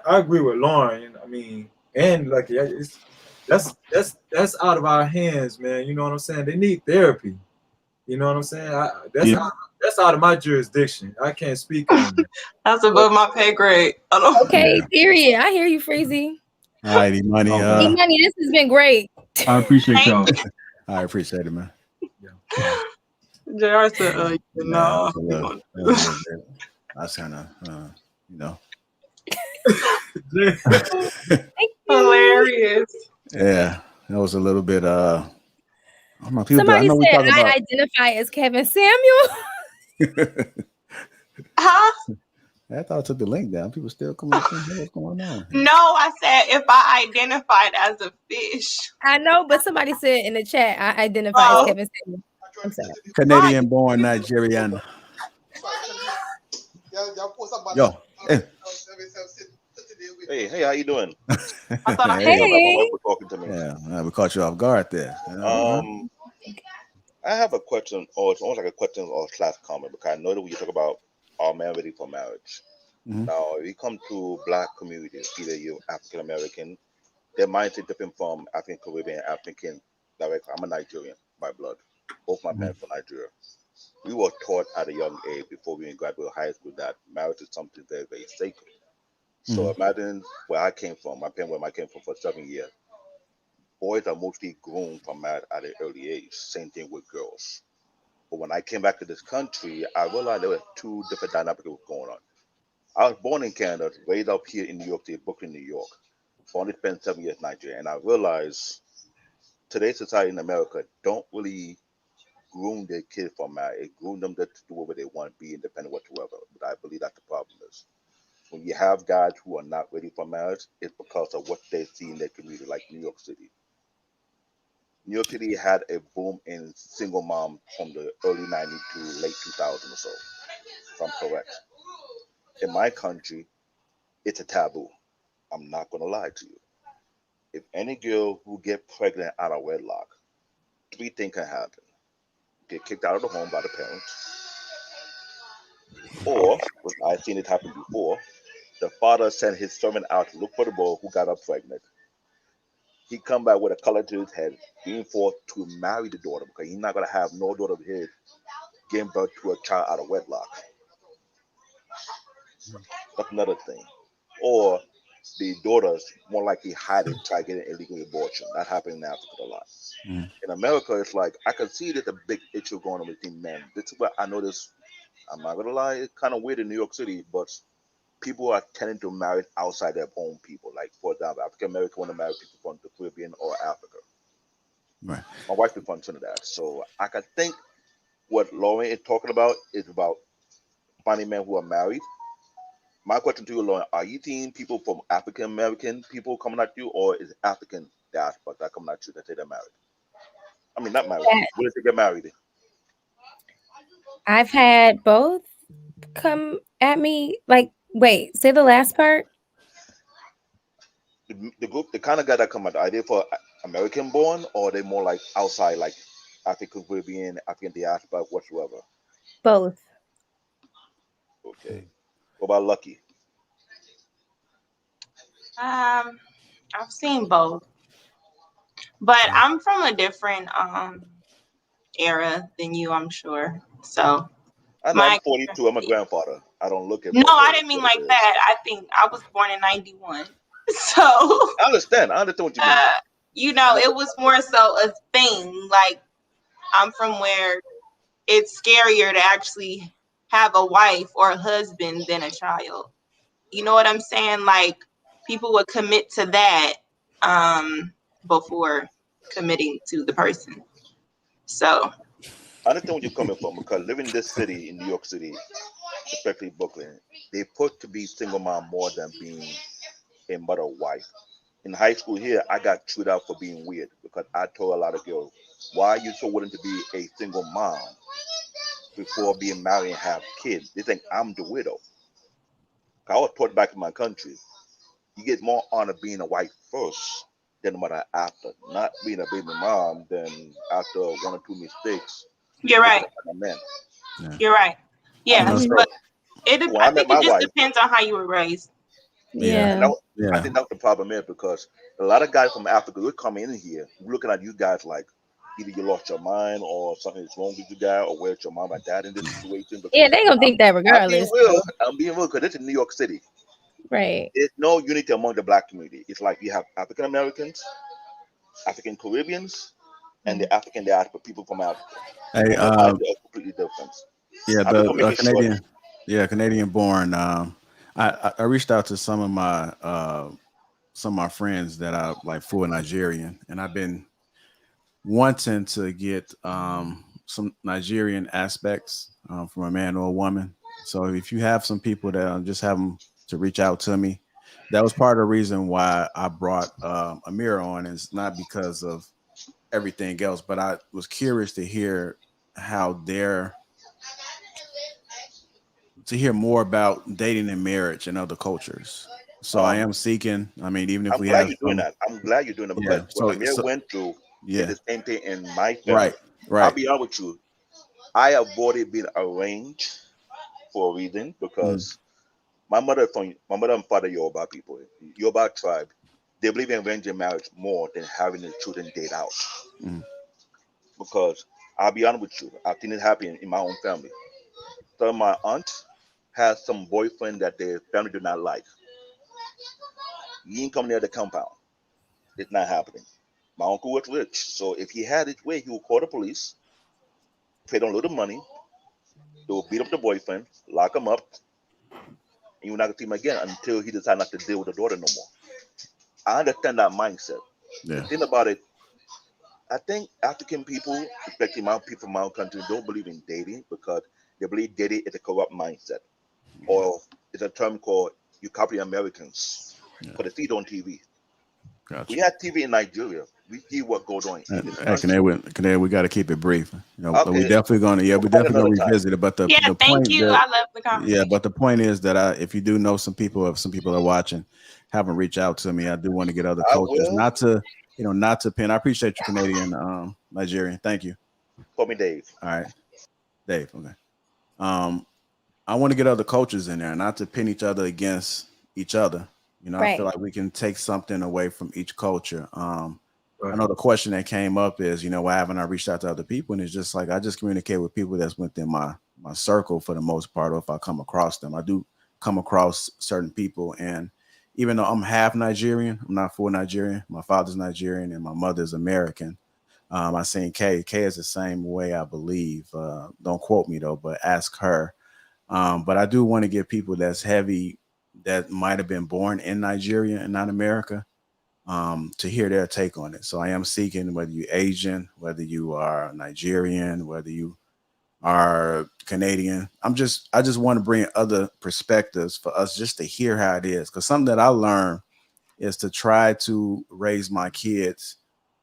agree with Lauren. And like that's out of our hands, man. You know what I'm saying? They need therapy. You know what I'm saying? That's out of my jurisdiction. I can't speak on that. That's above my pay grade. Okay, period. I hear you, Freezy. All right, E-Money. E-Money, this has been great. I appreciate y'all. I appreciate it, man. JR said, no. I kind of, you know. Hilarious. Yeah, that was a little bit. I don't know, Somebody we said talk I about. identify as Kevin Samuel. Huh? I thought I took the link down. People still coming up in here. What's going on? No, I said if I identified as a fish. I know, but somebody said in the chat I identify as Kevin Samuel. I'm sorry. Canadian-born Nigerian. Yo, Hey, how you doing? Hey. My wife was talking to me. Yeah, we caught you off guard there. I have a question, or it's almost like a question or slash comment, because I know that when you talk about are men ready for marriage. Mhm. Now, if you come to Black communities, either you're African American, their mindset different from African Caribbean, African. Direct. I'm a Nigerian by blood. Both my parents from Nigeria. We were taught at a young age before we graduated high school that marriage is something very, very sacred. So imagine where I came from. My parents where I came from for 7 years. Boys are mostly groomed from marriage at an early age. Same thing with girls. But when I came back to this country, I realized there were two different dynamics going on. I was born in Canada, raised up here in New York City, Brooklyn, New York. Only spent 7 years in Nigeria, and I realized today's society in America don't really groom their kids for marriage. It groom them to do whatever they want, be independent whatsoever. But I believe that's the problem is. When you have guys who are not ready for marriage, it's because of what they see in their community, like New York City. New York City had a boom in single mom from the early 90s to late 2000 or so, if I'm correct. In my country, it's a taboo. I'm not going to lie to you. If any girl who get pregnant out of wedlock, 3 things can happen. Get kicked out of the home by the parents, or, which I've seen it happen before, the father sent his servant out to look for the boy who got her pregnant. He come back with a color to his head, being forced to marry the daughter because he's not going to have no daughter of his giving birth to a child out of wedlock. That's another thing. Or the daughters more likely hide it, try to get an illegal abortion. That happened in Africa a lot. In America, it's like I can see there's a big issue going on between men. This is what I noticed. I'm not gonna lie, it's kind of weird in New York City, but people are tending to marry outside their own people. Like, for example, African American want to marry people from the Caribbean or Africa. Right. My wife is from Trinidad, so I can think what Lauren is talking about is about finding men who are married. My question to you, Lauren, are you seeing people from African American people coming at you, or is African diaspora that coming at you that say they're married? I mean, not married. What if they get married? I've had both come at me. Like, wait, say the last part. The group, the kind of guy that come at, are they for American born, or are they more like outside, like African Caribbean, African diaspora, whatsoever? Both. Okay. What about Lucky? I've seen both, but I'm from a different era than you, I'm sure. So I'm 42. I'm a grandfather. I don't look at. No, I didn't mean like that. I think I was born in 91. So I understand what you mean. You know, it was more so a thing. Like, I'm from where it's scarier to actually have a wife or a husband than a child. You know what I'm saying? Like, people would commit to that before committing to the person. So I understand where you're coming from, because living in this city, in New York City, especially Brooklyn, they put to be single mom more than being a mother or wife. In high school here, I got chewed out for being weird because I told a lot of girls, why are you so willing to be a single mom before being married and have kids? They think I'm the widow. I was taught back in my country, you get more honor being a wife first than a mother after. Not being a baby mom, then after 1 or 2 mistakes. You're right. You're right. Yeah, but I think it just depends on how you were raised. Yeah. I think that's the problem is, because a lot of guys from Africa would come in here looking at you guys like either you lost your mind or something is wrong with you guys, or where's your mom and dad in this situation. Yeah, they gonna think that regardless. I'm being real because it's in New York City. Right. There's no unity among the Black community. It's like you have African Americans, African Caribbeans, and the African diaspora, people from Africa. Hey, are completely different. Yeah, the Canadian, Canadian born. I reached out to some of my friends that are like full Nigerian, and I've been wanting to get some Nigerian aspects from a man or a woman. So if you have some people that just have them to reach out to me, that was part of the reason why I brought Amir on. It's not because of everything else, but I was curious to hear to hear more about dating and marriage in other cultures. So I am seeking. I mean, even if I'm we glad have you're doing that. I'm glad you're doing it because what Amir went through is the same thing in my family. Right. I'll be honest with you. I avoided being arranged for a reason because my mother and father Yoruba people, Yoruba tribe, they believe in arranging marriage more than having the children date out. Because I'll be honest with you, I've seen it happen in my own family. So my aunt has some boyfriend that their family do not like. He ain't coming near the compound. It's not happening. My uncle was rich, so if he had his way, he would call the police, pay them a little money, they will beat up the boyfriend, lock him up, and you're not gonna see him again until he decides not to deal with the daughter no more. I understand that mindset. The thing about it, I think African people, especially my people from my own country, don't believe in dating because they believe dating is a corrupt mindset. Or it's a term called you copy Americans. But they see it on TV. Gotcha. We have TV in Nigeria. We see what goes on in this country. Canary, we got to keep it brief. You know, Okay. we definitely gonna revisit it. But the thank point you. I love the conversation. but the point is that if you do know some people, if some people are watching, haven't reached out to me, I do want to get other cultures. Not to pin. I appreciate you, Canadian, Nigerian. Thank you. Call me Dave. All right, Dave. Okay. I want to get other cultures in there, not to pin each other against each other. You know, I feel like we can take something away from each culture. I know the question that came up is, you know, why haven't I reached out to other people? And it's just like I just communicate with people that's within my circle for the most part, or if I come across them. I do come across certain people, and even though I'm half Nigerian, I'm not full Nigerian. My father's Nigerian and my mother's American. I seen Kay. Kay is the same way, I believe. Don't quote me though, but ask her. But I do want to get people that's heavy, that might have been born in Nigeria and not America, to hear their take on it. So I am seeking, whether you're Asian, whether you are Nigerian, whether you are Canadian. I just want to bring other perspectives for us just to hear how it is. Because something that I learned is to try to raise my kids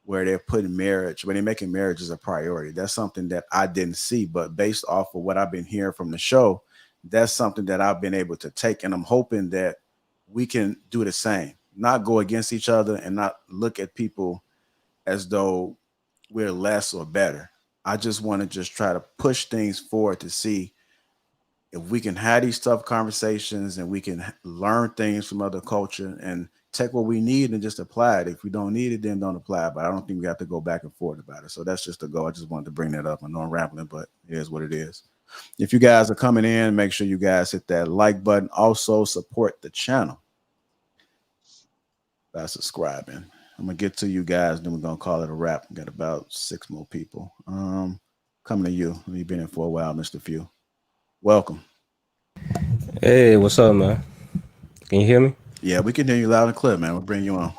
where they're putting marriage, when they're making marriage as a priority. That's something that I didn't see, but based off of what I've been hearing from the show, that's something that I've been able to take. And I'm hoping that we can do the same, not go against each other and not look at people as though we're less or better. I just want to just try to push things forward to see if we can have these tough conversations and we can learn things from other culture and take what we need and just apply it. If we don't need it, then don't apply it. But I don't think we have to go back and forth about it. So that's just a go. I just wanted to bring that up. I know I'm rambling, but it is what it is. If you guys are coming in, make sure you guys hit that like button. Also support the channel by subscribing. I'm gonna get to you guys, then we're gonna call it a wrap. We got about 6 more people. Coming to you. You've been in for a while, Mr. Few. Welcome. Hey, what's up, man? Can you hear me? Yeah, we can hear you loud and clear, man. We'll bring you on.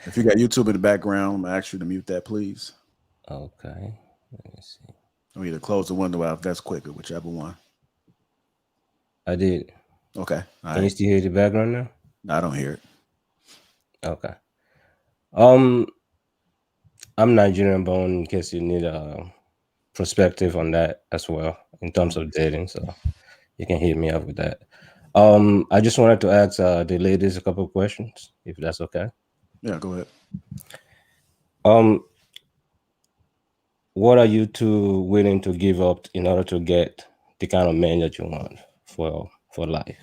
If you got YouTube in the background, I'm gonna ask you to mute that, please. Okay. Let me see. Or either close the window out if that's quicker, whichever one. I did. Okay. Can you still hear the background now? No, I don't hear it. Okay. I'm Nigerian born, in case you need a perspective on that as well in terms of dating, so you can hit me up with that. I just wanted to ask the ladies a couple of questions, if that's okay. Yeah, go ahead. What are you two willing to give up in order to get the kind of man that you want for life?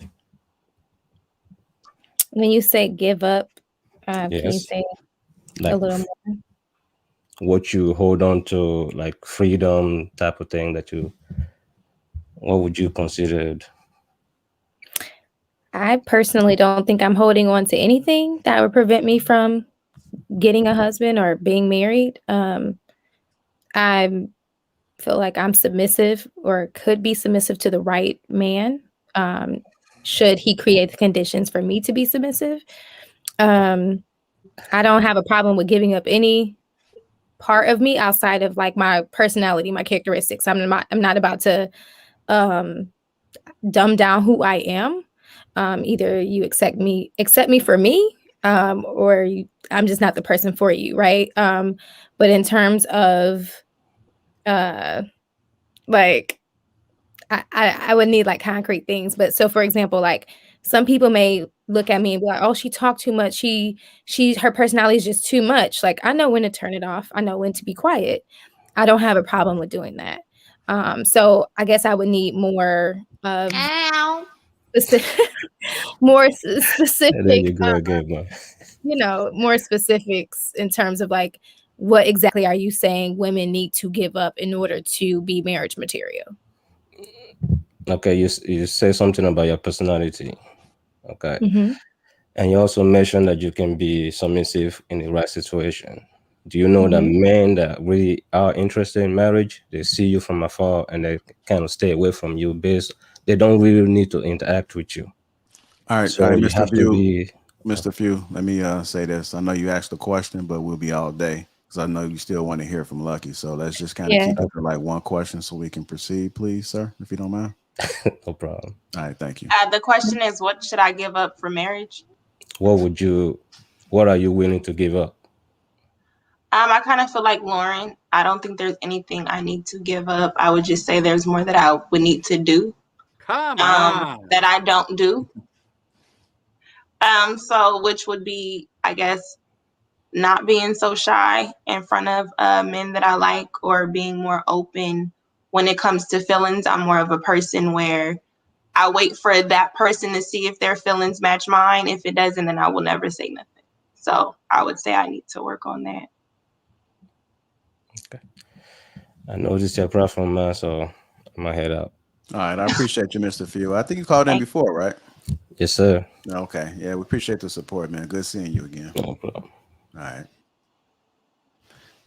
When you say give up, can you say a little more? What you hold on to, like freedom type of thing what would you consider? I personally don't think I'm holding on to anything that would prevent me from getting a husband or being married. I feel like I'm submissive or could be submissive to the right man. Should he create the conditions for me to be submissive? I don't have a problem with giving up any part of me outside of like my personality, my characteristics. I'm not about to dumb down who I am. Either you accept me for me, or I'm just not the person for you, right? But in terms of like I would need like concrete things. But so for example, like some people may look at me and be like, oh, she talked too much. Her personality is just too much. Like I know when to turn it off. I know when to be quiet. I don't have a problem with doing that. So I guess I would need more of specific, more specific, And then you go again, man. More specifics in terms of like, what exactly are you saying women need to give up in order to be marriage material? Okay, you say something about your personality. Okay. Mm-hmm. And you also mentioned that you can be submissive in the right situation. Do you know that men that really are interested in marriage, they see you from afar and they kind of stay away from you they don't really need to interact with you. All right, So you have to be Mr. Few, let me say this. I know you asked the question, but we'll be all day because I know you still want to hear from Lucky. So let's just kind of keep it for like one question so we can proceed, please, sir, if you don't mind. No problem. All right, thank you. The question is, what should I give up for marriage? What are you willing to give up? I kind of feel like Lauren. I don't think there's anything I need to give up. I would just say there's more that I would need to do. Come on. That I don't do. So which would be, I guess, not being so shy in front of men that I like, or being more open when it comes to feelings. I'm more of a person where I wait for that person to see if their feelings match mine. If it doesn't, then I will never say nothing. So I would say I need to work on that. Okay. I noticed your platform, man, so I'm gonna head out. All right, I appreciate you, Mr. Few. I think you called in before, right? Yes, sir. Okay, yeah, we appreciate the support, man. Good seeing you again. No problem. All right.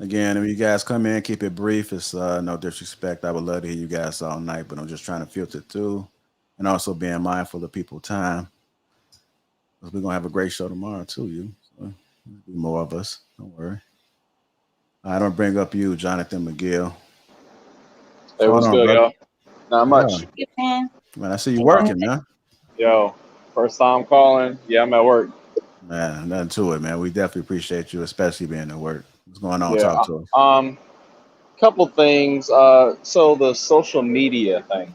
Again, if you guys come in, keep it brief. It's no disrespect. I would love to hear you guys all night, but I'm just trying to filter through and also being mindful of people's time. Because we're going to have a great show tomorrow, too, So be more of us. Don't worry. I don't bring up you, Jonathan McGill. Hey, what's good, y'all? Not much. Man, I see you working, man. Yo, first time calling. Yeah, I'm at work. Man, nothing to it, man. We definitely appreciate you, especially being at work. What's going on? Talk to us. Couple things. So the social media thing.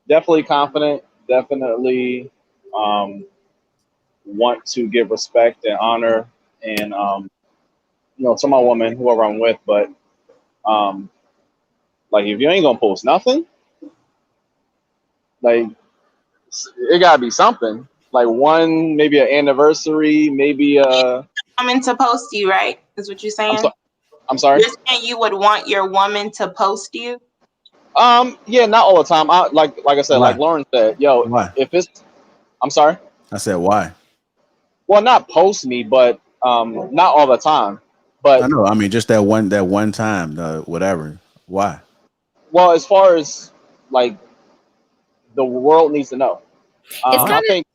Definitely confident. Definitely want to give respect and honor and to my woman, whoever I'm with. But like, if you ain't gonna post nothing, like, it gotta be something. Like maybe an anniversary, maybe woman to post you, right? Is what you're saying? I'm sorry. You're saying you would want your woman to post you? Yeah, not all the time. Like I said, Why? like Lauren said, yo, Why? if it's, I'm sorry. I said why? Well, not post me, but not all the time. But I know. I mean, just that one time, whatever. Why? Well, as far as like the world needs to know. It's kind I think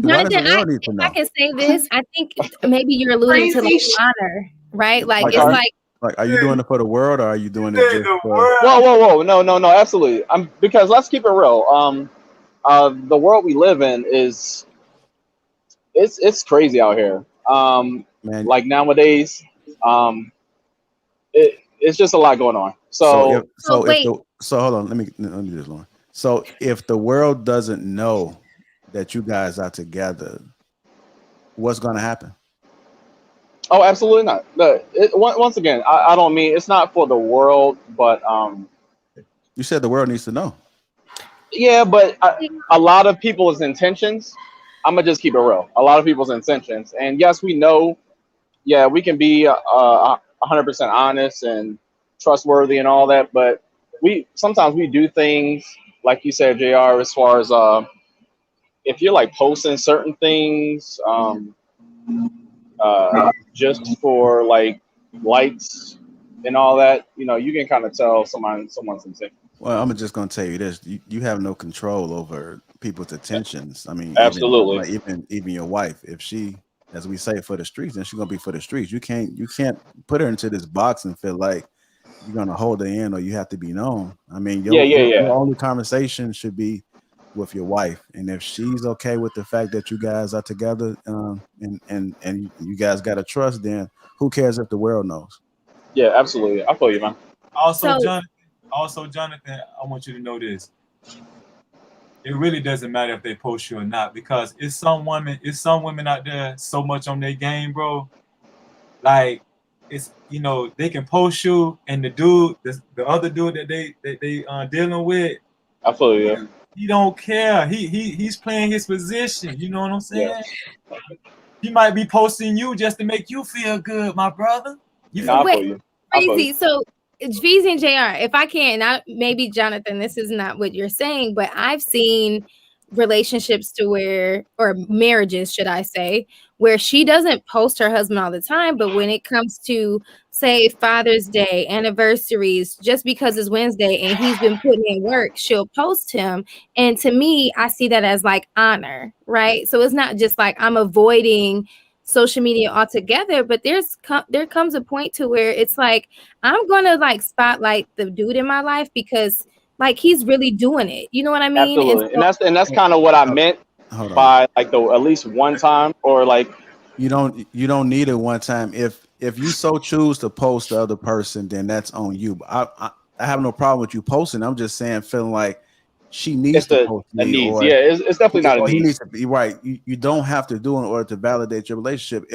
Jonathan, if I can say this, I think maybe you're alluding to like honor, right? Like it's like, are you doing it for the world, or are you doing it just for? Whoa, no, absolutely. Because let's keep it real. The world we live in is it's crazy out here. Man. Like nowadays, it's just a lot going on. So hold on, let me do this, Lauren. So if the world doesn't know that you guys are together, what's going to happen? Oh, absolutely not. Once again, I don't mean it's not for the world, but you said the world needs to know. Yeah, but a lot of people's intentions. I'm gonna just keep it real. A lot of people's intentions, and yes, we know. Yeah, we can be 100% honest and trustworthy and all that, but sometimes we do things like you said, JR. As far as if you're like posting certain things, just for like likes and all that, you know, you can kind of tell someone's intention. Well, I'm just gonna tell you this: you have no control over people's attentions. I mean, Absolutely. even your wife, if she, as we say, for the streets, then she's gonna be for the streets. You can't put her into this box and feel like you're gonna hold her in or you have to be known. I mean, your only conversation should be with your wife, and if she's okay with the fact that you guys are together, and you guys got to trust, then who cares if the world knows? Yeah, absolutely. I feel you, man. Also, Jonathan, I want you to know this. It really doesn't matter if they post you or not, because it's some women out there so much on their game, bro. Like, it's, you know, they can post you, and the other dude that they dealing with, I feel you. He don't care. He's playing his position. You know what I'm saying? Yeah. He might be posting you just to make you feel good, my brother. Crazy. So Feezy and JR, if I can, maybe Jonathan, this is not what you're saying, but I've seen relationships or marriages, should I say, where she doesn't post her husband all the time, but when it comes to, say, Father's Day, anniversaries, just because it's Wednesday and he's been putting in work, she'll post him. And to me, I see that as like honor, right? So it's not just like I'm avoiding social media altogether, but there comes a point to where it's like I'm gonna like spotlight the dude in my life because like he's really doing it. You know what I mean? Absolutely. And that's kind of what I meant by like at least one time, or like you don't need it one time. If you so choose to post the other person, then that's on you. I have no problem with you posting. I'm just saying, feeling like she needs to post me, needs. Yeah, it's definitely not a need. He needs to be right. You don't have to do in order to validate your relationship.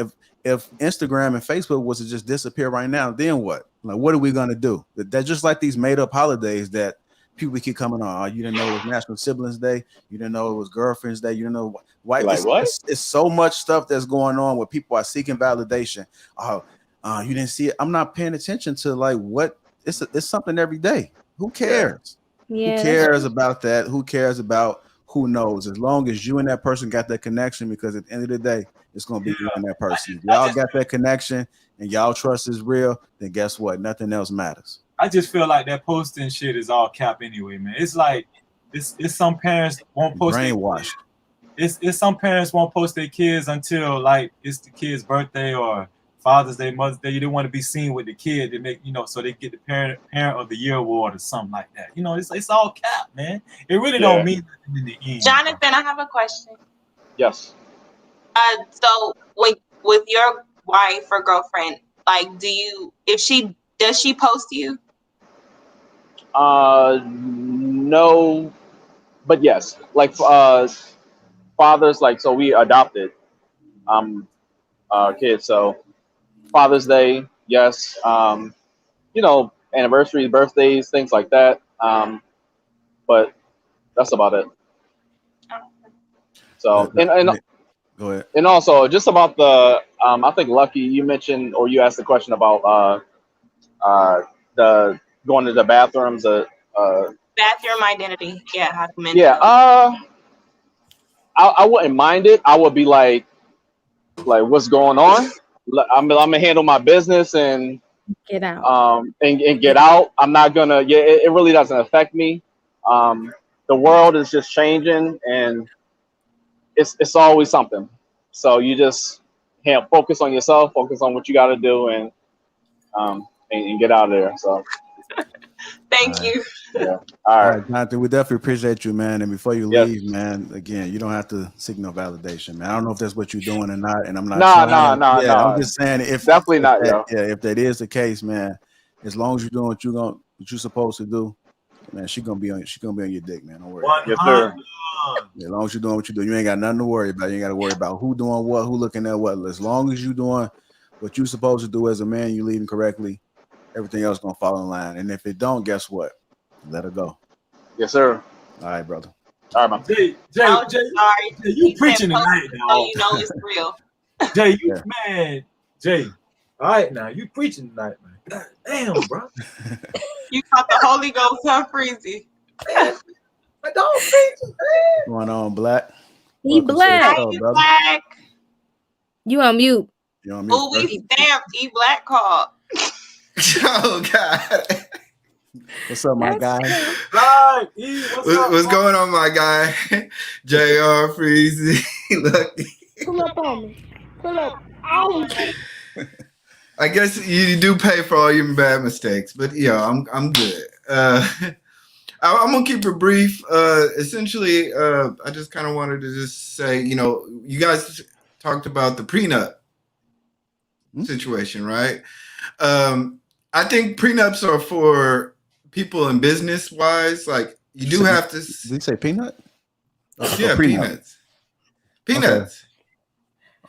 If Instagram and Facebook was to just disappear right now, then what? Like, what are we gonna do? That's just like these made up holidays that people keep coming on. Oh, you didn't know it was National Siblings Day. You didn't know it was Girlfriend's Day. You didn't know why. Like what? It's so much stuff that's going on where people are seeking validation. Oh, you didn't see it. I'm not paying attention to like what. It's something every day. Who cares? Yeah. Who cares about that? Who cares about who knows? As long as you and that person got that connection, because at the end of the day, it's gonna be you and that person. If y'all got that connection and y'all trust is real, then guess what? Nothing else matters. I just feel like that posting shit is all cap anyway, man. It's like it's some parents won't post brainwashed. It's some parents won't post their kids until like it's the kid's birthday or Father's Day, Mother's Day. You don't want to be seen with the kid. They make, you know, so they get the parent of the year award or something like that. You know, it's all cap, man. It really don't mean nothing in the end. Jonathan, I have a question. Yes. So with your wife or girlfriend, like, does she post you? No, but yes. Like fathers, like, so we adopted kids, so Father's Day, yes. You know, anniversaries, birthdays, things like that. But that's about it. So and go ahead. And also just about the I think Lucky, you mentioned, or you asked the question about the going to the bathrooms, bathroom identity. Yeah, how to mention. Yeah, I wouldn't mind it. I would be like what's going on? I'm gonna handle my business and get out. And get out. I'm not gonna. Yeah, it really doesn't affect me. The world is just changing, and it's always something. So you just focus on yourself, focus on what you got to do, and get out of there. So. Thank you. Yeah. All right, Jonathan, we definitely appreciate you, man. And before you leave, man, again, you don't have to seek no validation, man. I don't know if that's what you're doing or not, and I'm not. No. I'm just saying, if that is the case, man, as long as you're doing what you're supposed to do, man, she's gonna be on your dick, man. Don't worry. Yes, sir. Yeah, as long as you're doing what you do, you ain't got nothing to worry about. You ain't got to worry about who doing what, who looking at what. As long as you're doing what you're supposed to do as a man, you leading correctly, everything else gonna fall in line. And if it don't, guess what? Let her go. Yes, sir. All right, brother. All right, man. Jay, you preaching tonight, now. You know it's real. Jay, man. Jay, all right, now you preaching tonight, man. God damn, bro. You caught the Holy Ghost, huh, Freezy? But don't preach, man. What's going on, Black? He Black. Show, Black. You on mute. You on mute? Oh, we stamped E Black call. Oh God. What's up, my guy? Right, E, What's going on, my guy? JR Freezy. Look. Pull up on me. Pull up. Ouch. I guess you do pay for all your bad mistakes, but yeah, I'm good. I'm gonna keep it brief. Essentially, I just kind of wanted to just say, you guys talked about the prenup situation, right? I think prenups are for people in business wise. Like you do have to. Did you say peanut? Yeah, peanuts. Peanuts.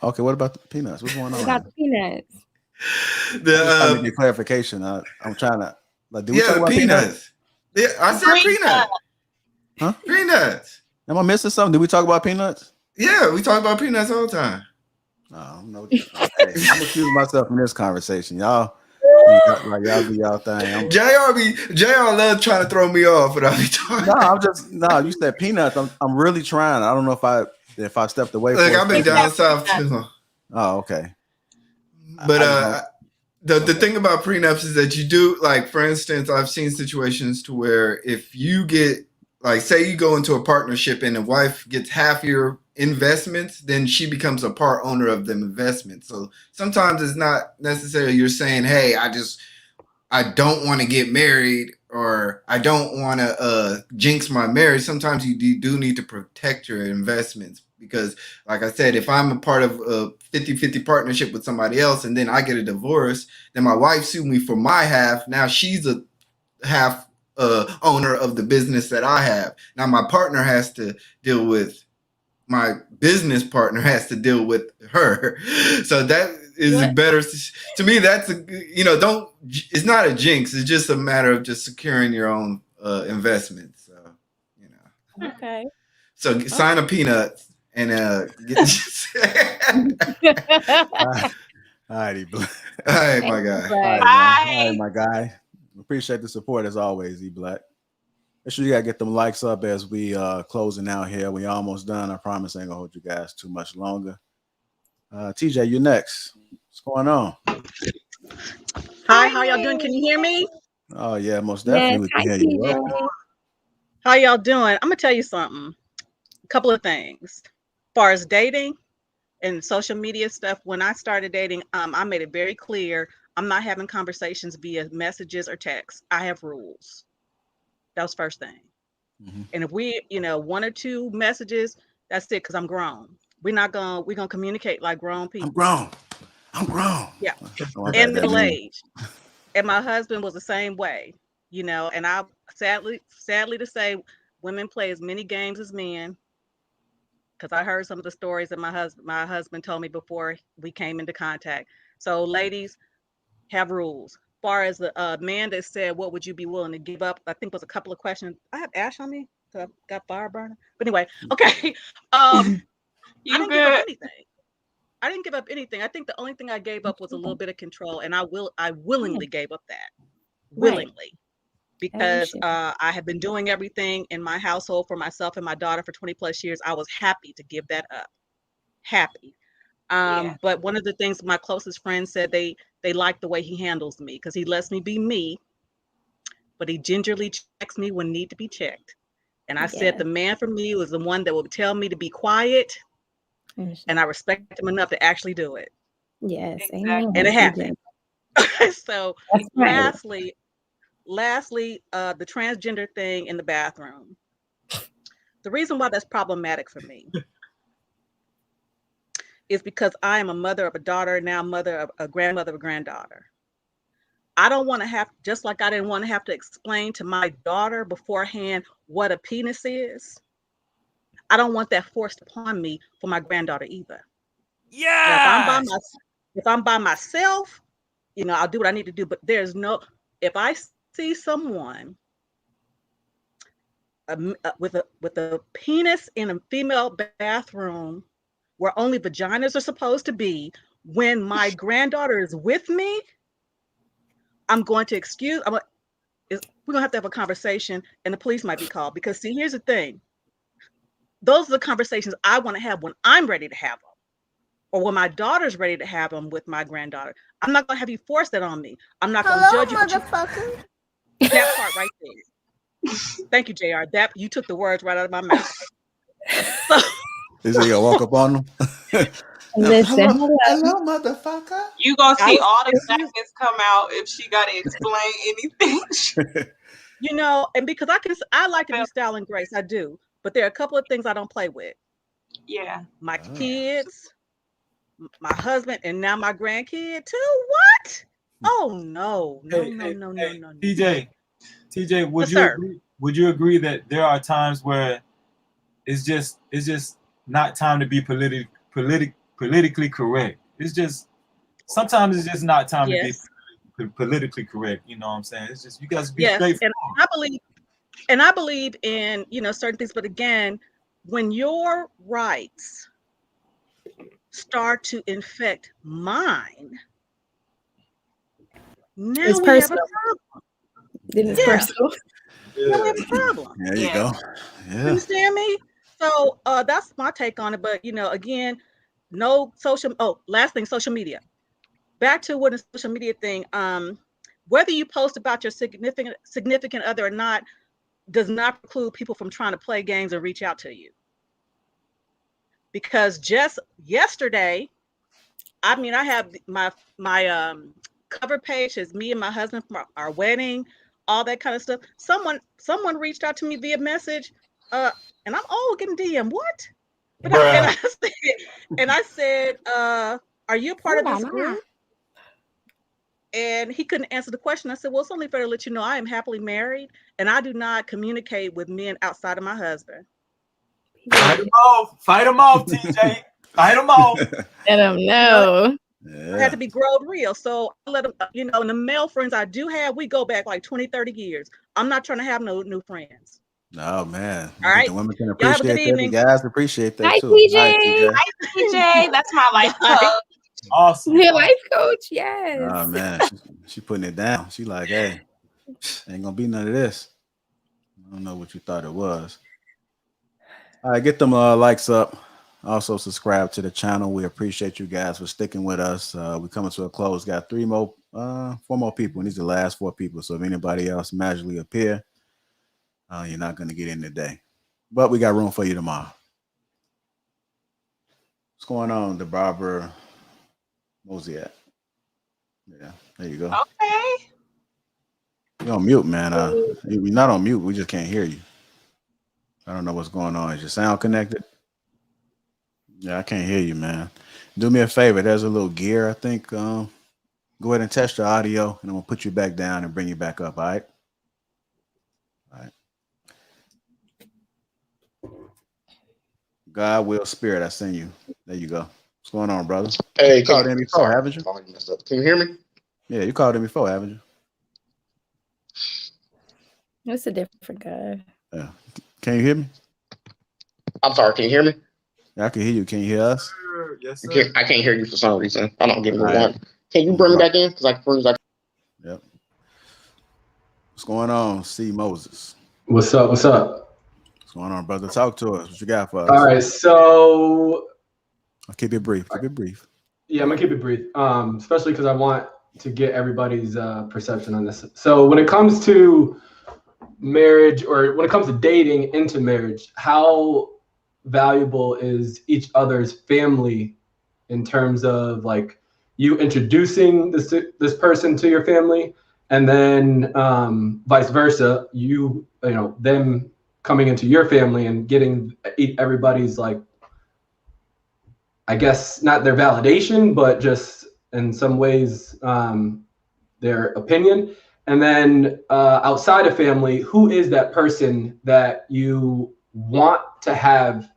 Okay, what about the peanuts? What's going on? What about the peanuts? I need clarification. I'm trying to do we talk about peanuts? Yeah, I said peanuts. Huh? Peanuts. Am I missing something? Did we talk about peanuts? Yeah, we talk about peanuts all the time. Oh, no. Hey, I'm accusing myself from this conversation, y'all. Y'all do y'all thing. JR love trying to throw me off, but I be talking. You said peanuts. I'm really trying. I don't know if I stepped away. Look, I've been down south too. Oh, okay. But the thing about prenups is that you do, like, for instance, I've seen situations to where if you get, like, say you go into a partnership and the wife gets half your investments, then she becomes a part owner of the investment. So sometimes it's not necessarily you're saying, hey, I don't want to get married or I don't want to jinx my marriage. Sometimes you do need to protect your investments because, like I said, if I'm a part of a 50-50 partnership with somebody else and then I get a divorce, then my wife sued me for my half. Now she's a half owner of the business that I have. Now my partner has to deal with, my business partner has to deal with her. So that is better. To me, that's it's not a jinx. It's just a matter of just securing your own investments. So, Okay. So sign a peanut and all righty, all right, my guy. All right, my guy. Appreciate the support as always, E Black. Make sure you gotta get them likes up as we closing out here. We almost done. I promise I ain't gonna hold you guys too much longer. TJ, you next. What's going on? Hi, how y'all doing? Can you hear me? Oh yeah, most definitely. Yes. We can hear you. Welcome. How y'all doing? I'm gonna tell you something. A couple of things. As far as dating and social media stuff, when I started dating, I made it very clear I'm not having conversations via messages or texts. I have rules. That was first thing. Mm-hmm. And if we, one or two messages, that's it, because I'm grown. We're gonna communicate like grown people. I'm grown. Yeah. And middle age. And my husband was the same way, and I sadly to say, women play as many games as men. Because I heard some of the stories that my husband told me before we came into contact. So ladies, have rules. As far as the man that said, what would you be willing to give up? I think was a couple of questions. I have ash on me because I've got fire burner. But anyway, okay. I didn't give up anything. I didn't give up anything. I think the only thing I gave up was a little bit of control, and I willingly gave up that. Willingly. Because I have been doing everything in my household for myself and my daughter for 20 plus years. I was happy to give that up. Happy. But one of the things my closest friends said, they like the way he handles me because he lets me be me, but he gingerly checks me when need to be checked. And I said the man for me was the one that would tell me to be quiet, and I respect him enough to actually do it. Yes, and it happened. So lastly, the transgender thing in the bathroom. The reason why that's problematic for me is because I am a mother of a daughter, now mother of a grandmother of a granddaughter. I don't want to have, just like I didn't want to have to explain to my daughter beforehand what a penis is. I don't want that forced upon me for my granddaughter either. Yeah. If I'm by myself, I'll do what I need to do. But if I see someone with a penis in a female bathroom where only vaginas are supposed to be, when my granddaughter is with me, I'm going to we're gonna have to have a conversation, and the police might be called, because see, here's the thing. Those are the conversations I want to have when I'm ready to have them. or when my daughter's ready to have them with my granddaughter. I'm not gonna have you force that on me. I'm not gonna judge you. Motherfucker. That part right there. Thank you, JR. That you took the words right out of my mouth. Is he gonna walk up on them? Listen, hello, motherfucker. You gonna see all the seconds come out if she gotta explain anything. You know, and because I like to be style and grace, I do. But there are a couple of things I don't play with. Yeah. My kids, my husband, and now my grandkid too. What? Oh no. No. TJ, would you agree that there are times where it's just not time to be politically correct? It's just sometimes it's just not time to be politically correct. You know what I'm saying? It's just you guys be straightforward. And I believe in, you know, certain things, but again, when your rights start to infect mine, now it's we personal. have a problem. Then it's personal. Now we have a problem. There you go. Yeah. You understand me? So that's my take on it. But you know, again, no social. Oh, last thing, social media. Back to what is social media thing. Whether you post about your significant other or not does not preclude people from trying to play games and reach out to you. Because just yesterday, I mean, I have my cover page is me and my husband from our wedding, all that kind of stuff. Someone reached out to me via message, and I'm getting DM. What? But I said, are you a part of this group? And he couldn't answer the question. I said, well, it's only fair to let you know I am happily married, and I do not communicate with men outside of my husband. Fight them off, TJ. Fight them off. Let them know. I had to be growed real. So I let them, you know, and the male friends I do have, we go back like 20, 30 years. I'm not trying to have no new friends. Oh man. All right. The women can Y'all have a appreciate good that. evening. The guys appreciate that Hi, too. TJ. Hi, TJ. That's my life coach. Awesome. Your life coach, yes. Oh man, she putting it down. She like, hey, ain't gonna be none of this. I don't know what you thought it was. All right, get them likes up. Also subscribe to the channel. We appreciate you guys for sticking with us. We're coming to a close. Got 4 more people, and these are the last 4 people. So if anybody else magically appear, you're not gonna get in today. But we got room for you tomorrow. What's going on, the Barbara Mosiat? Yeah, there you go. Okay. You're on mute, man. You're not on mute. We just can't hear you. I don't know what's going on. Is your sound connected? Yeah, I can't hear you, man. Do me a favor. There's a little gear, I think. Go ahead and test your audio, and I'm going to put you back down and bring you back up, all right? All right. God, will, spirit, I send you. There you go. What's going on, brother? Hey, you called in before, haven't you? Can you hear me? Yeah, you called in before, haven't you? It's a different guy. Yeah. Can you hear me? I'm sorry. Can you hear me? Yeah, I can hear you. Can you hear us? Yes, sir. I can't hear you for some reason. I don't get me All one. right. Can you bring me back in? Because I can. Yep. What's going on, C. Moses? What's up? What's up? What's going on, brother? Talk to us. What you got for us? All right, so I'll keep it brief. Keep it brief. Yeah, I'm gonna keep it brief, especially because I want to get everybody's perception on this. So when it comes to marriage, or when it comes to dating into marriage, how valuable is each other's family in terms of like you introducing this person to your family, and then vice versa, you know them coming into your family and getting everybody's, like, I guess not their validation, but just in some ways their opinion. And then outside of family, who is that person that you want to have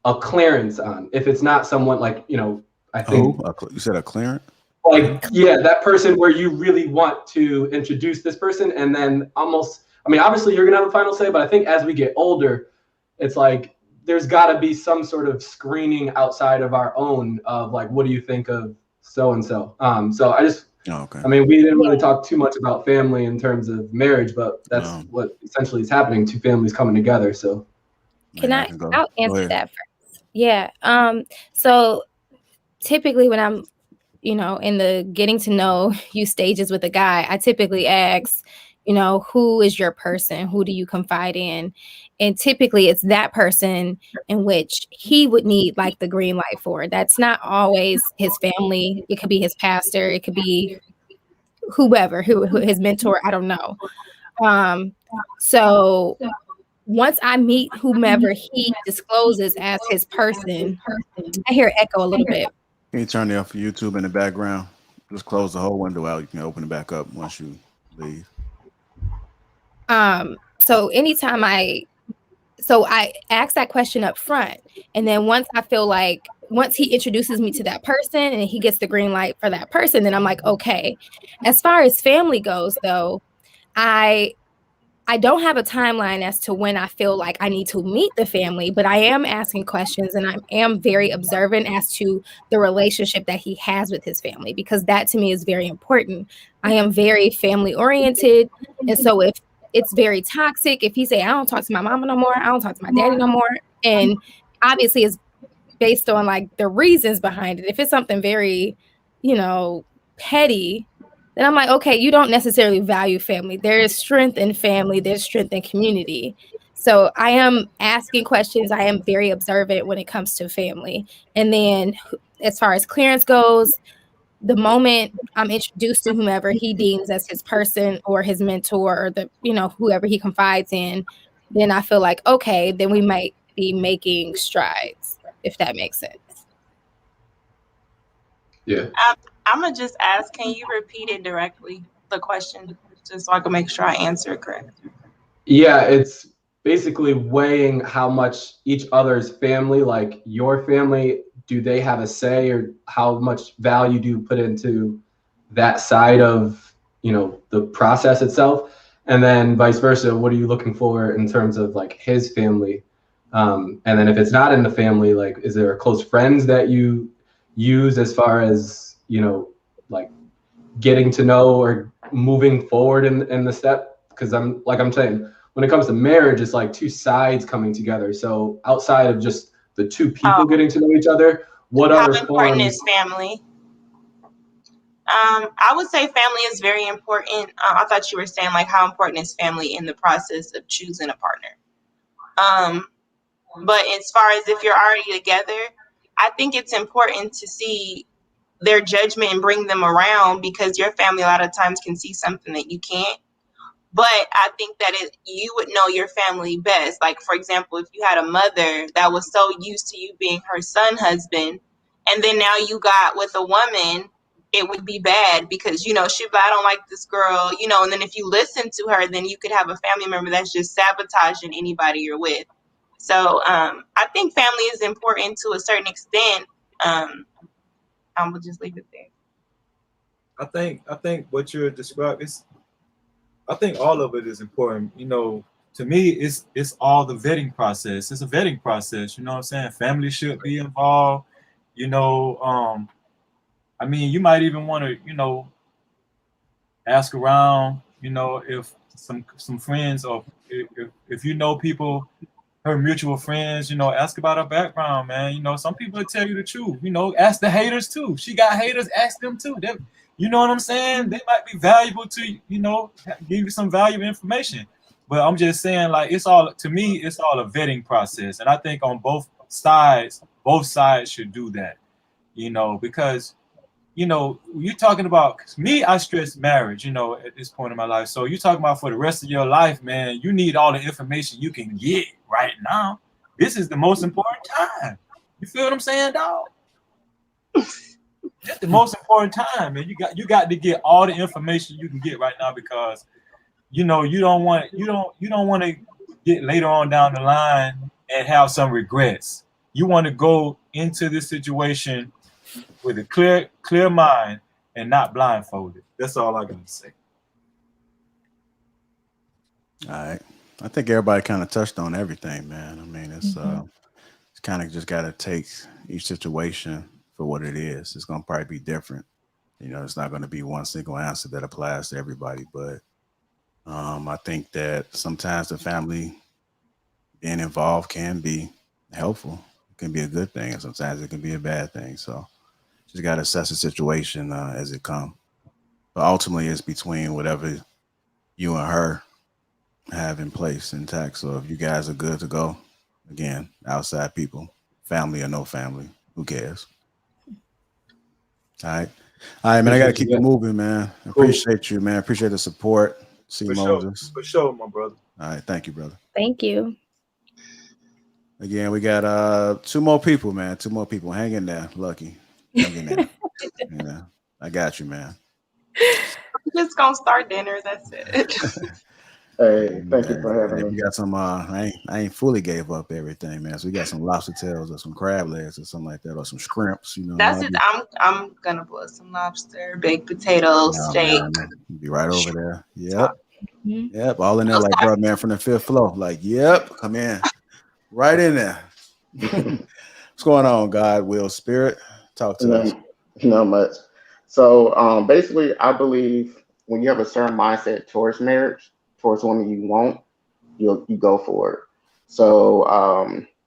a clearance on? If it's not someone like, you know, I think you said a clearance? Like, yeah, that person where you really want to introduce this person, and then almost, I mean, obviously you're gonna have a final say, but I think as we get older, it's like there's got to be some sort of screening outside of our own of like, what do you think of so and so? So I just, I mean, we didn't really talk too much about family in terms of marriage, but that's what essentially is happening, 2 families coming together. So I'll answer that first. Yeah. So typically when I'm, in the getting to know you stages with a guy, I typically ask, who is your person? Who do you confide in? And typically it's that person in which he would need like the green light for. That's not always his family. It could be his pastor. It could be whoever, who his mentor. I don't know. So once I meet whomever he discloses as his person, I hear echo a little bit. Can you turn it off for YouTube in the background? Just close the whole window out. You can open it back up once you leave. So anytime I ask that question up front, and then once he introduces me to that person and he gets the green light for that person, then I'm like, okay. As far as family goes, though, I don't have a timeline as to when I feel like I need to meet the family, but I am asking questions and I am very observant as to the relationship that he has with his family, because that to me is very important. I am very family oriented. And so if it's very toxic, if he say, I don't talk to my mama no more, I don't talk to my daddy no more, and obviously it's based on like the reasons behind it. If it's something very, petty, then I'm like, okay, you don't necessarily value family. There is strength in family. There's strength in community. So I am asking questions. I am very observant when it comes to family. And then as far as clearance goes, the moment I'm introduced to whomever he deems as his person or his mentor or the, whoever he confides in, then I feel like, okay, then we might be making strides, if that makes sense. Yeah. I'm gonna just ask, can you repeat it directly, the question, just so I can make sure I answer it correct? Yeah, it's basically weighing how much each other's family, like your family, do they have a say, or how much value do you put into that side of, the process itself? And then vice versa, what are you looking for in terms of like his family? And then if it's not in the family, like, is there close friends that you use as far as, like getting to know or moving forward in the step? Because I'm saying, when it comes to marriage, it's like two sides coming together. So outside of just the two people getting to know each other, what How other important forms? is family? I would say family is very important. I thought you were saying like how important is family in the process of choosing a partner. But as far as if you're already together, I think it's important to see their judgment and bring them around, because your family a lot of times can see something that you can't. But I think that you would know your family best. Like, for example, if you had a mother that was so used to you being her son husband, and then now you got with a woman, it would be bad because, she'd be like, I don't like this girl, and then if you listen to her, then you could have a family member that's just sabotaging anybody you're with. So I think family is important to a certain extent. I will just leave it there. I think what you're describing is, I think all of it is important. To me, it's all the vetting process. It's a vetting process. You know what I'm saying? Family should be involved. I mean, you might even want to, ask around. If some friends, or if you know people, her mutual friends, ask about her background, man. Some people will tell you the truth. Ask the haters too. She got haters, ask them too. You know what I'm saying? They might be valuable to you, give you some valuable information. But I'm just saying, like, it's all, to me, it's all a vetting process. And I think on both sides should do that, because, you're talking about me, I stress marriage, at this point in my life. So you're talking about for the rest of your life, man, you need all the information you can get right now. This is the most important time. You feel what I'm saying, dog? It's the most important time, man. You got to get all the information you can get right now, because you don't want to get later on down the line and have some regrets. You want to go into this situation with a clear mind and not blindfolded. That's all I got to say. All right. I think everybody kind of touched on everything, man. I mean, it's kind of just got to take each situation for what it is. It's going to probably be different. It's not going to be one single answer that applies to everybody. But I think that sometimes the family being involved can be helpful. It can be a good thing, and sometimes it can be a bad thing. So Just got to assess the situation as it comes. But ultimately, it's between whatever you and her have in place intact. So if you guys are good to go, again, outside people, family or no family, who cares? All right. All right, man. I got to keep it moving, man. Appreciate you, man. Appreciate the support. See Moses. For sure, my brother. All right. Thank you, brother. Thank you. Again, we got 2 more people, man. 2 more people. Hang in there, Lucky. Hang in there. Yeah, I got you, man. I'm just gonna start dinner. That's it. Hey, thank you for having me. We got some. I ain't fully gave up everything, man. So we got some lobster tails or some crab legs or something like that, or some shrimps. You know, That's it. I'm gonna boil some lobster, baked potatoes, steak. Be right over there. Yep. Yep. All in there, like, bro, man, from the 5th floor. Like, yep, come in. Right in there. What's going on, God, Will, Spirit? Talk to us. Not much. So basically, I believe when you have a certain mindset towards marriage, towards women you want, you go for it. So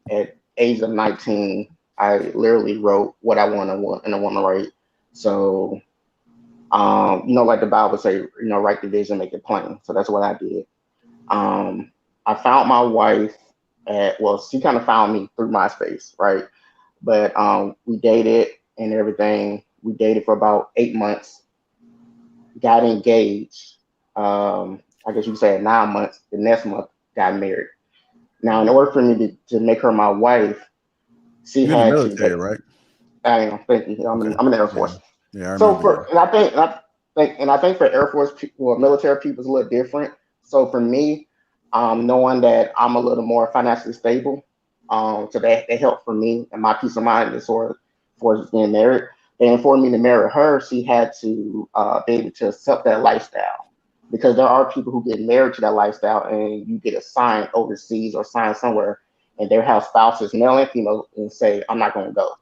at age of 19, I literally wrote what I want in a woman, right? So like the Bible say, write the vision, make it plain. So that's what I did. I found my wife she kind of found me through MySpace, right? But we dated and everything. We dated for about 8 months, got engaged. I guess you could say 9 months. The next month, got married. Now, in order for me to make her my wife, she You're had in the military, to. right? I am. Thank you. I'm in the Air Force. Yeah, I So remember. I think for Air Force people, military people, is a little different. So for me, knowing that I'm a little more financially stable, so that helped for me and my peace of mind as far as being married. And for me to marry her, she had to be able to accept that lifestyle, because there are people who get married to that lifestyle and you get assigned overseas or assigned somewhere, and their house spouses, male and female, and say, "I'm not going to go."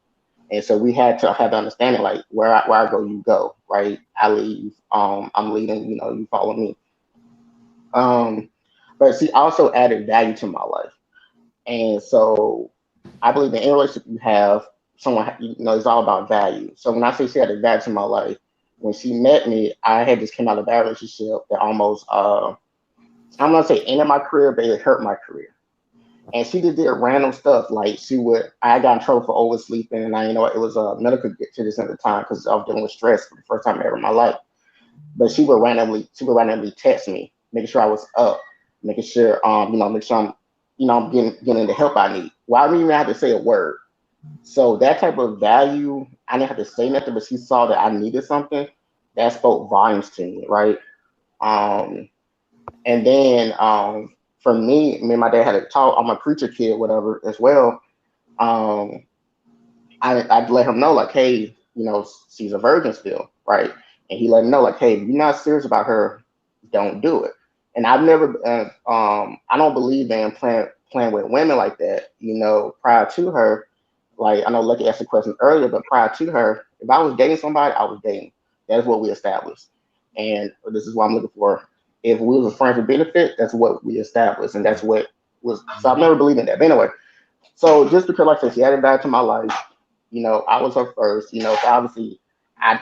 And so we had to have the understanding, like, where I go, you go, right? I leave, I'm leading, you follow me. But she also added value to my life. And so I believe in any relationship you have, someone, it's all about value. So when I say she added value to my life, when she met me, I had just came out of that relationship that almost, I'm not saying ended my career, but it hurt my career. And she just did random stuff. Like I got in trouble for oversleeping, and it was a medical condition at the time because I was dealing with stress for the first time ever in my life. But she would randomly text me, making sure I was up, making sure, make sure I'm getting the help I need. Well, I didn't even have to say a word. So that type of value, I didn't have to say nothing, but she saw that I needed something. That spoke volumes to me, right? And then for me and my dad had a talk. I'm a preacher kid, whatever, as well. I'd let him know, like, hey, she's a virgin still, right? And he let me know, like, hey, if you're not serious about her, don't do it. And I've never, I don't believe in playing with women like that. Prior to her, like, I know Lucky asked the question earlier, but prior to her, if I was dating somebody, I was dating. That's what we established. And this is what I'm looking for. If we was a friend for benefit, that's what we established. And that's what was, so I've never believed in that. But anyway, so just because, like I said, she added value to my life, I was her first, so obviously I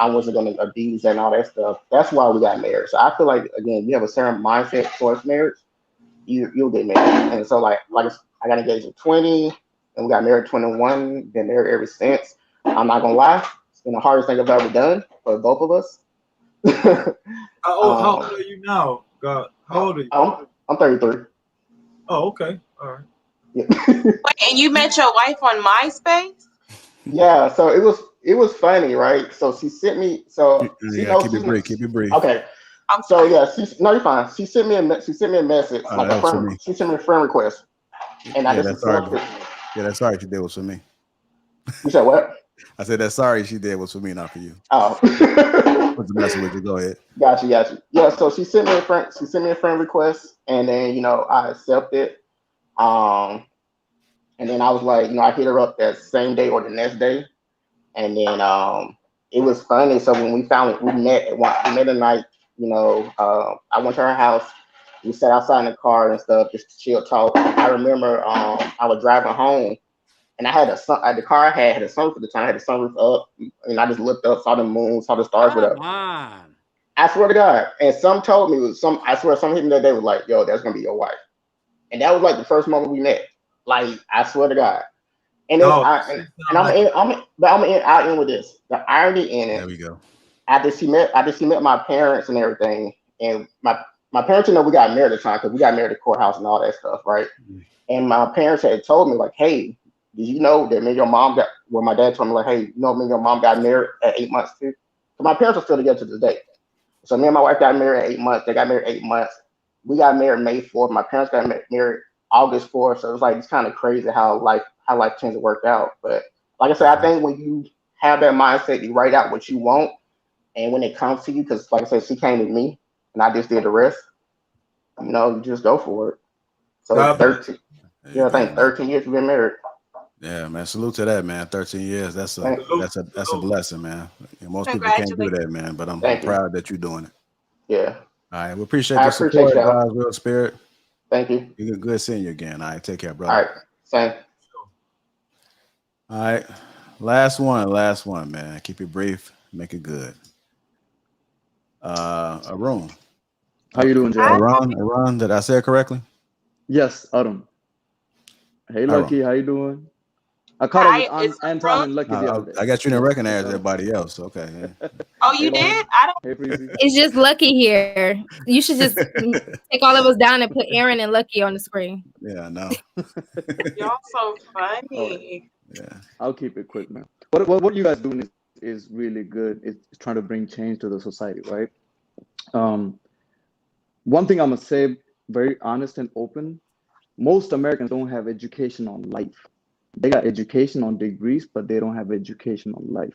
wasn't going to abuse and all that stuff. That's why we got married. So I feel like, again, you have a certain mindset towards marriage, you'll get married. And so like I got engaged at 20 and we got married at 21, been married ever since. I'm not going to lie. It's been the hardest thing I've ever done for both of us. How old are you now? God, how old are you? I'm 33. Oh, okay. All right. Yeah. And you met your wife on MySpace? Yeah, so it was funny, right? So she sent me. So she knows. Keep it brief. Okay. So yeah, you're fine. She sent me a message, like a friend. She sent me a friend request, and I just accepted. Yeah, that's sorry she did was for me. You said what? I said that sorry she did was for me, not for you. Oh. What's the message with you? Go ahead. Gotcha. Yeah, so she sent me a friend request, and then I accepted. And then I was like, I hit her up that same day or the next day, and then it was funny. So when we met a night. I went to her house. We sat outside in the car and stuff, just to chill, talk. I remember I was driving home, And I had a sun. The car I had a sunroof at the time. I had the sunroof up, and I just looked up, saw the moon, saw the stars, whatever. I swear to God. And some told me, I swear, some hit me that day was like, "Yo, that's gonna be your wife." And that was like the first moment we met. Like, I swear to God. And then I'll end with this. The irony in it. There we go. After she met my parents and everything, and my parents know we got married at the time because we got married at the courthouse and all that stuff, right? And my parents had told me like, "Hey, did you know that me and your mom got?" Well, my dad told me like, "Hey, you know, me and your mom got married at 8 months too." So my parents are still together to this day. So me and my wife got married at 8 months. They got married 8 months. We got married May 4th. My parents got married August 4th. So it's kind of crazy how life tends to work out. But like I said, I think when you have that mindset, you write out what you want, and when it comes to you, because like I said, she came to me, and I just did the rest. You know, you just go for it. So 13, I think 13 years we've been married. Yeah, man. Salute to that, man. 13 years. That's a blessing, man. Most people can't do that, man. But I'm proud that you're doing it. Yeah. All right. We appreciate the support, God's Real Spirit. Thank you. You're good seeing you again. All right. Take care, brother. All right. Same. All right. Last one, man. Keep it brief. Make it good. Arun. How you doing, Jay? Arun, did I say it correctly? Yes, Arun. Hey, Lucky, how you doing? I caught up with Anton and Lucky the other day. I got you didn't recognize everybody else. Okay. Yeah. Oh, you did? I don't. It's just Lucky here. You should just take all of us down and put Aaron and Lucky on the screen. Yeah, I know. Y'all so funny. Yeah. I'll keep it quick, man. What you guys doing is really good. It's trying to bring change to the society, right? One thing I'm gonna say, very honest and open, most Americans don't have education on life. They got education on degrees, but they don't have education on life.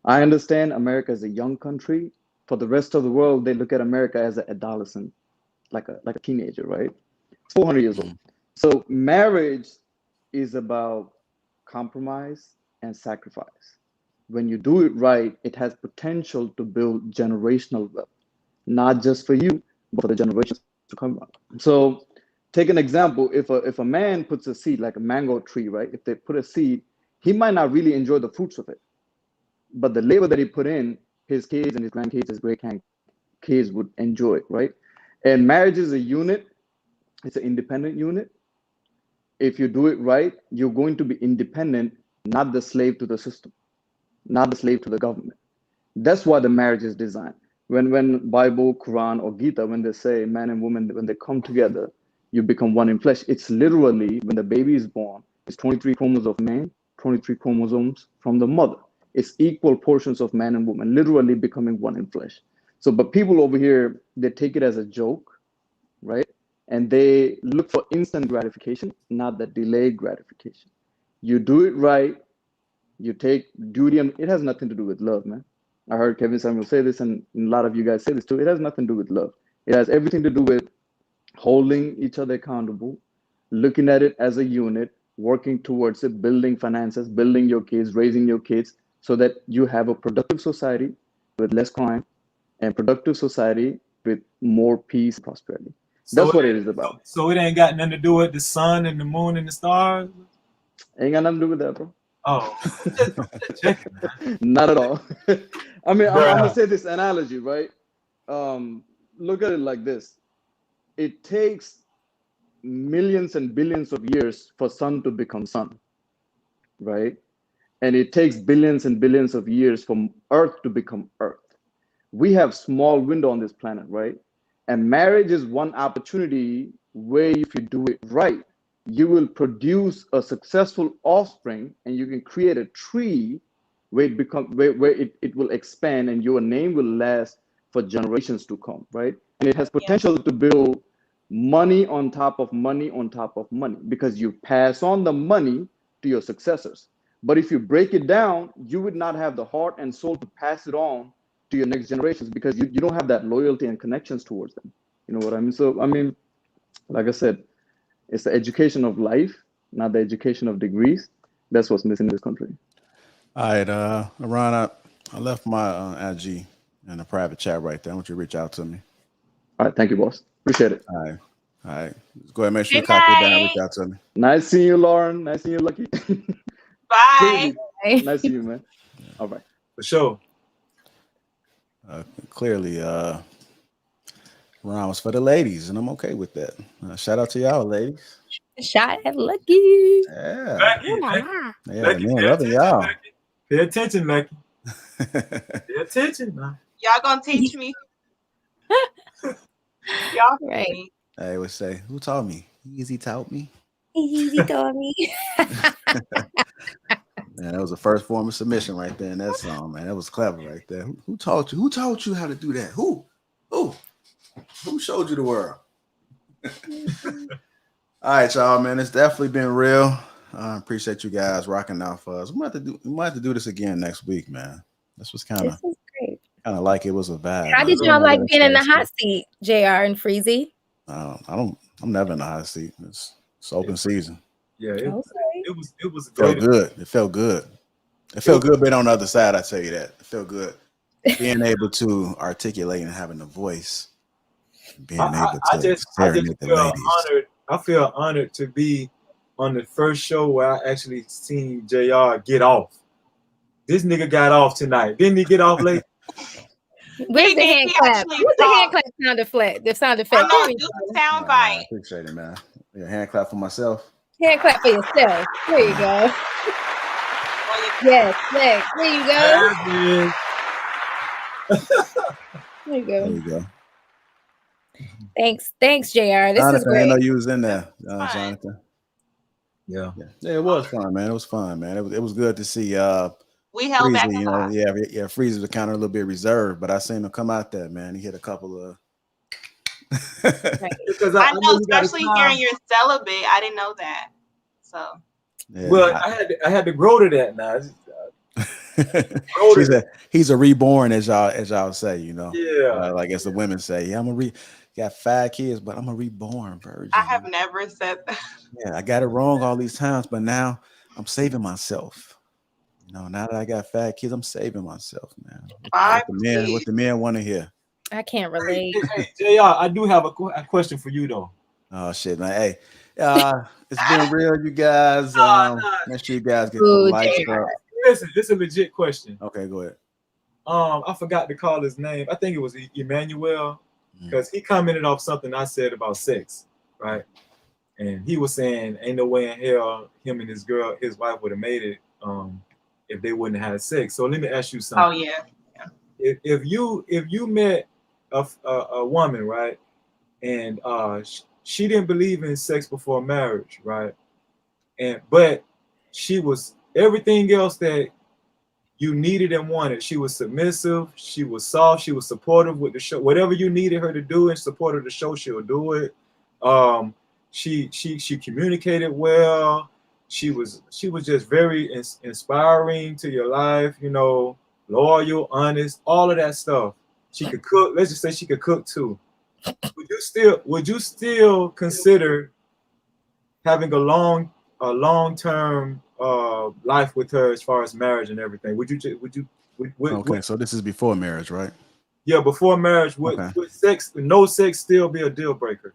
I understand America is a young country. For the rest of the world, they look at America as an adolescent, like a teenager, right? It's 400 years old. So marriage is about compromise and sacrifice. When you do it right, it has potential to build generational wealth, not just for you, but for the generations to come up. So take an example. If a man puts a seed, like a mango tree, right? If they put a seed, he might not really enjoy the fruits of it. But the labor that he put in, his kids and his grandkids, his great-grandkids would enjoy it, right? And marriage is a unit. It's an independent unit. If you do it right, you're going to be independent, not the slave to the system, not the slave to the government. That's why the marriage is designed. When Bible, Quran, or Gita, when they say man and woman, when they come together, you become one in flesh. It's literally, when the baby is born, it's 23 chromosomes of man, 23 chromosomes from the mother. It's equal portions of man and woman, literally becoming one in flesh. So, but people over here, they take it as a joke, right? And they look for instant gratification, not the delayed gratification. You do it right, you take duty, and it has nothing to do with love, man. I heard Kevin Samuel say this, and a lot of you guys say this too. It has nothing to do with love. It has everything to do with holding each other accountable, looking at it as a unit, working towards it, building finances, building your kids, raising your kids, so that you have a productive society with less crime and productive society with more peace and prosperity. That's what it is about. So it ain't got nothing to do with the sun and the moon and the stars? Ain't got nothing to do with that, bro. Oh. Not at all. I mean, I'm going to say this analogy, right? Look at it like this. It takes millions and billions of years for sun to become sun, right? And it takes billions and billions of years for earth to become earth. We have small window on this planet, right? And marriage is one opportunity where if you do it right, you will produce a successful offspring, and you can create a tree where it will expand, and your name will last for generations to come, right? And it has potential to build money on top of money on top of money, because you pass on the money to your successors. But if you break it down, you would not have the heart and soul to pass it on to your next generations, because you don't have that loyalty and connections towards them. You know what I mean? So, I mean, like I said, it's the education of life, not the education of degrees. That's what's missing in this country. All right, Ron, I left my IG in a private chat right there. I want you to reach out to me. All right, thank you, boss. Appreciate it. All right. Go ahead, make sure you copy it down. Reach out to me. Nice seeing you, Lauren. Nice seeing you, Lucky. Bye. Nice to you, man. All right. For sure. Clearly, round was for the ladies, and I'm okay with that. Shout out to y'all, ladies. Shot at Lucky. Yeah. Lucky, Ooh la Lucky. la. Yeah, Lucky, man, pay loving attention, y'all. Lucky. Pay attention, Lucky. Pay attention, man. Y'all gonna teach me? Y'all Right. me. I would say, who taught me? Easy taught me. Easy told me. Man, that was the first form of submission right there in that song, man. That was clever right there. Who taught you? Who taught you how to do that? Who showed you the world? All right, y'all, man. It's definitely been real. I appreciate you guys rocking out for us. We might have to do this again next week, man. This was kind This was great. of like it was a vibe. How did y'all like being in the hot seat, JR and Freezy? I'm never in the hot seat. It's open season. Yeah, it was Felt good. It felt good. It felt good being on the other side, I tell you that. It felt good. Being able to articulate and having a voice. Being able to serenade the ladies. I feel honored to be on the first show where I actually seen JR get off. This nigga got off tonight. Didn't he get off late? Where's the hand clap? Where's the hand clap sound effect? The sound effect. I'm gonna do the sound bite. I appreciate it, man. Yeah, hand clap for myself. Hand clap for yourself. There you go. Yes, next. There you go. There you go. There you go. Thanks, JR. This is Jonathan, great. I know you was in there, Jonathan. Yeah, it was fun, man. It was fun, man. It was good to see. We held back Freezy, a lot. Freezy was kind of a little bit reserved, but I seen him come out there, man. He hit a couple of. Because I know, especially hearing you're celibate. I didn't know that. So. Yeah, well, I had to grow to that now. He's a reborn, as y'all say, you know. Yeah. Like as the women say, yeah, got 5 kids, but I'm a reborn virgin. I have never said that. Yeah, I got it wrong all these times, but now I'm saving myself. You know, now that I got 5 kids, I'm saving myself, man. What the men want to hear. I can't relate. Hey, JR, I do have a question for you though. Oh shit, man. Hey, it's been real, you guys. Make sure you guys get the lights up. Listen, this is a legit question. Okay, go ahead. I forgot to call his name. I think it was Emmanuel, because he commented off something I said about sex, right? And he was saying, ain't no way in hell him and his wife would have made it if they wouldn't have had sex. So let me ask you something. Oh yeah. If you met a woman, right, and she didn't believe in sex before marriage, right, but she was everything else that you needed and wanted. She was submissive, she was soft, she was supportive with the show. Whatever you needed her to do in support of the show, she'll do it. She communicated well. She was just very inspiring to your life, you know, loyal, honest, all of that stuff. She could cook. Let's just say she could cook too. Would you still consider having a long-term life with her as far as marriage and everything? Okay, so this is before marriage, right? Yeah, before marriage. Would no sex still be a deal breaker?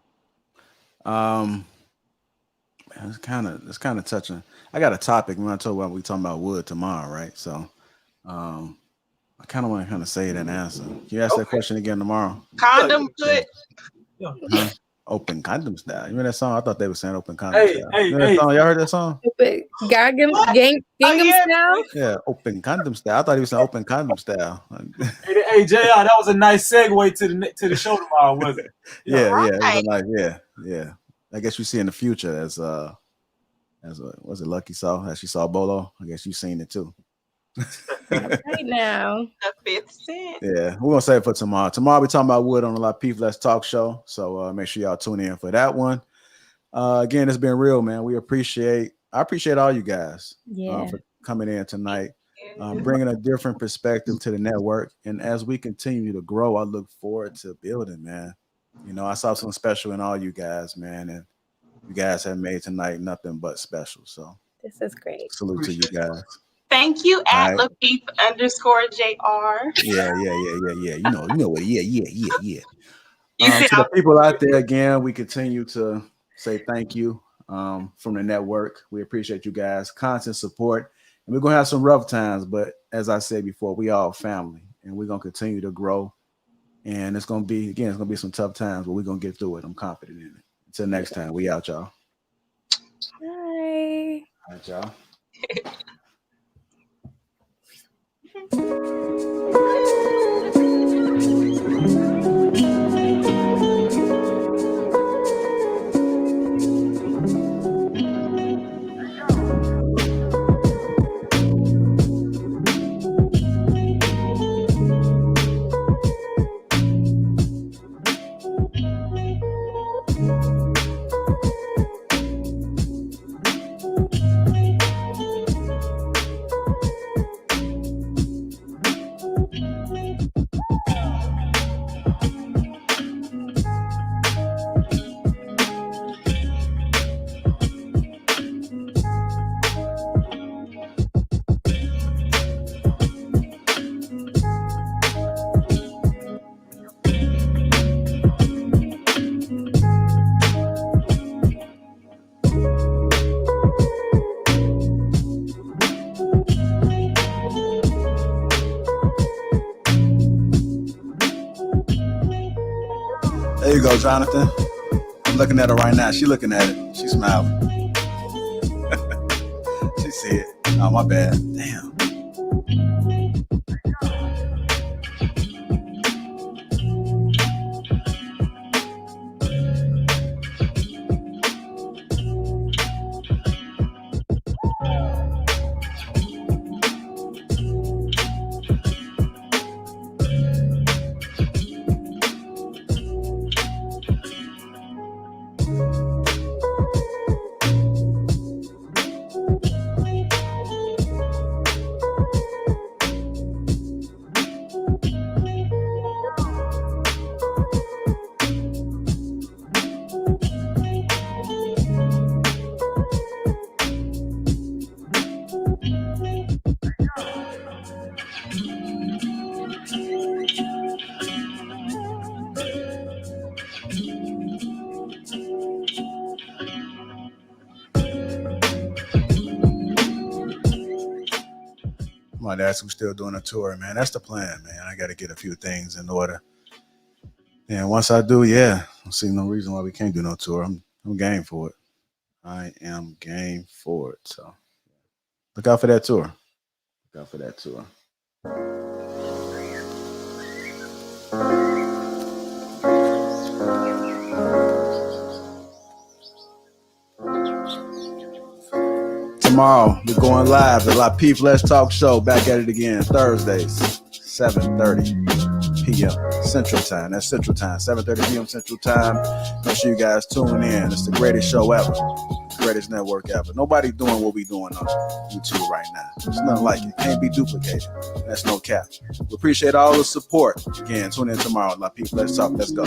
It's kind of touching. I got a topic. We're talking about wood tomorrow, right? So, I kind of want to say it and answer. Can you ask that question again tomorrow? Condom good. Open condom style. You remember that song? I thought they were saying open condom style. Hey. Song? Y'all heard that song? Gingham style? Yeah, open condom style. I thought he was saying open condom style. Hey, JR, that was a nice segue to the show tomorrow, wasn't it? Yeah, it was a nice, yeah. I guess you see in the future as was it Lucky saw? As she saw Bolo? I guess you've seen it too. Right now. The 5th sense. Yeah, we're gonna save it for tomorrow. Tomorrow we're talking about wood on the Lapeef Let's Talk show. So make sure y'all tune in for that one. Again, it's been real, man. I appreciate all you guys for coming in tonight, bringing a different perspective to the network. And as we continue to grow, I look forward to building, man. You know, I saw something special in all you guys, man, and you guys have made tonight nothing but special. So this is great. Salute to you guys. Thank you at Lapeef_JR. Yeah. You know what? Yeah. To the people out there, again, we continue to say thank you from the network. We appreciate you guys' constant support And we're gonna have some rough times, but as I said before, we all family, and we're gonna continue to grow. And it's gonna be some tough times, but we're gonna get through it. I'm confident in it. Until next time, we out, y'all. Bye. All right, y'all. There you go, Jonathan. I'm looking at her right now. She looking at it. She's smiling. She see it. Oh, my bad. Damn. My dad's still doing a tour, man. That's the plan, man. I got to get a few things in order. And once I do, I don't see no reason why we can't do no tour. I'm game for it. I am game for it. So look out for that tour. Look out for that tour. Tomorrow, we're going live. The Lapeef Let's Talk Show. Back at it again. Thursdays, 7:30 p.m. Central Time. That's Central Time. 7:30 p.m. Central Time. Make sure you guys tune in. It's the greatest show ever. The greatest network ever. Nobody doing what we doing on YouTube right now. There's nothing like it. Can't be duplicated. That's no cap. We appreciate all the support. Again, tune in tomorrow. Lapeef Let's Talk. Let's go.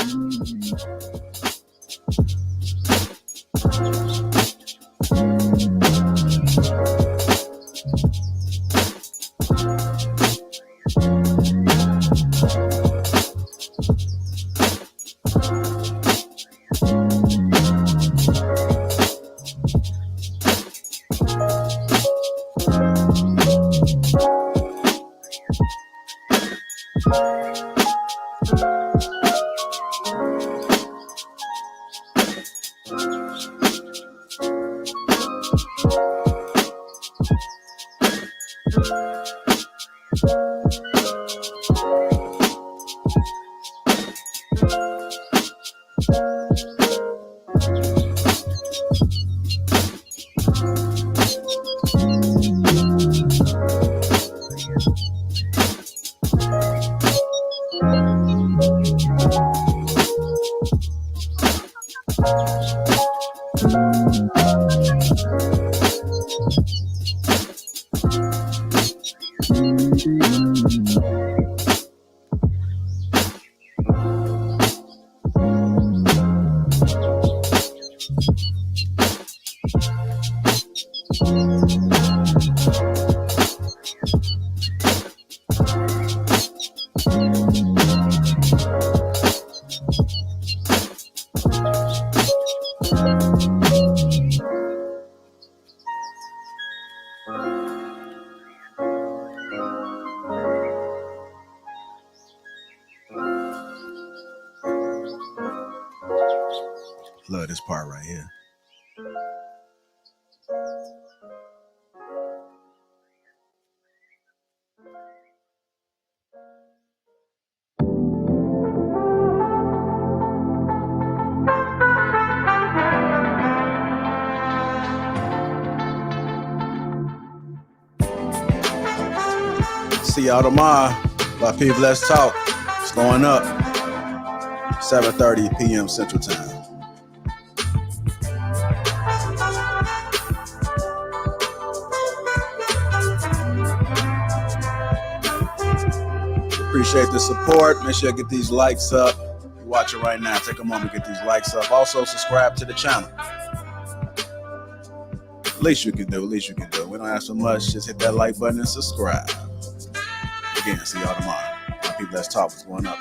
Love this part right here. See y'all tomorrow. Lapeef, let's talk. It's going up. 7:30 p.m. Central Time. Appreciate the support. Make sure you get these likes up. You're watching right now. Take a moment to get these likes up. Also, subscribe to the channel. Least you can do. Least you can do. We don't ask for much. Just hit that like button and subscribe. Again, see y'all tomorrow. People, let's talk. What's going up?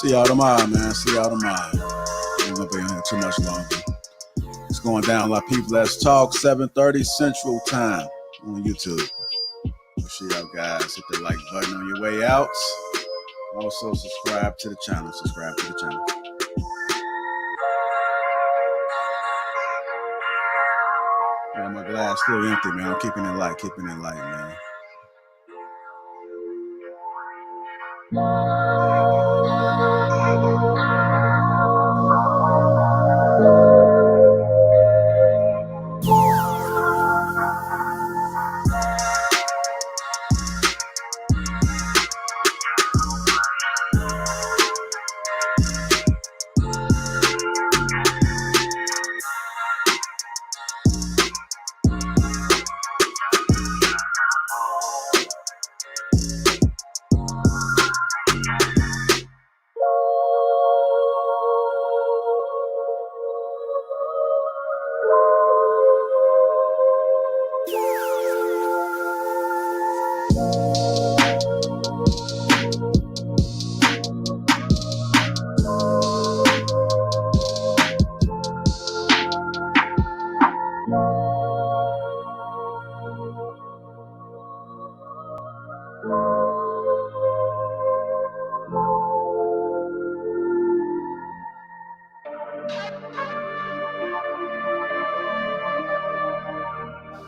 See y'all tomorrow, man. See y'all tomorrow. Ain't gonna be on here too much longer. It's going down. Lapeef, let's talk. 7:30 Central Time on YouTube. Make sure y'all guys hit the like button on your way out. Also, subscribe to the channel. Subscribe to the channel. Yeah, my glass still empty, man. I'm keeping it light. Keeping it light, man.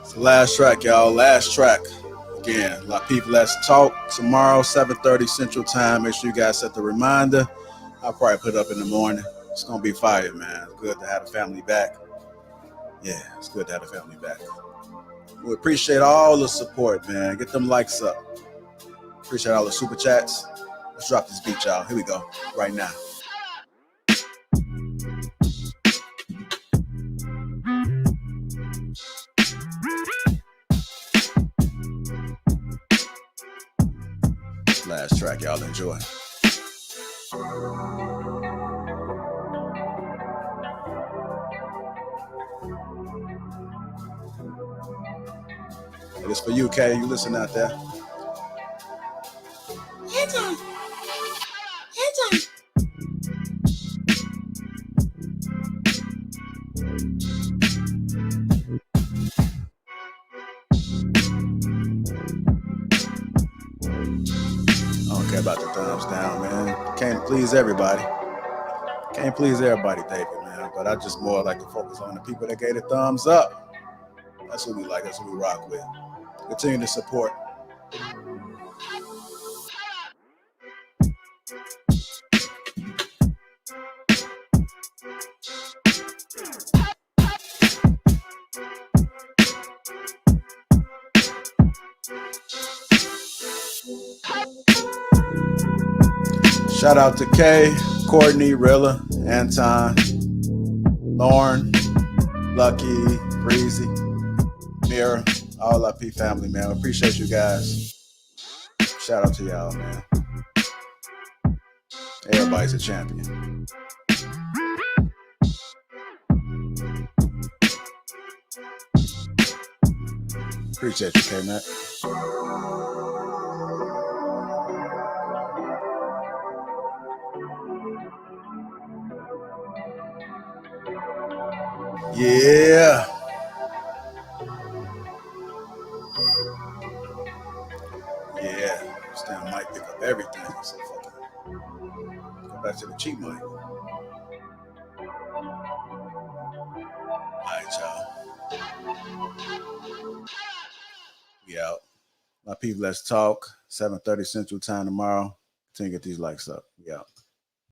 It's the last track, y'all. Last track. Again, Lapeef, let's talk tomorrow, 7:30 Central Time. Make sure you guys set the reminder. I'll probably put it up in the morning. It's gonna be fire, man. It's good to have the family back. Yeah, it's good to have the family back. We appreciate all the support, man. Get them likes up. Appreciate all the super chats. Let's drop this beat, y'all. Here we go, right now. Last track, y'all enjoy. It's for you, Kay. You listen out there. I don't care about the thumbs down, man. Can't please everybody. Can't please everybody, David, man. But I just more like to focus on the people that gave the thumbs up. That's what we like. That's what we rock with. Continue to support. Shout out to Kay, Courtney, Rilla, Anton, Lauren, Lucky, Breezy, Mira, all Lapeef family, man. We appreciate you guys. Shout out to y'all, man. Everybody's a champion. Appreciate you, K-Mac. Yeah. Yeah. This damn mic pick up everything. So fucking go back to the cheap mic. Alright, y'all. We out. My people, let's talk. 7:30 Central Time tomorrow. Continue to get these likes up. We out.